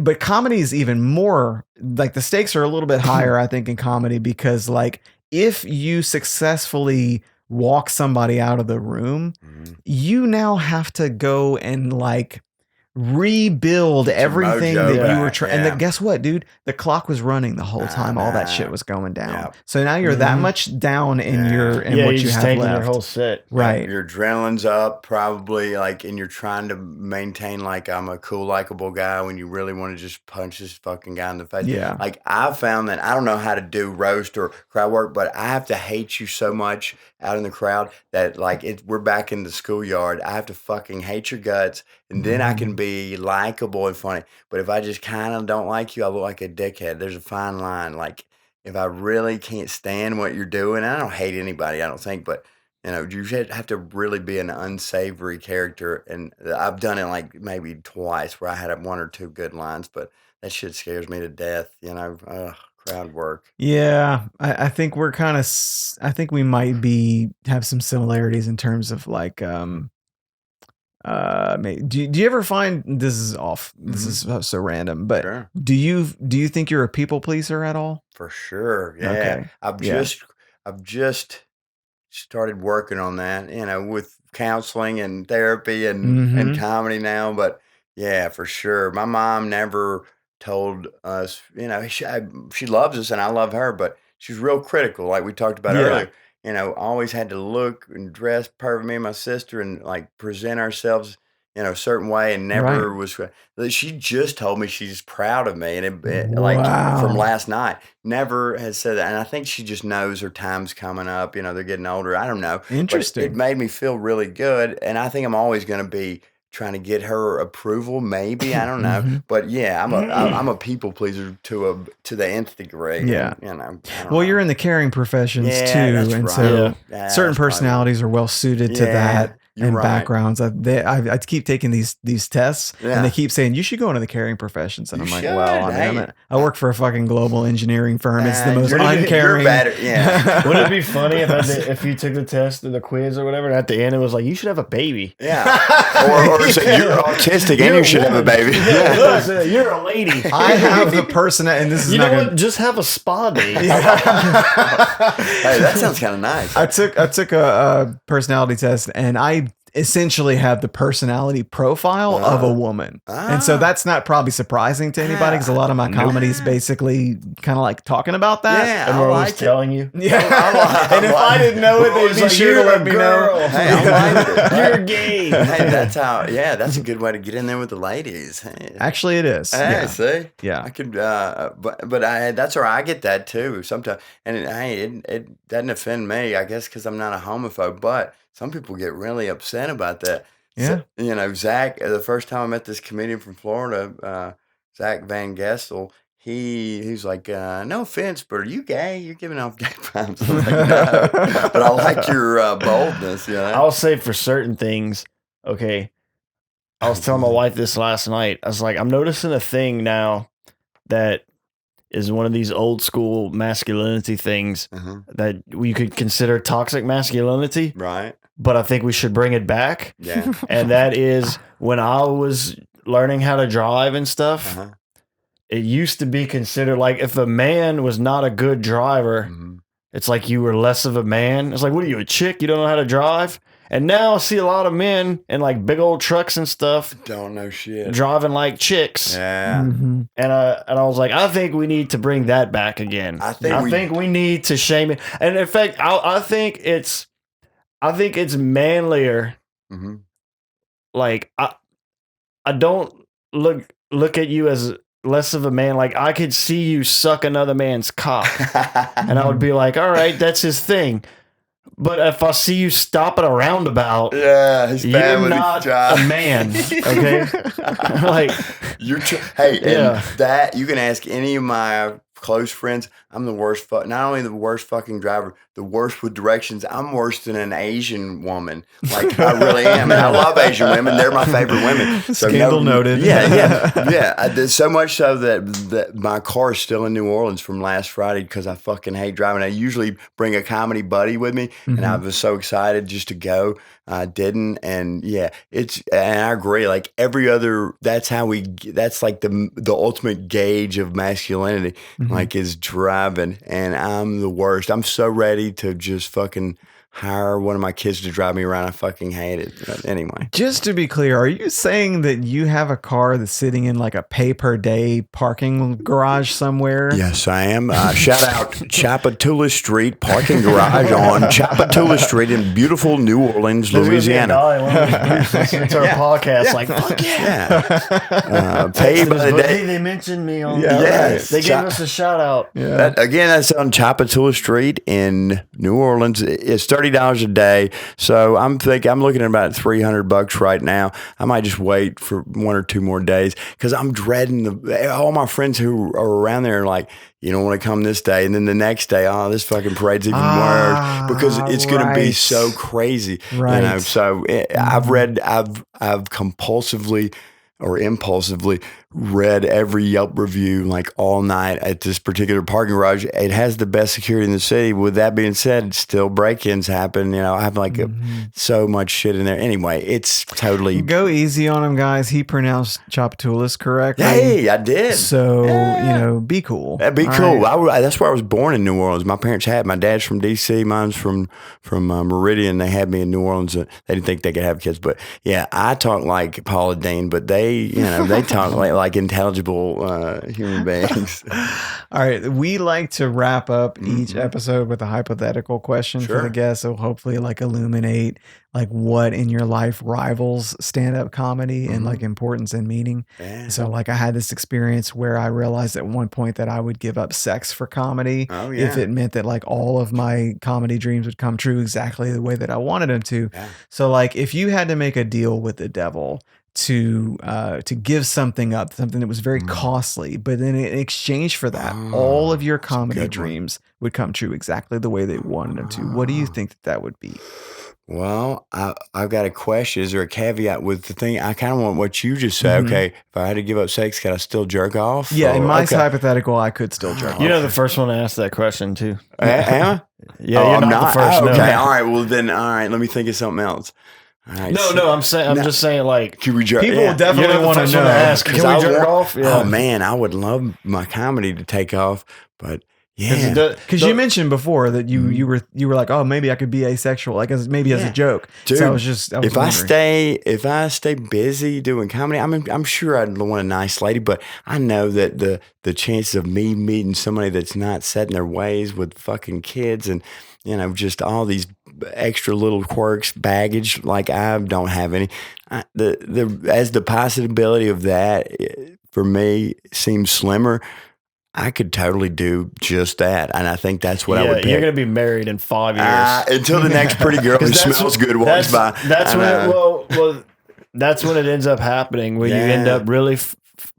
But comedy is even more, like the stakes are a little bit higher, I think, in comedy, because like if you successfully walk somebody out of the room, you now have to go and like rebuild everything that you were trying. And then guess what, dude? The clock was running the whole time all that shit was going down. Yeah. So now you're that much down in what you have taking left. Your whole set. Right. Your adrenaline's up probably, like, and you're trying to maintain like I'm a cool, likable guy when you really want to just punch this fucking guy in the face. Yeah. Like I've found that I don't know how to do roast or crowd work, but I have to hate you so much out in the crowd that like we're back in the schoolyard. I have to fucking hate your guts, and then I can be likable and funny. But if I just kind of don't like you, I look like a dickhead. There's a fine line. Like if I really can't stand what you're doing, I don't hate anybody, I don't think, but you have to really be an unsavory character. And I've done it like maybe twice where I had one or two good lines, but that shit scares me to death. Crowd work. Yeah, I think we're kind of. I think we might have some similarities in terms of like. Do you ever find this is off? This is so random, but do you think you're a people pleaser at all? For sure. Yeah. Okay. I've just started working on that. With counseling and therapy and comedy now, but yeah, for sure. My mom never told us, she loves us and I love her, but she's real critical, like we talked about earlier. Always had to look and dress perfect, me and my sister, and like present ourselves a certain way, and never was. She just told me she's proud of me, and like from last night, never has said that. And I think she just knows her time's coming up. They're getting older. I don't know. Interesting. But it made me feel really good, and I think I'm always going to be trying to get her approval, maybe, I don't know, but yeah, I'm a people pleaser to the nth degree. Yeah, and, you're in the caring professions too, and so certain personalities are well suited to that. And backgrounds. I keep taking these tests, and they keep saying you should go into the caring professions, and I'm like, well, I work for a fucking global engineering firm. It's the most uncaring. Would it be funny if you took the test and the quiz or whatever, and at the end it was like you should have a baby? Yeah, or say you're autistic and you should have a baby. Look, you're a lady. I have the person, and this is just have a spa day. Hey, that sounds kind of nice. I took a personality test, and I essentially have the personality profile of a woman. And so that's not probably surprising to anybody, because a lot of my comedy is basically kind of like talking about that. Yeah, and we're always telling you. Yeah. And if I didn't know it, they'd be sure to let me know. Hey, I like it. You're gay. Hey, that's a good way to get in there with the ladies. Hey. Actually, it is. Hey, see? Yeah. I could, but that's where I get that too sometimes. And it doesn't offend me, I guess, because I'm not a homophobe, but some people get really upset about that. Yeah. So, Zach, the first time I met this comedian from Florida, Zach Van Gestel, he's like, no offense, but are you gay? You're giving off gay vibes. I'm like, no. But I like your boldness. I'll say for certain things, okay. I was telling my wife this last night. I was like, I'm noticing a thing now that is one of these old school masculinity things that we could consider toxic masculinity. Right. But I think we should bring it back. Yeah. And that is when I was learning how to drive and stuff, it used to be considered like if a man was not a good driver, it's like you were less of a man. It's like, what are you, a chick? You don't know how to drive? And now I see a lot of men in like big old trucks and stuff. Don't know shit. Driving like chicks. Yeah. And I was like, I think we need to bring that back again. I think we need to shame it. And in fact, I think it's manlier. Like I don't look at you as less of a man. Like I could see you suck another man's cock, and I would be like, all right, that's his thing. But if I see you stop at a roundabout, you're not a man, okay? Like that you can ask any of my close friends. I'm the worst. Not only the worst fucking driver, the worst with directions. I'm worse than an Asian woman. Like I really am. And I love Asian women. They're my favorite women. So Scandal noted. Yeah. There's so much so that my car is still in New Orleans from last Friday because I fucking hate driving. I usually bring a comedy buddy with me, and I was so excited just to go. I didn't, and and I agree. Like every other, that's like the ultimate gauge of masculinity. Like is driving, and I'm the worst. I'm so ready to just fucking hire one of my kids to drive me around. I fucking hate it. But anyway. Just to be clear, are you saying that you have a car that's sitting in like a pay per day parking garage somewhere? Yes, I am. Shout out Chapatula Street parking garage on Chapatula Street in beautiful New Orleans, Louisiana. Listening to our podcast, like, fuck yeah. Paid by the day. They mentioned me on They gave us a shout out. Yeah. That's on Chapatula Street in New Orleans. It's $30 a day. So I'm looking at about $300 right now. I might just wait for 1 or 2 more days because I'm dreading all my friends who are around there are like, you don't want to come this day. And then the next day, this fucking parade's even worse because it's going to be so crazy. Right. So I've compulsively or impulsively read every Yelp review like all night at this particular parking garage. It has the best security in the city. With that being said, still break-ins happen. I have like so much shit in there. Anyway, it's totally... Go easy on him, guys. He pronounced Chapatulas correctly. Hey, I did. So, be cool. That'd be cool. Right. That's where I was born in New Orleans. My parents had... My dad's from D.C. Mine's from Meridian. They had me in New Orleans. They didn't think they could have kids. But yeah, I talk like Paula Deen, but they talk like intelligible human beings. All right. We like to wrap up each episode with a hypothetical question for the guests. So hopefully like illuminate like what in your life rivals stand-up comedy and like importance and meaning. Yeah. So like I had this experience where I realized at one point that I would give up sex for comedy if it meant that like all of my comedy dreams would come true exactly the way that I wanted them to. Yeah. So like if you had to make a deal with the devil to give something up, something that was very costly, but then in exchange for that, all of your comedy dreams would come true exactly the way they wanted them to. What do you think that would be? Well, I've got a question. Is there a caveat with the thing? I kind of want what you just said. Okay, if I had to give up sex, could I still jerk off? Yeah, in my hypothetical, I could still jerk off. You're the first one to ask that question, too. Am I? Yeah, you're not the first. Okay, all right. Well, then, all right. Let me think of something else. Right, no, I'm just saying, like, can we jerk? People will definitely want to know. Ask, can we jerk off? Yeah. Oh man, I would love my comedy to take off, but because you mentioned before that you were like, oh, maybe I could be asexual, like as a joke. Dude, so I was if I stay busy doing comedy, I'm sure I'd want a nice lady, but I know that the chances of me meeting somebody that's not set in their ways with fucking kids and just all these extra little quirks, baggage, like I don't have any. The possibility of that for me seems slimmer. I could totally do just that, and I think that's what I would pick. You're gonna be married in 5 years until the next pretty girl who smells good walks by. That's when that's when it ends up happening. When you end up really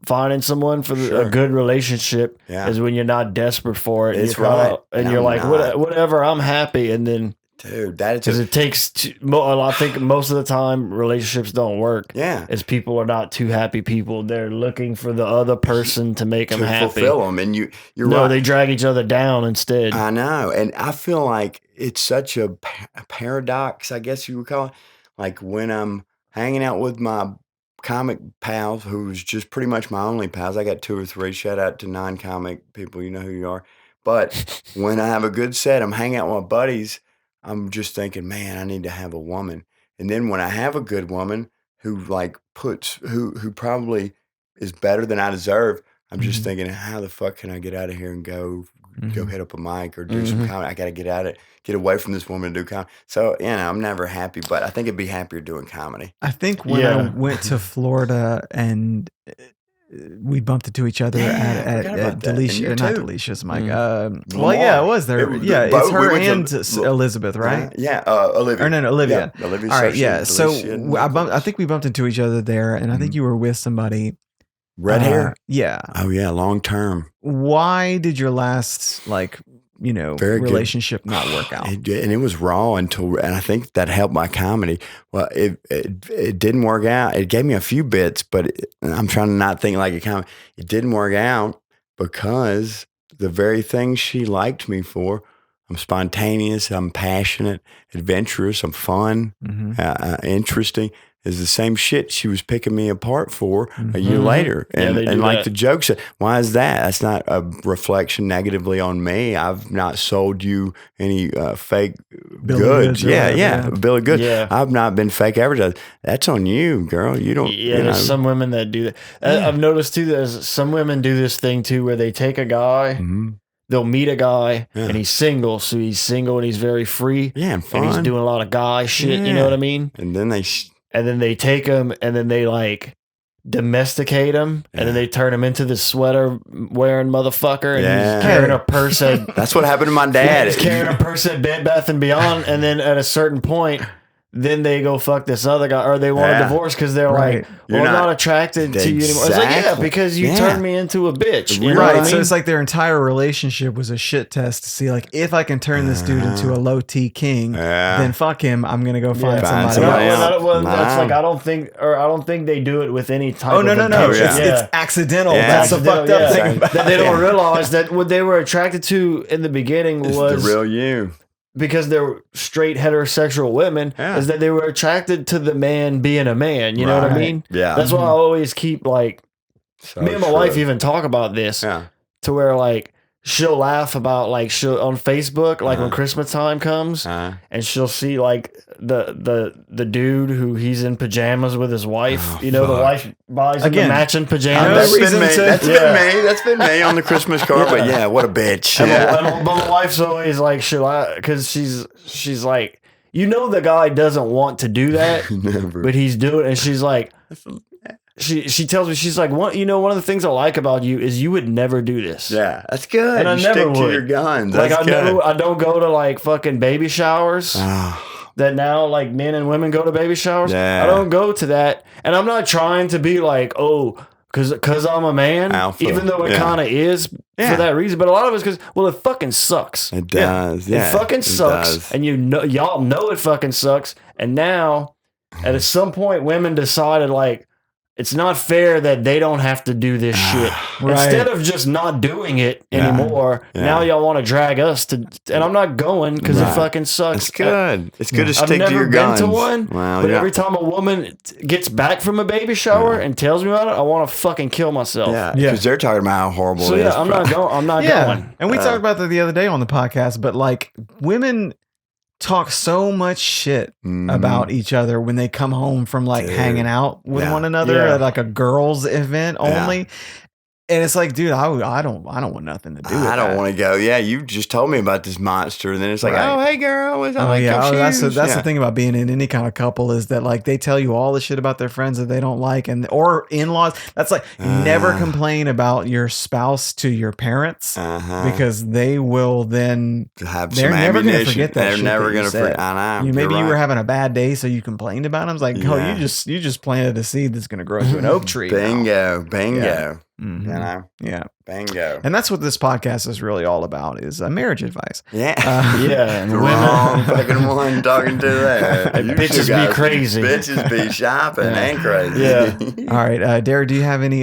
finding someone for a good relationship is when you're not desperate for it. It's right, and you're like, whatever, I'm happy, and then. Dude, that is because it takes. I think most of the time relationships don't work. Yeah, as people are not too happy people. They're looking for the other person to make them happy, fulfill them, and you're no, right. They drag each other down instead. I know, and I feel like it's such a paradox, I guess you would call it. Like when I'm hanging out with my comic pals, who's just pretty much my only pals. I got 2 or 3. Shout out to non-comic people. You know who you are. But when I have a good set, I'm hanging out with my buddies. I'm just thinking, man, I need to have a woman. And then when I have a good woman who who probably is better than I deserve, I'm just thinking, how the fuck can I get out of here and go hit up a mic or do some comedy? I got to get away from this woman and do comedy. So, I'm never happy, but I think I'd be happier doing comedy. I think when I went to Florida and we bumped into each other at Delisha, not Delicia's mic. It was there. It's her and Elizabeth, right? Olivia. Or no, Olivia. Yeah, Olivia's all right, so So I think we bumped into each other there, and I think you were with somebody. Red hair? Yeah. Oh, yeah, long term. Why did your last, Very relationship not work out? And it was raw and I think that helped my comedy. Well, it didn't work out. It gave me a few bits, but I'm trying to not think like a comedy. It didn't work out because the very thing she liked me for, I'm spontaneous, I'm passionate, adventurous, I'm fun, interesting, is the same shit she was picking me apart for a year later. And like the joke said, why is that? That's not a reflection negatively on me. I've not sold you any fake goods. Bill of goods. Yeah. I've not been fake advertising. That's on you, girl. You don't. Yeah, there's some women that do that. I've noticed too, there's some women do this thing too where they take a guy, they'll meet a guy and he's single. So he's single and he's very free. Yeah, and fun. And he's doing a lot of guy shit. You know what I mean? And then they take him and then they domesticate him and then they turn him into this sweater wearing motherfucker and he's carrying a purse at that's what happened to my dad. He's carrying a purse at Bed Bath & Beyond, and then at a certain point then they go fuck this other guy, or they want a divorce because they're like, well, I'm not attracted to you anymore. It's like, because you turned me into a bitch. You know what I mean? So it's like their entire relationship was a shit test to see, if I can turn this dude into a low T king, then fuck him. I'm gonna go find somebody else. That's like I don't think they do it with any type. No. It's accidental. That's the fucked up thing. That they don't realize that what they were attracted to in the beginning was the real you. Because they're straight heterosexual women, is that they were attracted to the man being a man. You know what I mean? Yeah. That's why I always keep me and my wife even talk about this to where she'll laugh about she'll on Facebook when Christmas time comes and she'll see the dude who he's in pajamas with his wife. The wife buys him the matching pajamas. That's been me on the Christmas card. But yeah, what a bitch. But my wife's always because she's like, the guy doesn't want to do that, but he's doing it, and she's like. She tells me, she's like, one of the things I like about you is you would never do this. Yeah, that's good. And I never would. To your guns. I don't go to fucking baby showers. That now men and women go to baby showers. Yeah. I don't go to that, and I'm not trying to be because I'm a man, alpha. Even though it kind of is for that reason. But a lot of it's because it fucking sucks. It does. Yeah. It fucking sucks, and y'all know it fucking sucks. And now, at some point, women decided it's not fair that they don't have to do this shit. Instead of just not doing it anymore, now y'all want to drag us to, and I'm not going because it fucking sucks. It's good. It's good to stick to your guns. I've never been to one, but every time a woman gets back from a baby shower and tells me about it, I want to fucking kill myself. Yeah, because they're talking about how horrible it is. I'm not going. I'm not going. And we talked about that the other day on the podcast, but women talk so much shit about each other when they come home from hanging out with one another at a girls event only. And it's like, dude, I don't want nothing to do with I don't that. want to go. Yeah, you just told me about this monster, and then it's like, Right. oh, hey, girl, I Oh like yeah, your that's shoes. the thing about being in any kind of couple is that like they tell you all the shit about their friends that they don't like, and or in-laws. That's like never complain about your spouse to your parents because they will then have they're some never gonna ammunition. forget that. They're shit never that you gonna said. forget. I know. Maybe You're you were right. having a bad day, so you complained about it. I was like, oh, you just planted a seed that's gonna grow into an oak tree. Bingo, now. bingo. Yeah. You know, Yeah. bingo. And that's what this podcast is really all about: is marriage advice. Yeah, yeah, and wrong fucking one talking to that. Bitches be crazy. Bitches be shopping and crazy. Yeah. All right, Derek, do you have any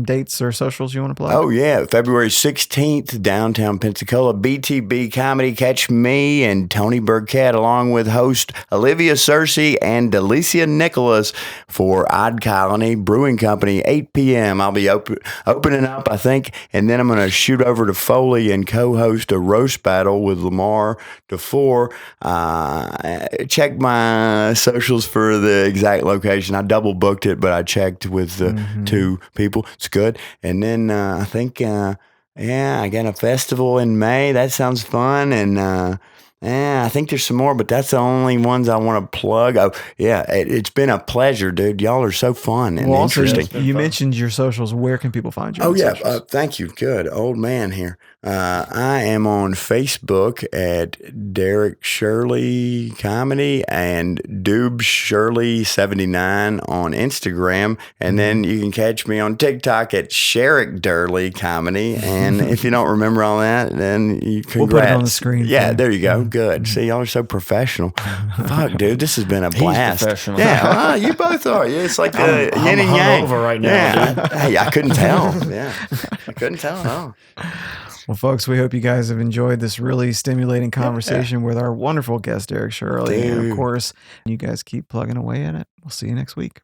dates or socials you want to plug? Oh yeah, February 16th, downtown Pensacola, BTB Comedy. Catch me and Tony Burkett along with host Olivia Searcy and Delicia Nicholas for Odd Colony Brewing Company, 8 p.m. I'll be opening up, I think, and then I'm going to shoot over to Foley and co-host a roast battle with Lamar DeFore. Check my socials for the exact location. I double booked it, but I checked with the two people. It's good. And then I think, I got a festival in May. That sounds fun. And I think there's some more, but that's the only ones I want to plug. Oh, yeah, it's been a pleasure, dude. Y'all are so fun and interesting. You mentioned your socials. Where can people find you? Oh, yeah. Thank you. Good. Old man here. I am on Facebook at Derek Shirley Comedy and Doob Shirley 79 on Instagram. And then you can catch me on TikTok at Sherrick Durley Comedy. And if you don't remember all that, then we'll put it on the screen. Yeah, there you go. Good. See, y'all are so professional. Fuck, dude, this has been a blast. He's professional. Yeah, you both are. Yeah, it's like I'm yin and yang. hungover right now, dude. Hey, I couldn't tell. Yeah, I couldn't tell at all. Well, folks, we hope you guys have enjoyed this really stimulating conversation with our wonderful guest, Derek Shirley. And of course, you guys keep plugging away at it. We'll see you next week.